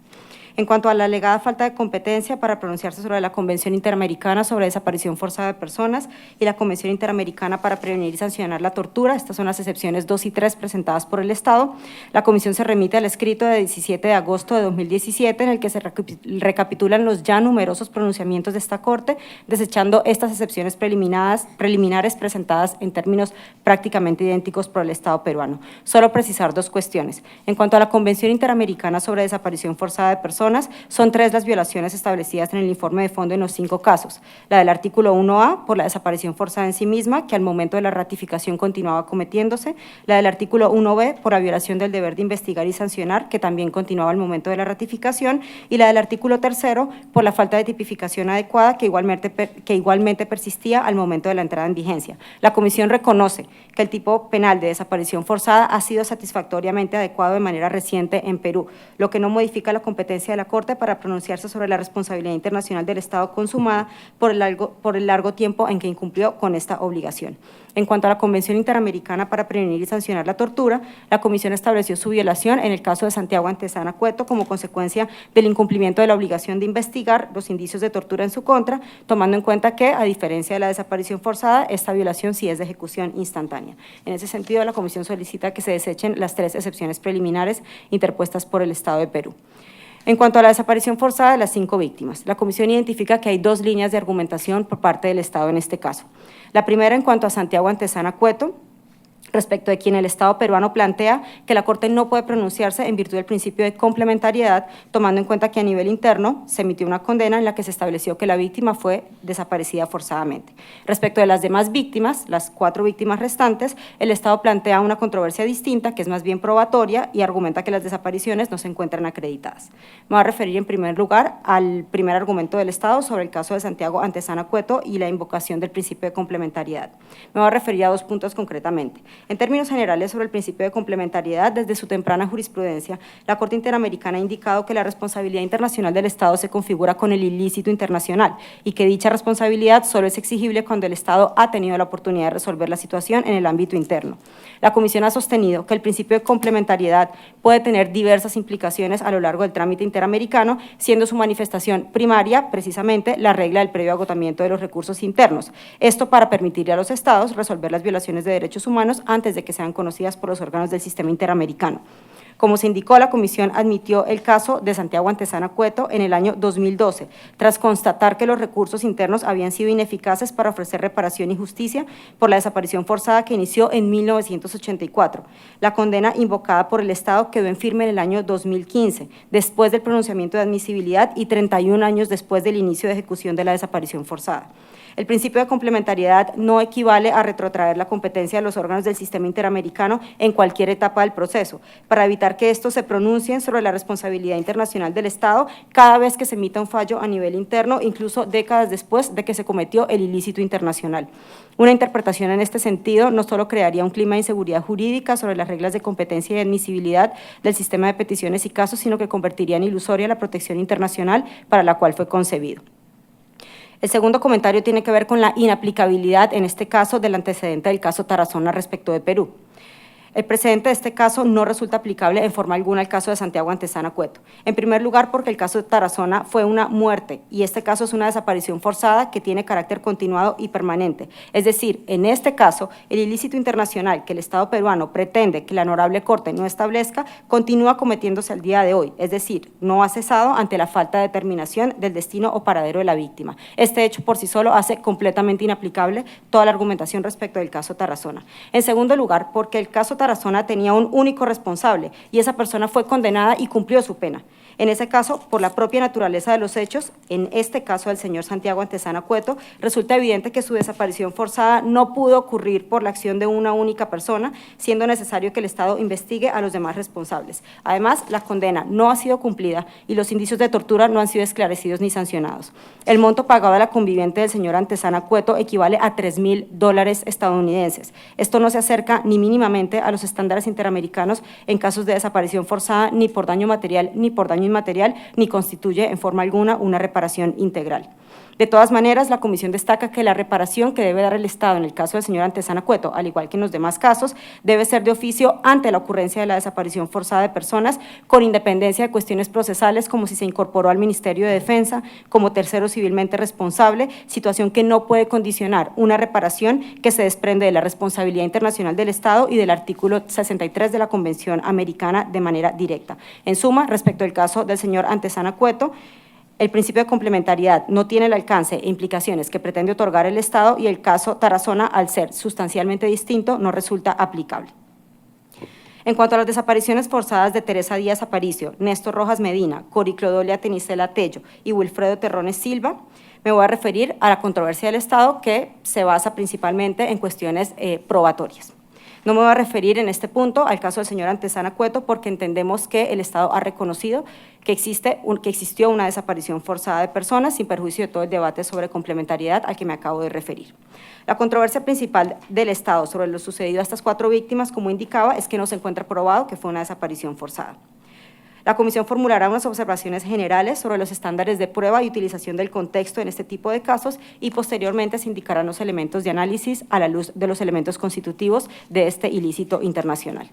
En cuanto a la alegada falta de competencia para pronunciarse sobre la Convención Interamericana sobre Desaparición Forzada de Personas y la Convención Interamericana para Prevenir y Sancionar la Tortura, estas son las excepciones 2 y 3 presentadas por el Estado, la Comisión se remite al escrito de 17 de agosto de 2017 en el que se recapitulan los ya numerosos pronunciamientos de esta Corte, desechando estas excepciones preliminares presentadas en términos prácticamente idénticos por el Estado peruano. Solo precisar 2 cuestiones. En cuanto a la Convención Interamericana sobre Desaparición Forzada de Personas, son 3 las violaciones establecidas en el informe de fondo en los 5 casos. La del artículo 1A, por la desaparición forzada en sí misma, que al momento de la ratificación continuaba cometiéndose. La del artículo 1B, por la violación del deber de investigar y sancionar, que también continuaba al momento de la ratificación. Y la del artículo 3º, por la falta de tipificación adecuada, que igualmente persistía al momento de la entrada en vigencia. La Comisión reconoce que el tipo penal de desaparición forzada ha sido satisfactoriamente adecuado de manera reciente en Perú, lo que no modifica la competencia de la Corte para pronunciarse sobre la responsabilidad internacional del Estado consumada por el largo tiempo en que incumplió con esta obligación. En cuanto a la Convención Interamericana para Prevenir y Sancionar la Tortura, la Comisión estableció su violación en el caso de Santiago Antezana Cueto como consecuencia del incumplimiento de la obligación de investigar los indicios de tortura en su contra, tomando en cuenta que, a diferencia de la desaparición forzada, esta violación sí es de ejecución instantánea. En ese sentido, la Comisión solicita que se desechen las 3 excepciones preliminares interpuestas por el Estado de Perú. En cuanto a la desaparición forzada de las 5 víctimas, la Comisión identifica que hay 2 líneas de argumentación por parte del Estado en este caso. La primera, en cuanto a Santiago Antezana Cueto, respecto de quien el Estado peruano plantea que la Corte no puede pronunciarse en virtud del principio de complementariedad, tomando en cuenta que a nivel interno se emitió una condena en la que se estableció que la víctima fue desaparecida forzadamente. Respecto de las demás víctimas, las 4 víctimas restantes, el Estado plantea una controversia distinta, que es más bien probatoria, y argumenta que las desapariciones no se encuentran acreditadas. Me voy a referir en primer lugar al primer argumento del Estado sobre el caso de Santiago Antezana Cueto y la invocación del principio de complementariedad. Me voy a referir a 2 puntos concretamente. En términos generales, sobre el principio de complementariedad, desde su temprana jurisprudencia, la Corte Interamericana ha indicado que la responsabilidad internacional del Estado se configura con el ilícito internacional y que dicha responsabilidad solo es exigible cuando el Estado ha tenido la oportunidad de resolver la situación en el ámbito interno. La Comisión ha sostenido que el principio de complementariedad puede tener diversas implicaciones a lo largo del trámite interamericano, siendo su manifestación primaria, precisamente, la regla del previo agotamiento de los recursos internos. Esto para permitirle a los Estados resolver las violaciones de derechos humanos antes de que sean conocidas por los órganos del sistema interamericano. Como se indicó, la Comisión admitió el caso de Santiago Antezana Cueto en el año 2012, tras constatar que los recursos internos habían sido ineficaces para ofrecer reparación y justicia por la desaparición forzada que inició en 1984. La condena invocada por el Estado quedó en firme en el año 2015, después del pronunciamiento de admisibilidad y 31 años después del inicio de ejecución de la desaparición forzada. El principio de complementariedad no equivale a retrotraer la competencia de los órganos del sistema interamericano en cualquier etapa del proceso, para evitar que estos se pronuncien sobre la responsabilidad internacional del Estado cada vez que se emita un fallo a nivel interno, incluso décadas después de que se cometió el ilícito internacional. Una interpretación en este sentido no solo crearía un clima de inseguridad jurídica sobre las reglas de competencia y admisibilidad del sistema de peticiones y casos, sino que convertiría en ilusoria la protección internacional para la cual fue concebido. El segundo comentario tiene que ver con la inaplicabilidad, en este caso, del antecedente del caso Tarazona respecto de Perú. El precedente de este caso no resulta aplicable en forma alguna al caso de Santiago Antezana Cueto. En primer lugar, porque el caso de Tarazona fue una muerte y este caso es una desaparición forzada que tiene carácter continuado y permanente. Es decir, en este caso, el ilícito internacional que el Estado peruano pretende que la Honorable Corte no establezca continúa cometiéndose al día de hoy, es decir, no ha cesado ante la falta de determinación del destino o paradero de la víctima. Este hecho por sí solo hace completamente inaplicable toda la argumentación respecto del caso Tarazona. En segundo lugar, porque el caso Tarazona tenía un único responsable y esa persona fue condenada y cumplió su pena. En ese caso, por la propia naturaleza de los hechos, en este caso del señor Santiago Antezana Cueto, resulta evidente que su desaparición forzada no pudo ocurrir por la acción de una única persona, siendo necesario que el Estado investigue a los demás responsables. Además, la condena no ha sido cumplida y los indicios de tortura no han sido esclarecidos ni sancionados. El monto pagado a la conviviente del señor Antezana Cueto equivale a $3.000 estadounidenses. Esto no se acerca ni mínimamente a los estándares interamericanos en casos de desaparición forzada, ni por daño material ni por daño inmaterial, ni constituye en forma alguna una reparación integral. De todas maneras, la Comisión destaca que la reparación que debe dar el Estado en el caso del señor Antezana Cueto, al igual que en los demás casos, debe ser de oficio ante la ocurrencia de la desaparición forzada de personas, con independencia de cuestiones procesales, como si se incorporó al Ministerio de Defensa como tercero civilmente responsable, situación que no puede condicionar una reparación que se desprende de la responsabilidad internacional del Estado y del artículo 63 de la Convención Americana de manera directa. En suma, respecto al caso del señor Antezana Cueto, el principio de complementariedad no tiene el alcance e implicaciones que pretende otorgar el Estado y el caso Tarazona, al ser sustancialmente distinto, no resulta aplicable. En cuanto a las desapariciones forzadas de Teresa Díaz Aparicio, Néstor Rojas Medina, Cori Clodolia Tenicela Tello y Wilfredo Terrones Silva, me voy a referir a la controversia del Estado que se basa principalmente en cuestiones probatorias. No me voy a referir en este punto al caso del señor Antezana Cueto porque entendemos que el Estado ha reconocido que existió una desaparición forzada de personas sin perjuicio de todo el debate sobre complementariedad al que me acabo de referir. La controversia principal del Estado sobre lo sucedido a estas 4 víctimas, como indicaba, es que no se encuentra probado que fue una desaparición forzada. La Comisión formulará unas observaciones generales sobre los estándares de prueba y utilización del contexto en este tipo de casos y posteriormente se indicarán los elementos de análisis a la luz de los elementos constitutivos de este ilícito internacional.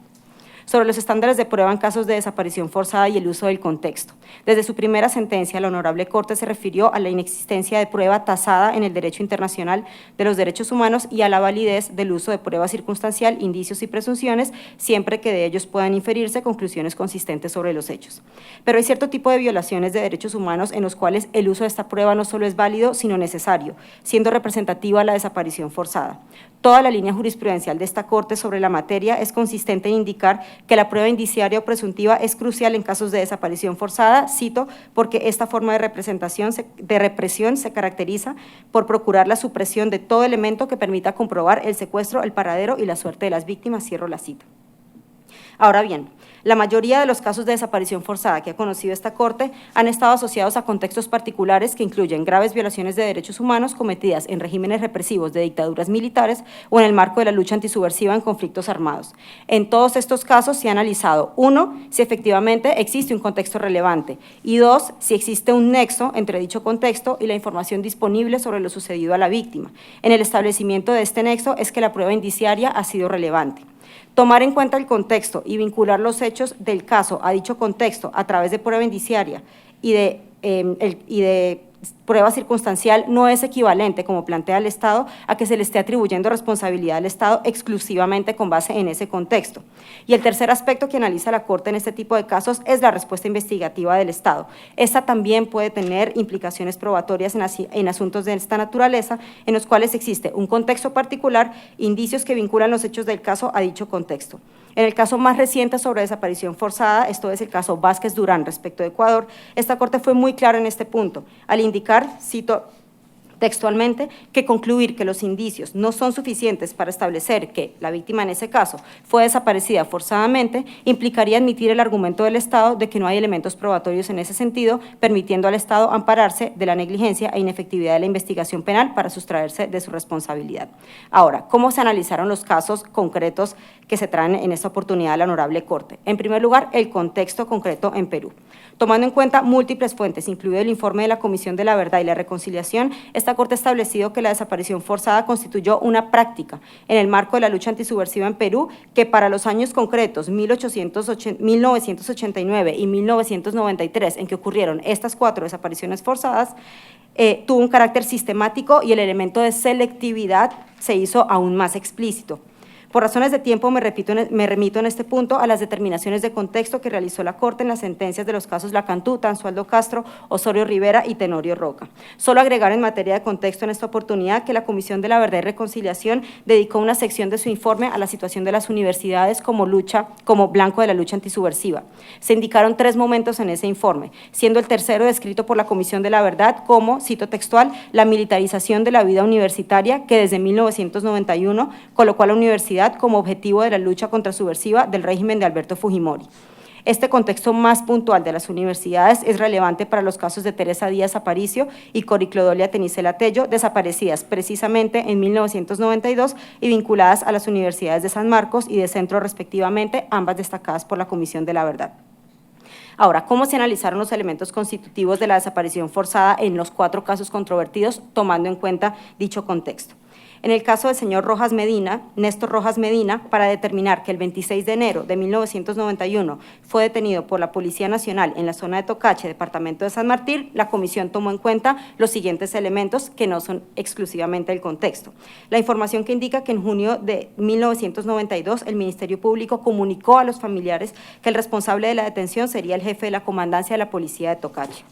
Sobre los estándares de prueba en casos de desaparición forzada y el uso del contexto. Desde su primera sentencia, la Honorable Corte se refirió a la inexistencia de prueba tasada en el derecho internacional de los derechos humanos y a la validez del uso de prueba circunstancial, indicios y presunciones, siempre que de ellos puedan inferirse conclusiones consistentes sobre los hechos. Pero hay cierto tipo de violaciones de derechos humanos en los cuales el uso de esta prueba no solo es válido, sino necesario, siendo representativa la desaparición forzada. Toda la línea jurisprudencial de esta Corte sobre la materia es consistente en indicar que la prueba indiciaria o presuntiva es crucial en casos de desaparición forzada, cito, porque esta forma de represión se caracteriza por procurar la supresión de todo elemento que permita comprobar el secuestro, el paradero y la suerte de las víctimas, cierro la cita. Ahora bien, la mayoría de los casos de desaparición forzada que ha conocido esta Corte han estado asociados a contextos particulares que incluyen graves violaciones de derechos humanos cometidas en regímenes represivos de dictaduras militares o en el marco de la lucha antisubversiva en conflictos armados. En todos estos casos se ha analizado, 1, si efectivamente existe un contexto relevante y 2, si existe un nexo entre dicho contexto y la información disponible sobre lo sucedido a la víctima. En el establecimiento de este nexo es que la prueba indiciaria ha sido relevante. Tomar en cuenta el contexto y vincular los hechos del caso a dicho contexto a través de prueba indiciaria y de prueba circunstancial no es equivalente, como plantea el Estado, a que se le esté atribuyendo responsabilidad al Estado exclusivamente con base en ese contexto. Y el tercer aspecto que analiza la Corte en este tipo de casos es la respuesta investigativa del Estado. Esta también puede tener implicaciones probatorias en asuntos de esta naturaleza, en los cuales existe un contexto particular, indicios que vinculan los hechos del caso a dicho contexto. En el caso más reciente sobre desaparición forzada, esto es el caso Vázquez Durán respecto de Ecuador, esta Corte fue muy clara en este punto, al indicar, cito textualmente, que concluir que los indicios no son suficientes para establecer que la víctima en ese caso fue desaparecida forzadamente, implicaría admitir el argumento del Estado de que no hay elementos probatorios en ese sentido, permitiendo al Estado ampararse de la negligencia e inefectividad de la investigación penal para sustraerse de su responsabilidad. Ahora, ¿cómo se analizaron los casos concretos que se traen en esta oportunidad a la Honorable Corte? En primer lugar, el contexto concreto en Perú. Tomando en cuenta múltiples fuentes, incluido el informe de la Comisión de la Verdad y la Reconciliación, esta Corte ha establecido que la desaparición forzada constituyó una práctica en el marco de la lucha antisubversiva en Perú que para los años concretos 1989 y 1993, en que ocurrieron estas 4 desapariciones forzadas, tuvo un carácter sistemático y el elemento de selectividad se hizo aún más explícito. Por razones de tiempo me remito en este punto a las determinaciones de contexto que realizó la Corte en las sentencias de los casos Lacantú, Tansualdo Castro, Osorio Rivera y Tenorio Roca. Solo agregar en materia de contexto en esta oportunidad que la Comisión de la Verdad y Reconciliación dedicó una sección de su informe a la situación de las universidades como blanco de la lucha antisubversiva. Se indicaron 3 momentos en ese informe, siendo el tercero descrito por la Comisión de la Verdad como, cito textual, la militarización de la vida universitaria que desde 1991 colocó a la universidad como objetivo de la lucha contrasubversiva del régimen de Alberto Fujimori. Este contexto más puntual de las universidades es relevante para los casos de Teresa Díaz Aparicio y Cori Clodolia Tenicela Tello, desaparecidas precisamente en 1992 y vinculadas a las universidades de San Marcos y de Centro respectivamente, ambas destacadas por la Comisión de la Verdad. Ahora, ¿cómo se analizaron los elementos constitutivos de la desaparición forzada en los 4 casos controvertidos, tomando en cuenta dicho contexto? En el caso del señor Rojas Medina, Néstor Rojas Medina, para determinar que el 26 de enero de 1991 fue detenido por la Policía Nacional en la zona de Tocache, departamento de San Martín, la comisión tomó en cuenta los siguientes elementos que no son exclusivamente el contexto. La información que indica que en junio de 1992 el Ministerio Público comunicó a los familiares que el responsable de la detención sería el jefe de la comandancia de la Policía de Tocache.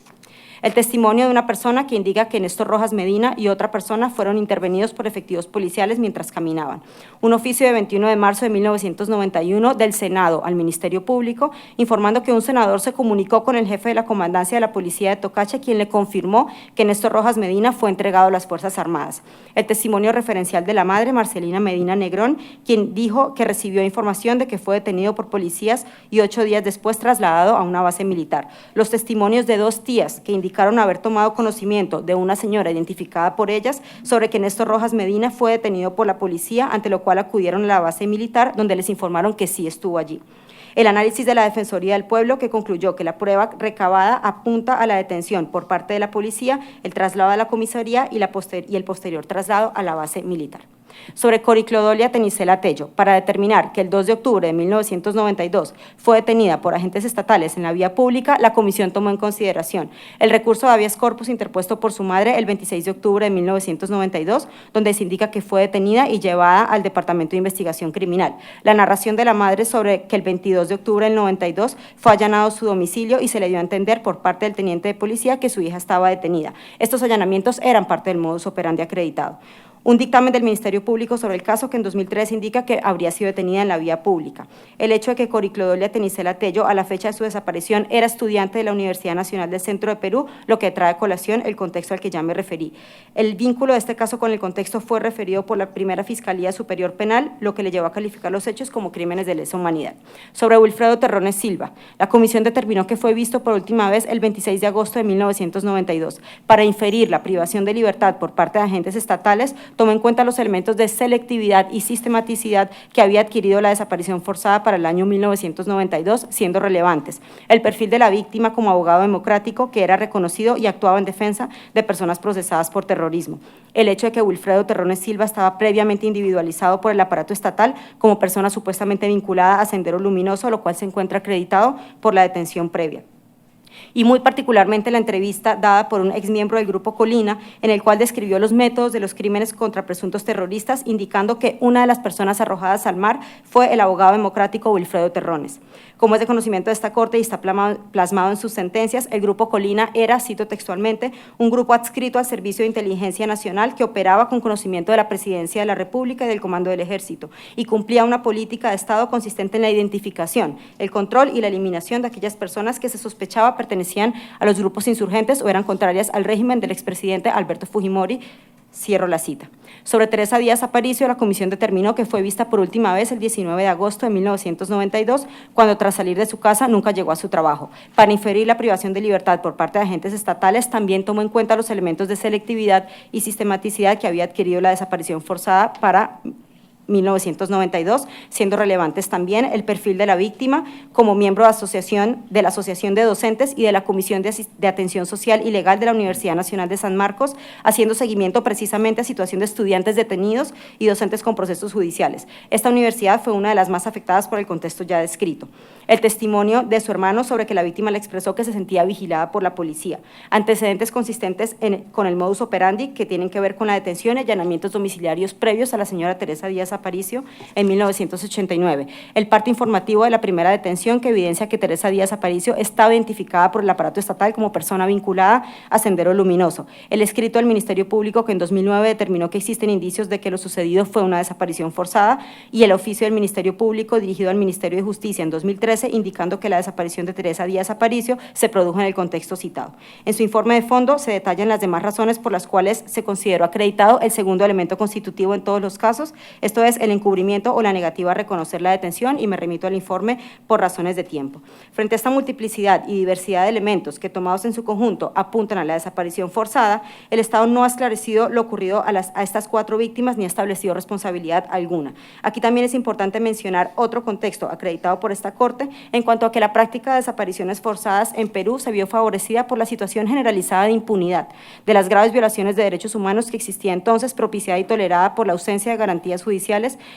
El testimonio de una persona que indica que Néstor Rojas Medina y otra persona fueron intervenidos por efectivos policiales mientras caminaban. Un oficio de 21 de marzo de 1991 del Senado al Ministerio Público informando que un senador se comunicó con el jefe de la comandancia de la Policía de Tocache, quien le confirmó que Néstor Rojas Medina fue entregado a las Fuerzas Armadas. El testimonio referencial de la madre, Marcelina Medina Negrón, quien dijo que recibió información de que fue detenido por policías y 8 días después trasladado a una base militar. Los testimonios de 2 tías que indicaron haber tomado conocimiento de una señora identificada por ellas sobre que Néstor Rojas Medina fue detenido por la policía, ante lo cual acudieron a la base militar, donde les informaron que sí estuvo allí. El análisis de la Defensoría del Pueblo, que concluyó que la prueba recabada apunta a la detención por parte de la policía, el traslado a la comisaría y el posterior traslado a la base militar. Sobre Cori Clodolia Tenicela Tello, para determinar que el 2 de octubre de 1992 fue detenida por agentes estatales en la vía pública, la comisión tomó en consideración el recurso de habeas corpus interpuesto por su madre el 26 de octubre de 1992, donde se indica que fue detenida y llevada al Departamento de Investigación Criminal. La narración de la madre sobre que el 22 de octubre del 92 fue allanado su domicilio y se le dio a entender por parte del teniente de policía que su hija estaba detenida. Estos allanamientos eran parte del modus operandi acreditado. Un dictamen del Ministerio Público sobre el caso que en 2003 indica que habría sido detenida en la vía pública. El hecho de que Coriclodolia Tenicela Tello, a la fecha de su desaparición, era estudiante de la Universidad Nacional del Centro de Perú, lo que trae a colación el contexto al que ya me referí. El vínculo de este caso con el contexto fue referido por la primera Fiscalía Superior Penal, lo que le llevó a calificar los hechos como crímenes de lesa humanidad. Sobre Wilfredo Terrones Silva, la comisión determinó que fue visto por última vez el 26 de agosto de 1992. Para inferir la privación de libertad por parte de agentes estatales, tomó en cuenta los elementos de selectividad y sistematicidad que había adquirido la desaparición forzada para el año 1992, siendo relevantes. El perfil de la víctima como abogado democrático, que era reconocido y actuaba en defensa de personas procesadas por terrorismo. El hecho de que Wilfredo Terrones Silva estaba previamente individualizado por el aparato estatal como persona supuestamente vinculada a Sendero Luminoso, lo cual se encuentra acreditado por la detención previa. Y muy particularmente la entrevista dada por un exmiembro del Grupo Colina, en el cual describió los métodos de los crímenes contra presuntos terroristas, indicando que una de las personas arrojadas al mar fue el abogado democrático Wilfredo Terrones. Como es de conocimiento de esta Corte y está plasmado en sus sentencias, el Grupo Colina era, cito textualmente, un grupo adscrito al Servicio de Inteligencia Nacional que operaba con conocimiento de la Presidencia de la República y del Comando del Ejército y cumplía una política de Estado consistente en la identificación, el control y la eliminación de aquellas personas que se sospechaba pertenecían a los grupos insurgentes o eran contrarias al régimen del expresidente Alberto Fujimori. Cierro la cita. Sobre Teresa Díaz Aparicio, la comisión determinó que fue vista por última vez el 19 de agosto de 1992, cuando tras salir de su casa nunca llegó a su trabajo. Para inferir la privación de libertad por parte de agentes estatales, también tomó en cuenta los elementos de selectividad y sistematicidad que había adquirido la desaparición forzada para 1992, siendo relevantes también el perfil de la víctima como miembro de la Asociación de Docentes y de la Comisión de Atención Social y Legal de la Universidad Nacional de San Marcos, haciendo seguimiento precisamente a situación de estudiantes detenidos y docentes con procesos judiciales. Esta universidad fue una de las más afectadas por el contexto ya descrito. El testimonio de su hermano sobre que la víctima le expresó que se sentía vigilada por la policía. Antecedentes consistentes con el modus operandi que tienen que ver con la detención y allanamientos domiciliarios previos a la señora Teresa Díaz Aparicio en 1989. El parte informativo de la primera detención que evidencia que Teresa Díaz Aparicio estaba identificada por el aparato estatal como persona vinculada a Sendero Luminoso. El escrito del Ministerio Público que en 2009 determinó que existen indicios de que lo sucedido fue una desaparición forzada y el oficio del Ministerio Público dirigido al Ministerio de Justicia en 2013 indicando que la desaparición de Teresa Díaz Aparicio se produjo en el contexto citado. En su informe de fondo se detallan las demás razones por las cuales se consideró acreditado el segundo elemento constitutivo en todos los casos, esto es el encubrimiento o la negativa a reconocer la detención, y me remito al informe por razones de tiempo. Frente a esta multiplicidad y diversidad de elementos que tomados en su conjunto apuntan a la desaparición forzada, el Estado no ha esclarecido lo ocurrido a estas 4 víctimas ni ha establecido responsabilidad alguna. Aquí también es importante mencionar otro contexto acreditado por esta Corte en cuanto a que la práctica de desapariciones forzadas en Perú se vio favorecida por la situación generalizada de impunidad, de las graves violaciones de derechos humanos que existía entonces, propiciada y tolerada por la ausencia de garantías judiciales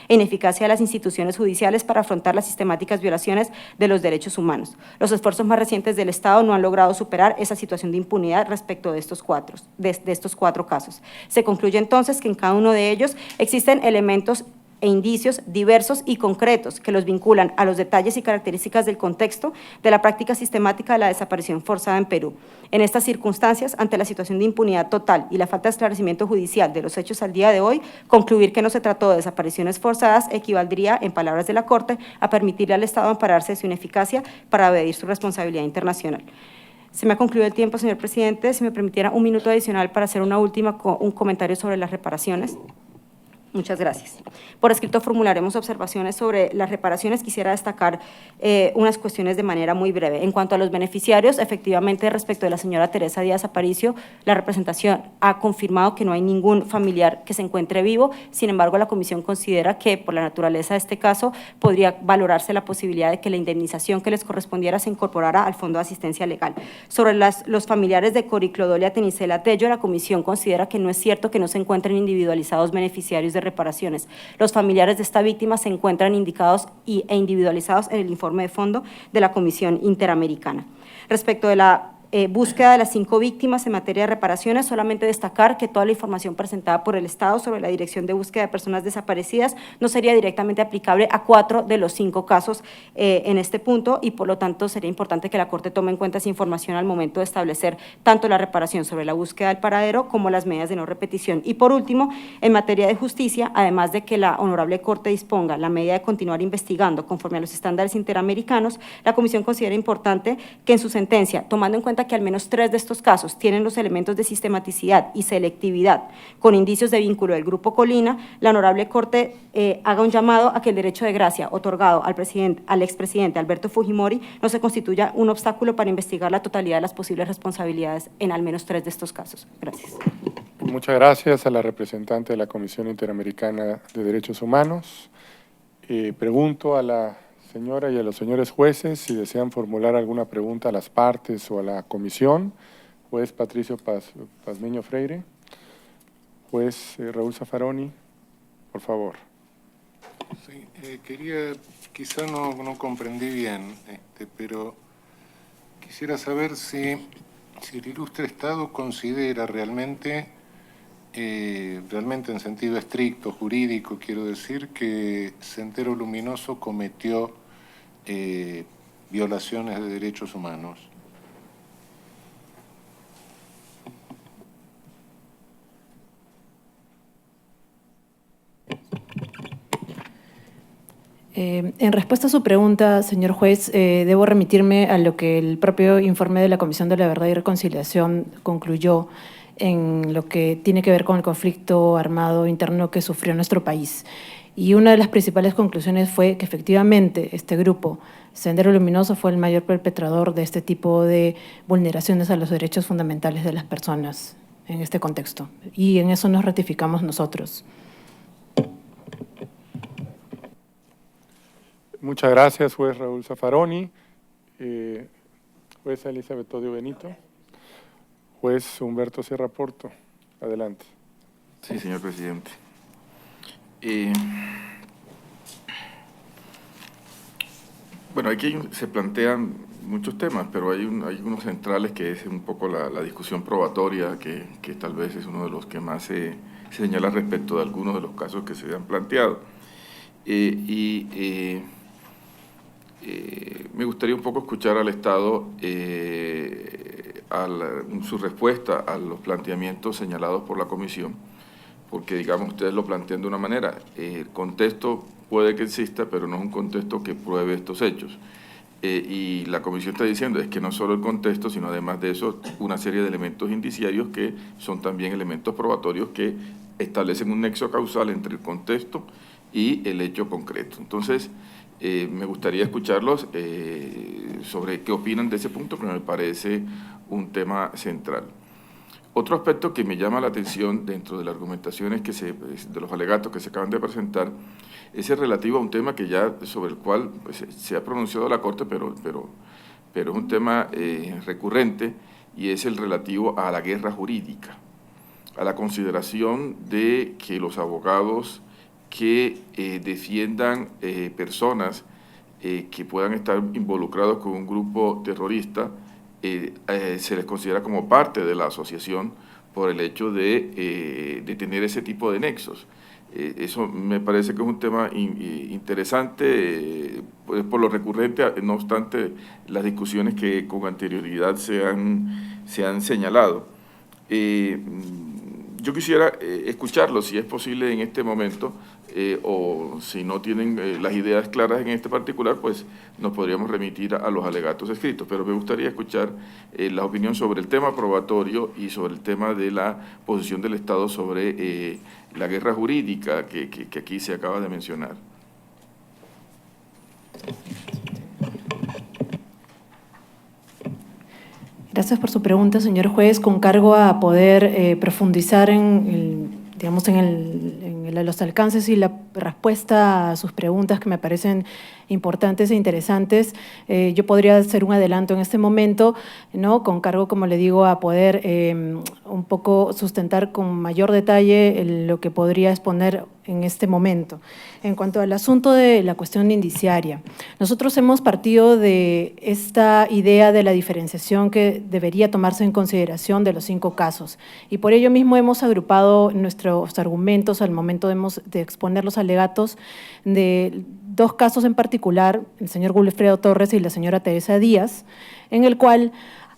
e ineficacia de las instituciones judiciales para afrontar las sistemáticas violaciones de los derechos humanos. Los esfuerzos más recientes del Estado no han logrado superar esa situación de impunidad respecto de estos 4 casos. Se concluye entonces que en cada uno de ellos existen elementos e indicios diversos y concretos que los vinculan a los detalles y características del contexto de la práctica sistemática de la desaparición forzada en Perú. En estas circunstancias, ante la situación de impunidad total y la falta de esclarecimiento judicial de los hechos al día de hoy, concluir que no se trató de desapariciones forzadas equivaldría, en palabras de la Corte, a permitirle al Estado ampararse de su ineficacia para evadir su responsabilidad internacional. Se me ha concluido el tiempo, señor presidente. Si me permitiera un minuto adicional para hacer un comentario sobre las reparaciones. Muchas gracias. Por escrito formularemos observaciones sobre las reparaciones. Quisiera destacar unas cuestiones de manera muy breve. En cuanto a los beneficiarios, efectivamente, respecto de la señora Teresa Díaz Aparicio, la representación ha confirmado que no hay ningún familiar que se encuentre vivo. Sin embargo, la comisión considera que, por la naturaleza de este caso, podría valorarse la posibilidad de que la indemnización que les correspondiera se incorporara al Fondo de Asistencia Legal. Sobre los familiares de Coriclodolia Tenicela Tello, la comisión considera que no es cierto que no se encuentren individualizados beneficiarios de reparaciones. Los familiares de esta víctima se encuentran indicados e individualizados en el informe de fondo de la Comisión Interamericana. Respecto de la búsqueda de las 5 víctimas en materia de reparaciones. Solamente destacar que toda la información presentada por el Estado sobre la Dirección de Búsqueda de Personas Desaparecidas no sería directamente aplicable a 4 de los 5 casos en este punto, y por lo tanto sería importante que la Corte tome en cuenta esa información al momento de establecer tanto la reparación sobre la búsqueda del paradero como las medidas de no repetición. Y por último, en materia de justicia, además de que la Honorable Corte disponga la medida de continuar investigando conforme a los estándares interamericanos, la Comisión considera importante que en su sentencia, tomando en cuenta que al menos 3 de estos casos tienen los elementos de sistematicidad y selectividad con indicios de vínculo del Grupo Colina, la Honorable Corte haga un llamado a que el derecho de gracia otorgado al expresidente Alberto Fujimori no se constituya un obstáculo para investigar la totalidad de las posibles responsabilidades en al menos 3 de estos casos. Gracias. Muchas gracias a la representante de la Comisión Interamericana de Derechos Humanos. Pregunto a la señora y a los señores jueces si desean formular alguna pregunta a las partes o a la comisión. Juez Patricio Pazmiño Freire. Juez Raúl Zaffaroni, por favor. Sí, quizá no comprendí bien, pero quisiera saber si el ilustre Estado considera realmente en sentido estricto, jurídico, quiero decir, que Sendero Luminoso cometió violaciones de derechos humanos. En respuesta a su pregunta, señor juez, debo remitirme a lo que el propio informe de la Comisión de la Verdad y Reconciliación concluyó en lo que tiene que ver con el conflicto armado interno que sufrió nuestro país. Y una de las principales conclusiones fue que efectivamente este grupo, Sendero Luminoso, fue el mayor perpetrador de este tipo de vulneraciones a los derechos fundamentales de las personas en este contexto. Y en eso nos ratificamos nosotros. Muchas gracias, juez Raúl Zaffaroni. Jueza Elizabeth Odio Benito. Juez Humberto Sierra Porto. Adelante. Sí, señor presidente. Bueno, aquí se plantean muchos temas, pero hay unos centrales que es un poco la discusión probatoria, que tal vez es uno de los que más se señala respecto de algunos de los casos que se han planteado. Me gustaría un poco escuchar al Estado su respuesta a los planteamientos señalados por la Comisión, porque, digamos, ustedes lo plantean de una manera. El contexto puede que exista, pero no es un contexto que pruebe estos hechos. Y la Comisión está diciendo es que no solo el contexto, sino además de eso, una serie de elementos indiciarios que son también elementos probatorios que establecen un nexo causal entre el contexto y el hecho concreto. Entonces, me gustaría escucharlos sobre qué opinan de ese punto, que me parece un tema central. Otro aspecto que me llama la atención dentro de las argumentaciones de los alegatos que se acaban de presentar es el relativo a un tema que ya sobre el cual pues, se ha pronunciado la Corte, pero es un tema recurrente, y es el relativo a la guerra jurídica, a la consideración de que los abogados que defiendan personas que puedan estar involucrados con un grupo terrorista, se les considera como parte de la asociación por el hecho de tener ese tipo de nexos. Eso me parece que es un tema interesante, pues, por lo recurrente, no obstante las discusiones que con anterioridad se han señalado. Yo quisiera escucharlo, si es posible en este momento, o si no tienen las ideas claras en este particular, pues nos podríamos remitir a los alegatos escritos, pero me gustaría escuchar la opinión sobre el tema probatorio y sobre el tema de la posición del Estado sobre la guerra jurídica que aquí se acaba de mencionar. Gracias por su pregunta, señor juez. Con cargo a poder profundizar en los alcances y la respuesta a sus preguntas, que me parecen importantes e interesantes, yo podría hacer un adelanto en este momento, ¿no? Con cargo, como le digo, a poder un poco sustentar con mayor detalle lo que podría exponer en este momento. En cuanto al asunto de la cuestión indiciaria, nosotros hemos partido de esta idea de la diferenciación que debería tomarse en consideración de los 5 casos, y por ello mismo hemos agrupado nuestros argumentos al momento de exponer los alegatos de 2 casos en particular, el señor Wilfredo Torres y la señora Teresa Díaz, en el cual,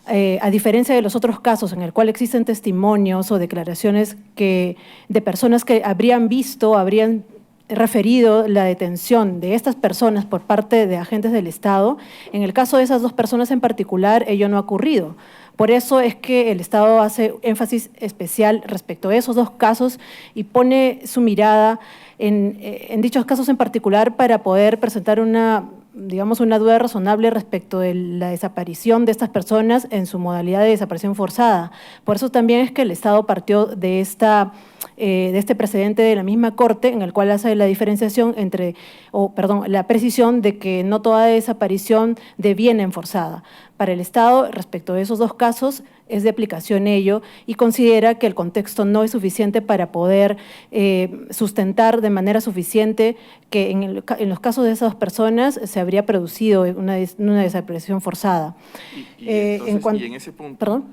a diferencia de los otros casos en el cual existen testimonios o declaraciones de personas que habrían referido la detención de estas personas por parte de agentes del Estado, en el caso de esas 2 personas en particular, ello no ha ocurrido. Por eso es que el Estado hace énfasis especial respecto a esos 2 casos y pone su mirada en dichos casos en particular para poder presentar una duda razonable respecto de la desaparición de estas personas en su modalidad de desaparición forzada. Por eso también es que el Estado partió de este precedente de la misma Corte, en el cual hace la diferenciación la precisión de que no toda desaparición deviene en forzada. Para el Estado, respecto de esos 2 casos, es de aplicación ello y considera que el contexto no es suficiente para poder sustentar de manera suficiente que en los casos de esas 2 personas se habría producido una desaparición forzada. Y en ese punto, ¿perdón?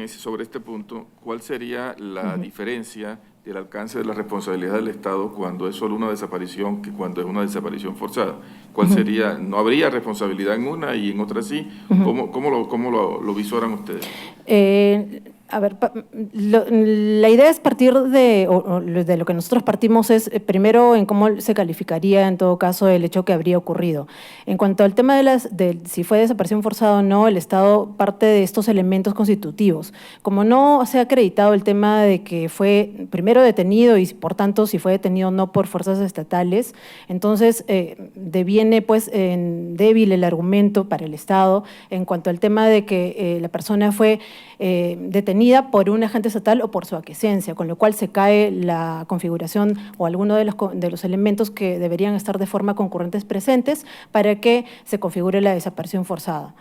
Sobre este punto, ¿cuál sería la diferencia del alcance de la responsabilidad del Estado cuando es solo una desaparición que cuando es una desaparición forzada? ¿Cuál sería? ¿No habría responsabilidad en una y en otra sí? ¿Cómo lo visoran ustedes? La idea es partir de lo que nosotros partimos es primero en cómo se calificaría en todo caso el hecho que habría ocurrido. En cuanto al tema de si fue desaparición forzada o no, el Estado parte de estos elementos constitutivos. Como no se ha acreditado el tema de que fue primero detenido y por tanto si fue detenido no por fuerzas estatales, entonces deviene pues en débil el argumento para el Estado en cuanto al tema de que la persona fue detenida por un agente estatal o por su aquiescencia, con lo cual se cae la configuración o alguno de los elementos que deberían estar de forma concurrentes presentes para que se configure la desaparición forzada.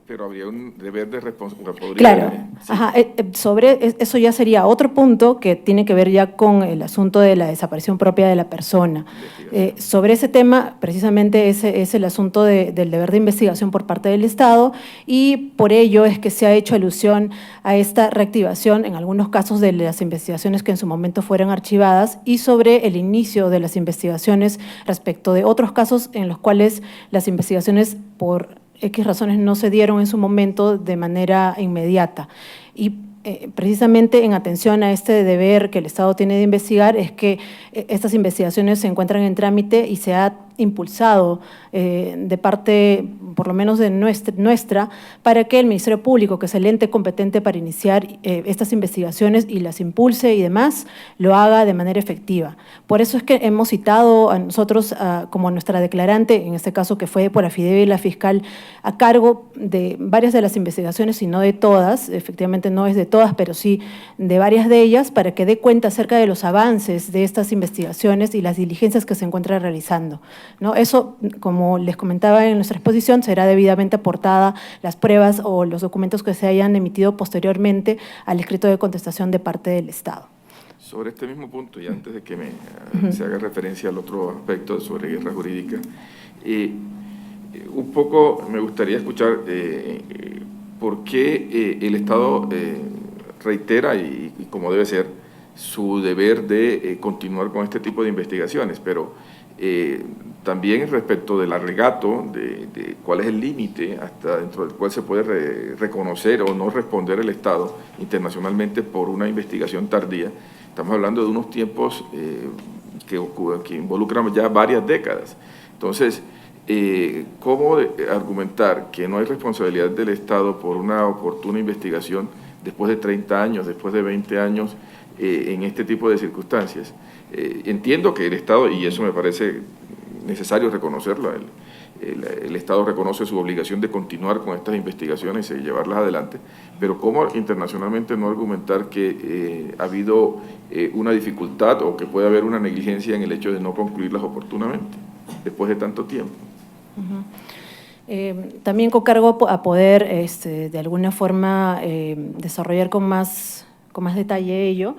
Pero habría un deber de responsabilidad. Claro, sí. Sobre eso ya sería otro punto que tiene que ver ya con el asunto de la desaparición propia de la persona. Sobre ese tema, precisamente ese es el asunto del deber de investigación por parte del Estado y por ello es que se ha hecho alusión a esta reactivación en algunos casos de las investigaciones que en su momento fueron archivadas y sobre el inicio de las investigaciones respecto de otros casos en los cuales las investigaciones por X razones no se dieron en su momento de manera inmediata. Y precisamente en atención a este deber que el Estado tiene de investigar es que estas investigaciones se encuentran en trámite y se ha impulsado de parte, por lo menos de nuestra, para que el Ministerio Público, que es el ente competente para iniciar estas investigaciones y las impulse y demás, lo haga de manera efectiva. Por eso es que hemos citado a nosotros como nuestra declarante, en este caso que fue por affidavit la fiscal, a cargo de varias de las investigaciones y no de todas, efectivamente no es de todas, pero sí de varias de ellas, para que dé cuenta acerca de los avances de estas investigaciones y las diligencias que se encuentran realizando, ¿no? Eso, como les comentaba en nuestra exposición, será debidamente aportada las pruebas o los documentos que se hayan emitido posteriormente al escrito de contestación de parte del Estado. Sobre este mismo punto, y antes de que se haga referencia al otro aspecto sobre guerra jurídica, un poco me gustaría escuchar por qué el Estado reitera, y como debe ser, su deber de continuar con este tipo de investigaciones, pero también respecto del alegato, de cuál es el límite hasta dentro del cual se puede reconocer o no responder el Estado internacionalmente por una investigación tardía. Estamos hablando de unos tiempos que involucran ya varias décadas. Entonces, ¿cómo argumentar que no hay responsabilidad del Estado por una oportuna investigación después de 30 años, después de 20 años, en este tipo de circunstancias? Entiendo que el Estado, y eso me parece necesario reconocerlo, el Estado reconoce su obligación de continuar con estas investigaciones y llevarlas adelante, pero ¿cómo internacionalmente no argumentar que ha habido una dificultad o que puede haber una negligencia en el hecho de no concluirlas oportunamente después de tanto tiempo? También con cargo a poder de alguna forma desarrollar con con más detalle ello.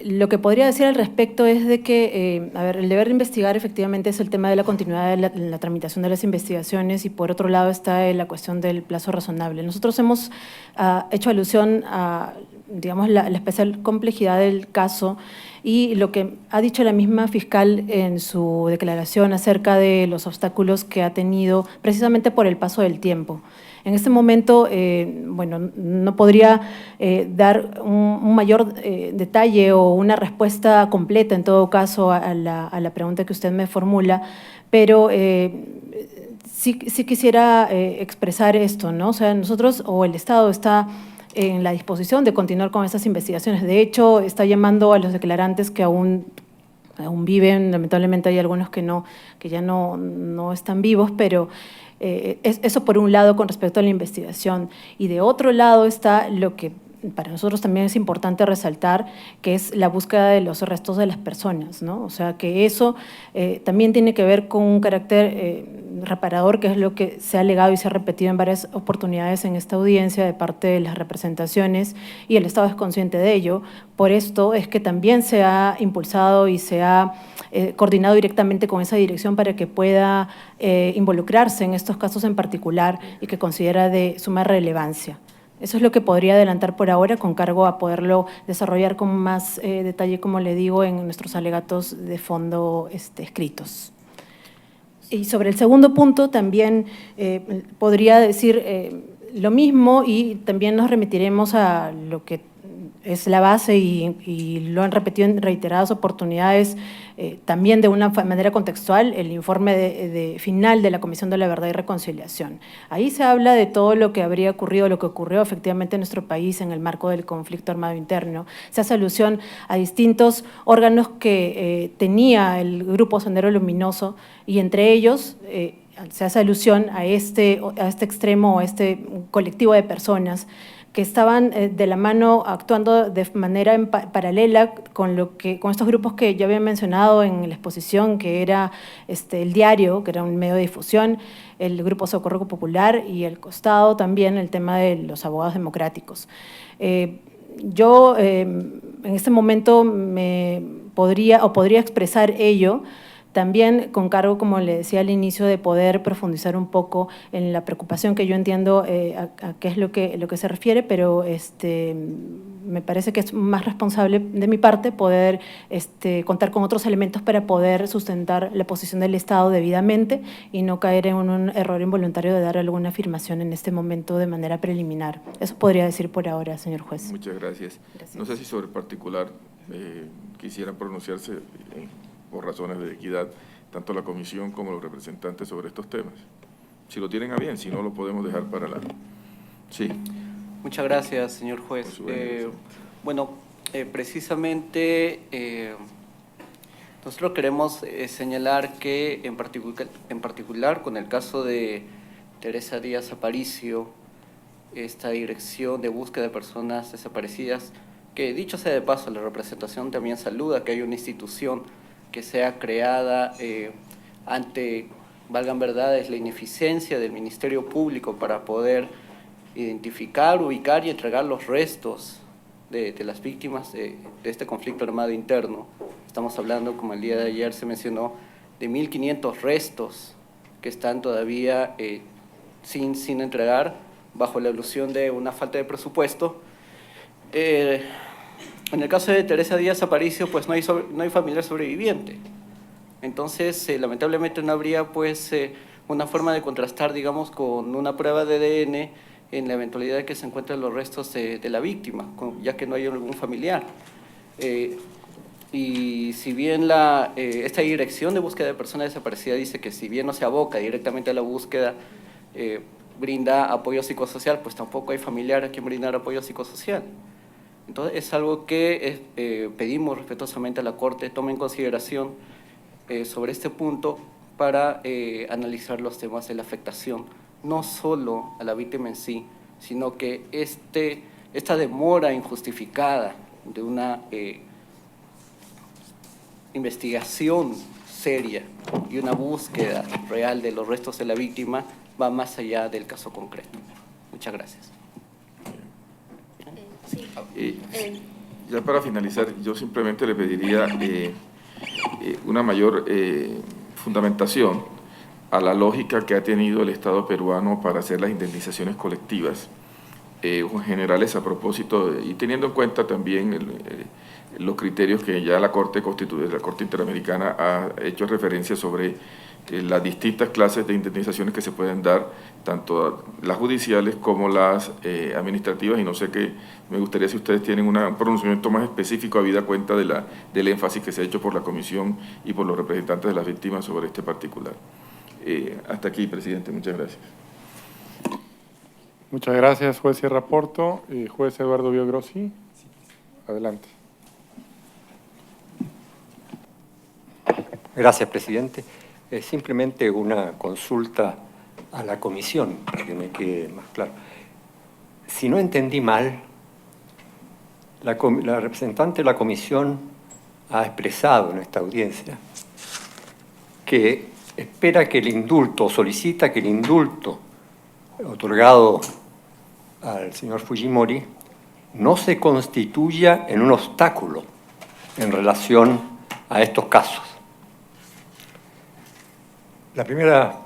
Lo que podría decir al respecto es de que, a ver, el deber de investigar efectivamente es el tema de la continuidad de la tramitación de las investigaciones y por otro lado está la cuestión del plazo razonable. Nosotros hemos hecho alusión a, digamos, la especial complejidad del caso y lo que ha dicho la misma fiscal en su declaración acerca de los obstáculos que ha tenido precisamente por el paso del tiempo. En este momento, bueno, no podría dar un mayor detalle o una respuesta completa, en todo caso, a la pregunta que usted me formula, pero sí quisiera expresar esto, ¿no? O sea, nosotros o el Estado está en la disposición de continuar con esas investigaciones. De hecho, está llamando a los declarantes que aún viven, lamentablemente hay algunos que ya no están vivos, pero eso por un lado con respecto a la investigación. Y de otro lado está lo que para nosotros también es importante resaltar, que es la búsqueda de los restos de las personas, ¿no? O sea, que eso también tiene que ver con un carácter reparador, que es lo que se ha alegado y se ha repetido en varias oportunidades en esta audiencia de parte de las representaciones, y el Estado es consciente de ello. Por esto es que también se ha impulsado y se ha coordinado directamente con esa dirección para que pueda involucrarse en estos casos en particular y que considera de suma relevancia. Eso es lo que podría adelantar por ahora, con cargo a poderlo desarrollar con más detalle, como le digo, en nuestros alegatos de fondo escritos. Y sobre el segundo punto también podría decir lo mismo y también nos remitiremos a lo que es la base y lo han repetido en reiteradas oportunidades, también de una manera contextual, el informe final de la Comisión de la Verdad y Reconciliación. Ahí se habla de todo lo que habría ocurrido, lo que ocurrió efectivamente en nuestro país en el marco del conflicto armado interno. Se hace alusión a distintos órganos que tenía el Grupo Sendero Luminoso y entre ellos se hace alusión a este extremo, a este colectivo de personas que estaban de la mano actuando de manera paralela con estos grupos que ya había mencionado en la exposición, que era el Diario, que era un medio de difusión, el Grupo Socorro Popular y el costado también el tema de los abogados democráticos. Yo en este momento podría expresar ello, también con cargo, como le decía al inicio, de poder profundizar un poco en la preocupación que yo entiendo a qué es lo que se refiere, pero me parece que es más responsable de mi parte poder contar con otros elementos para poder sustentar la posición del Estado debidamente y no caer en un error involuntario de dar alguna afirmación en este momento de manera preliminar. Eso podría decir por ahora, señor juez. Muchas gracias. No sé si sobre particular quisiera pronunciarse por razones de equidad, tanto la comisión como los representantes sobre estos temas. Si lo tienen a bien, si no, lo podemos dejar para la… Sí. Muchas gracias, señor juez. Bueno, precisamente nosotros queremos señalar que en particular con el caso de Teresa Díaz Aparicio, esta dirección de búsqueda de personas desaparecidas, que dicho sea de paso, la representación también saluda que hay una institución que sea creada ante, valgan verdades, la ineficiencia del Ministerio Público para poder identificar, ubicar y entregar los restos de las víctimas de este conflicto armado interno. Estamos hablando, como el día de ayer se mencionó, de 1.500 restos que están todavía sin entregar bajo la ilusión de una falta de presupuesto. En el caso de Teresa Díaz Aparicio, pues no hay familiar sobreviviente. Entonces, lamentablemente no habría pues una forma de contrastar, digamos, con una prueba de ADN en la eventualidad de que se encuentren los restos de la víctima, ya que no hay algún familiar. Y si bien esta dirección de búsqueda de personas desaparecidas dice que si bien no se aboca directamente a la búsqueda, brinda apoyo psicosocial, pues tampoco hay familiar a quien brindar apoyo psicosocial. Entonces, es algo que pedimos respetuosamente a la Corte tome en consideración sobre este punto para analizar los temas de la afectación, no solo a la víctima en sí, sino que esta demora injustificada de una investigación seria y una búsqueda real de los restos de la víctima va más allá del caso concreto. Muchas gracias. Sí. Ya para finalizar, yo simplemente le pediría una mayor fundamentación a la lógica que ha tenido el Estado peruano para hacer las indemnizaciones colectivas generales a propósito, y teniendo en cuenta también los criterios que ya la Corte Interamericana ha hecho referencia sobre las distintas clases de indemnizaciones que se pueden dar, tanto las judiciales como las administrativas, y no sé qué, me gustaría si ustedes tienen un pronunciamiento más específico habida cuenta del énfasis que se ha hecho por la Comisión y por los representantes de las víctimas sobre este particular. Hasta aquí, presidente. Muchas gracias. Muchas gracias, juez Sierra Porto. Juez Eduardo Biogrossi, adelante. Gracias, presidente. Simplemente una consulta a la comisión, para que me quede más claro. Si no entendí mal, la representante de la comisión ha expresado en esta audiencia que espera que el indulto, solicita que el indulto otorgado al señor Fujimori no se constituya en un obstáculo en relación a estos casos. La primera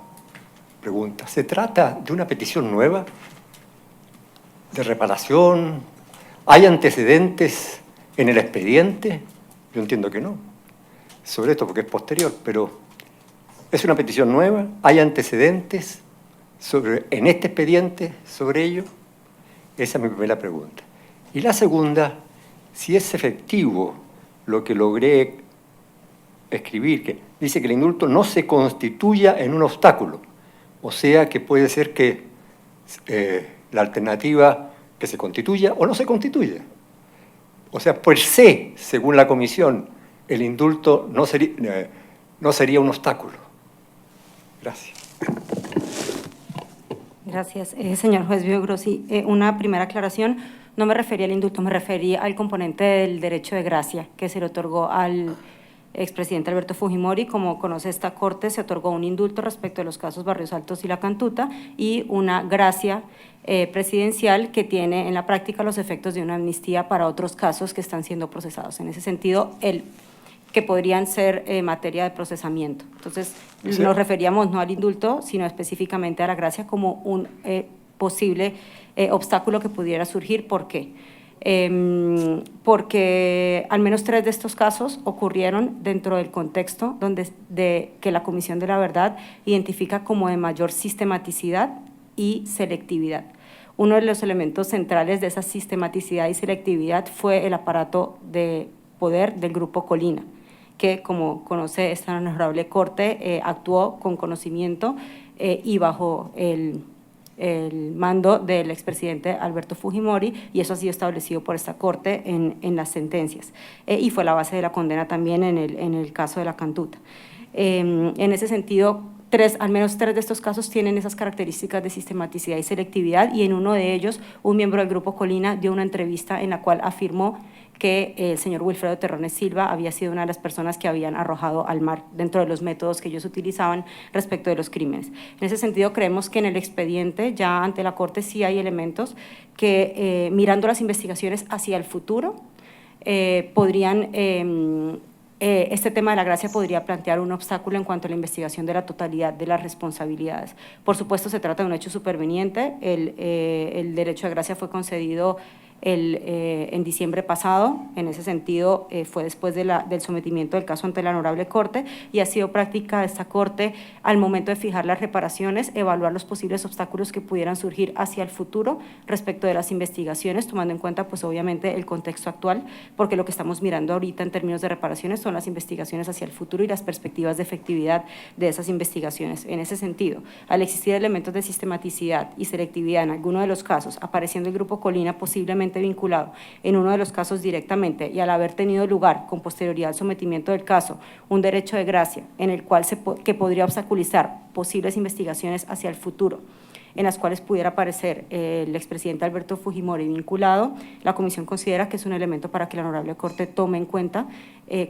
pregunta, ¿se trata de una petición nueva de reparación? ¿Hay antecedentes en el expediente? Yo entiendo que no, sobre esto porque es posterior, pero ¿es una petición nueva? ¿Hay antecedentes en este expediente sobre ello? Esa es mi primera pregunta. Y la segunda, si es efectivo lo que logré escribir, que dice que el indulto no se constituya en un obstáculo, o sea que puede ser que la alternativa que se constituya o no se constituya. O sea, per se, según la comisión, el indulto no sería un obstáculo. Gracias. Gracias, señor juez Biogrossi. Una primera aclaración, no me refería al indulto, me refería al componente del derecho de gracia que se le otorgó al expresidente Alberto Fujimori. Como conoce esta Corte, se otorgó un indulto respecto de los casos Barrios Altos y La Cantuta y una gracia presidencial que tiene en la práctica los efectos de una amnistía para otros casos que están siendo procesados. En ese sentido, que podrían ser materia de procesamiento. Entonces, sí, nos referíamos no al indulto, sino específicamente a la gracia como un posible obstáculo que pudiera surgir. ¿Por qué? Porque al menos 3 de estos casos ocurrieron dentro del contexto que la Comisión de la Verdad identifica como de mayor sistematicidad y selectividad. Uno de los elementos centrales de esa sistematicidad y selectividad fue el aparato de poder del Grupo Colina, que, como conoce esta honorable Corte, actuó con conocimiento y bajo el mando del expresidente Alberto Fujimori, y eso ha sido establecido por esta Corte en las sentencias, y fue la base de la condena también en el caso de La Cantuta. En ese sentido, al menos 3 de estos casos tienen esas características de sistematicidad y selectividad, y en uno de ellos un miembro del Grupo Colina dio una entrevista en la cual afirmó que el señor Wilfredo Terrones Silva había sido una de las personas que habían arrojado al mar dentro de los métodos que ellos utilizaban respecto de los crímenes. En ese sentido, creemos que en el expediente, ya ante la Corte, sí hay elementos que, mirando las investigaciones hacia el futuro, podrían… este tema de la gracia podría plantear un obstáculo en cuanto a la investigación de la totalidad de las responsabilidades. Por supuesto, se trata de un hecho superveniente. El derecho de gracia fue concedido en diciembre pasado. En ese sentido, fue después del sometimiento del caso ante la honorable Corte, y ha sido práctica de esta Corte al momento de fijar las reparaciones, evaluar los posibles obstáculos que pudieran surgir hacia el futuro respecto de las investigaciones, tomando en cuenta, pues obviamente, el contexto actual, porque lo que estamos mirando ahorita en términos de reparaciones son las investigaciones hacia el futuro y las perspectivas de efectividad de esas investigaciones. En ese sentido, al existir elementos de sistematicidad y selectividad en alguno de los casos, apareciendo el Grupo Colina posiblemente vinculado en uno de los casos directamente, y al haber tenido lugar con posterioridad al sometimiento del caso un derecho de gracia en el cual que podría obstaculizar posibles investigaciones hacia el futuro en las cuales pudiera aparecer el expresidente Alberto Fujimori vinculado, la Comisión considera que es un elemento para que la honorable Corte tome en cuenta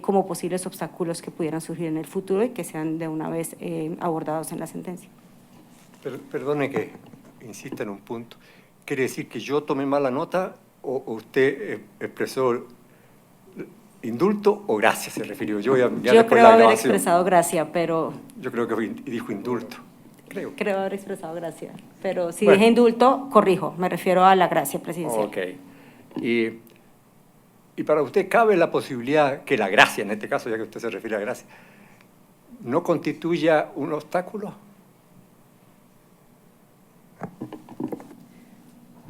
como posibles obstáculos que pudieran surgir en el futuro y que sean de una vez abordados en la sentencia. Perdone que insista en un punto. ¿Quiere decir que yo tomé mala nota o usted expresó indulto o gracia, se refirió. Yo Yo después creo la haber grabación. expresado gracia, pero Yo creo que dijo indulto. creo haber expresado gracia. Pero si Bueno. dije indulto, corrijo, me refiero a la gracia presidencial. Ok. Y para usted, ¿cabe la posibilidad que la gracia, en este caso, ya que usted se refiere a gracia, no constituya un obstáculo?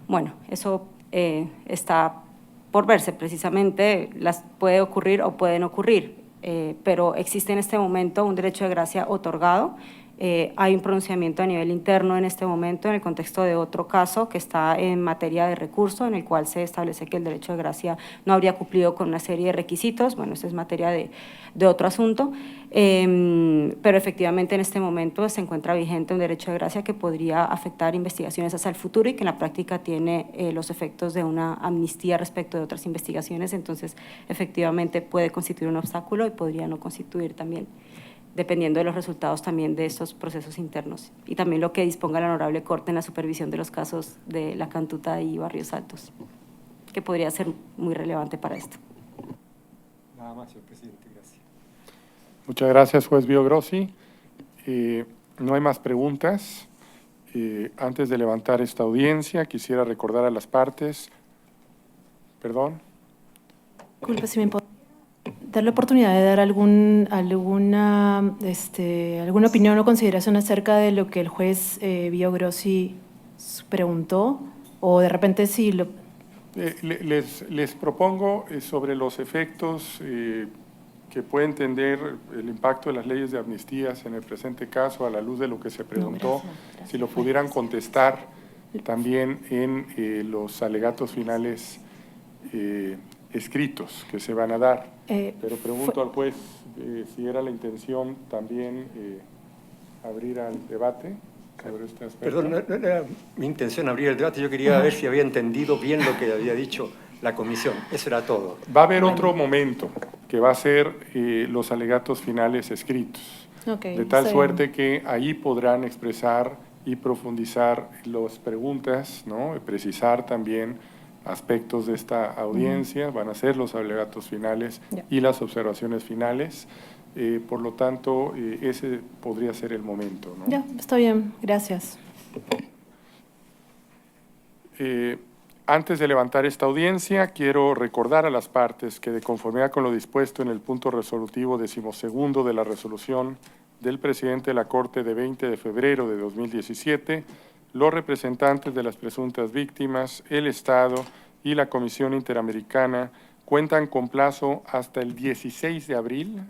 Bueno, eso está por verse precisamente, las puede ocurrir o pueden ocurrir, pero existe en este momento un derecho de gracia otorgado. Hay un pronunciamiento a nivel interno en este momento en el contexto de otro caso que está en materia de recurso, en el cual se establece que el derecho de gracia no habría cumplido con una serie de requisitos. Bueno, esto es materia de otro asunto, pero efectivamente en este momento se encuentra vigente un derecho de gracia que podría afectar investigaciones hacia el futuro y que en la práctica tiene los efectos de una amnistía respecto de otras investigaciones. Entonces, efectivamente puede constituir un obstáculo y podría no constituir también, dependiendo de los resultados también de estos procesos internos y también lo que disponga la Honorable Corte en la supervisión de los casos de La Cantuta y Barrios Altos, que podría ser muy relevante para esto. Nada más, señor presidente, gracias. Muchas gracias, juez Biogrossi. No hay más preguntas. Antes de levantar esta audiencia, quisiera recordar a las partes. Perdón. Disculpe, si me puedo dar la oportunidad de dar alguna opinión o consideración acerca de lo que el juez Biogrossi preguntó, o de repente si lo... Les propongo sobre los efectos que puede entender el impacto de las leyes de amnistías en el presente caso a la luz de lo que se preguntó, si lo pudieran contestar también en los alegatos finales escritos que se van a dar. Pero pregunto al juez si era la intención también abrir al debate sobre este aspecto. Perdón, no era mi intención abrir el debate, yo quería ver si había entendido bien lo que había dicho la comisión. Eso era todo. Va a haber otro momento que va a ser los alegatos finales escritos, de tal suerte que ahí podrán expresar y profundizar las preguntas, ¿no? Precisar también aspectos de esta audiencia, van a ser los alegatos finales y las observaciones finales. Por lo tanto, ese podría ser el momento, ¿no? Ya, está bien, gracias. Antes de levantar esta audiencia, quiero recordar a las partes que, de conformidad con lo dispuesto en el punto resolutivo 12º de la resolución del presidente de la Corte de 20 de febrero de 2017, los representantes de las presuntas víctimas, el Estado y la Comisión Interamericana cuentan con plazo hasta el 16 de abril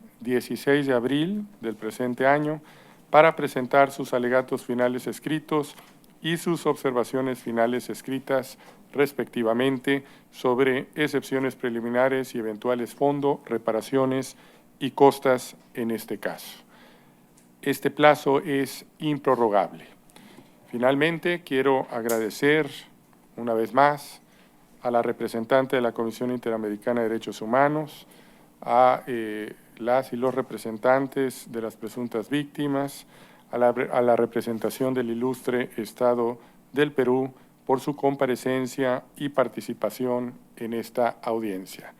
del presente año para presentar sus alegatos finales escritos y sus observaciones finales escritas respectivamente sobre excepciones preliminares y eventuales fondos, reparaciones y costas en este caso. Este plazo es improrrogable. Finalmente, quiero agradecer una vez más a la representante de la Comisión Interamericana de Derechos Humanos, a las y los representantes de las presuntas víctimas, a la representación del ilustre Estado del Perú por su comparecencia y participación en esta audiencia.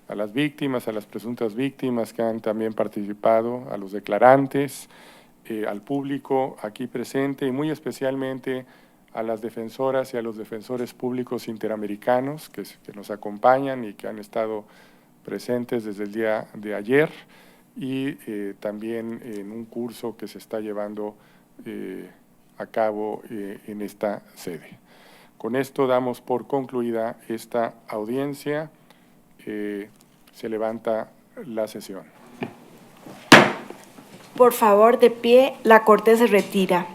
A las víctimas, a las presuntas víctimas que han también participado, a los declarantes, al público aquí presente y muy especialmente a las defensoras y a los defensores públicos interamericanos que nos acompañan y que han estado presentes desde el día de ayer y también en un curso que se está llevando a cabo en esta sede. Con esto damos por concluida esta audiencia. Se levanta la sesión. Por favor, de pie, la Corte se retira.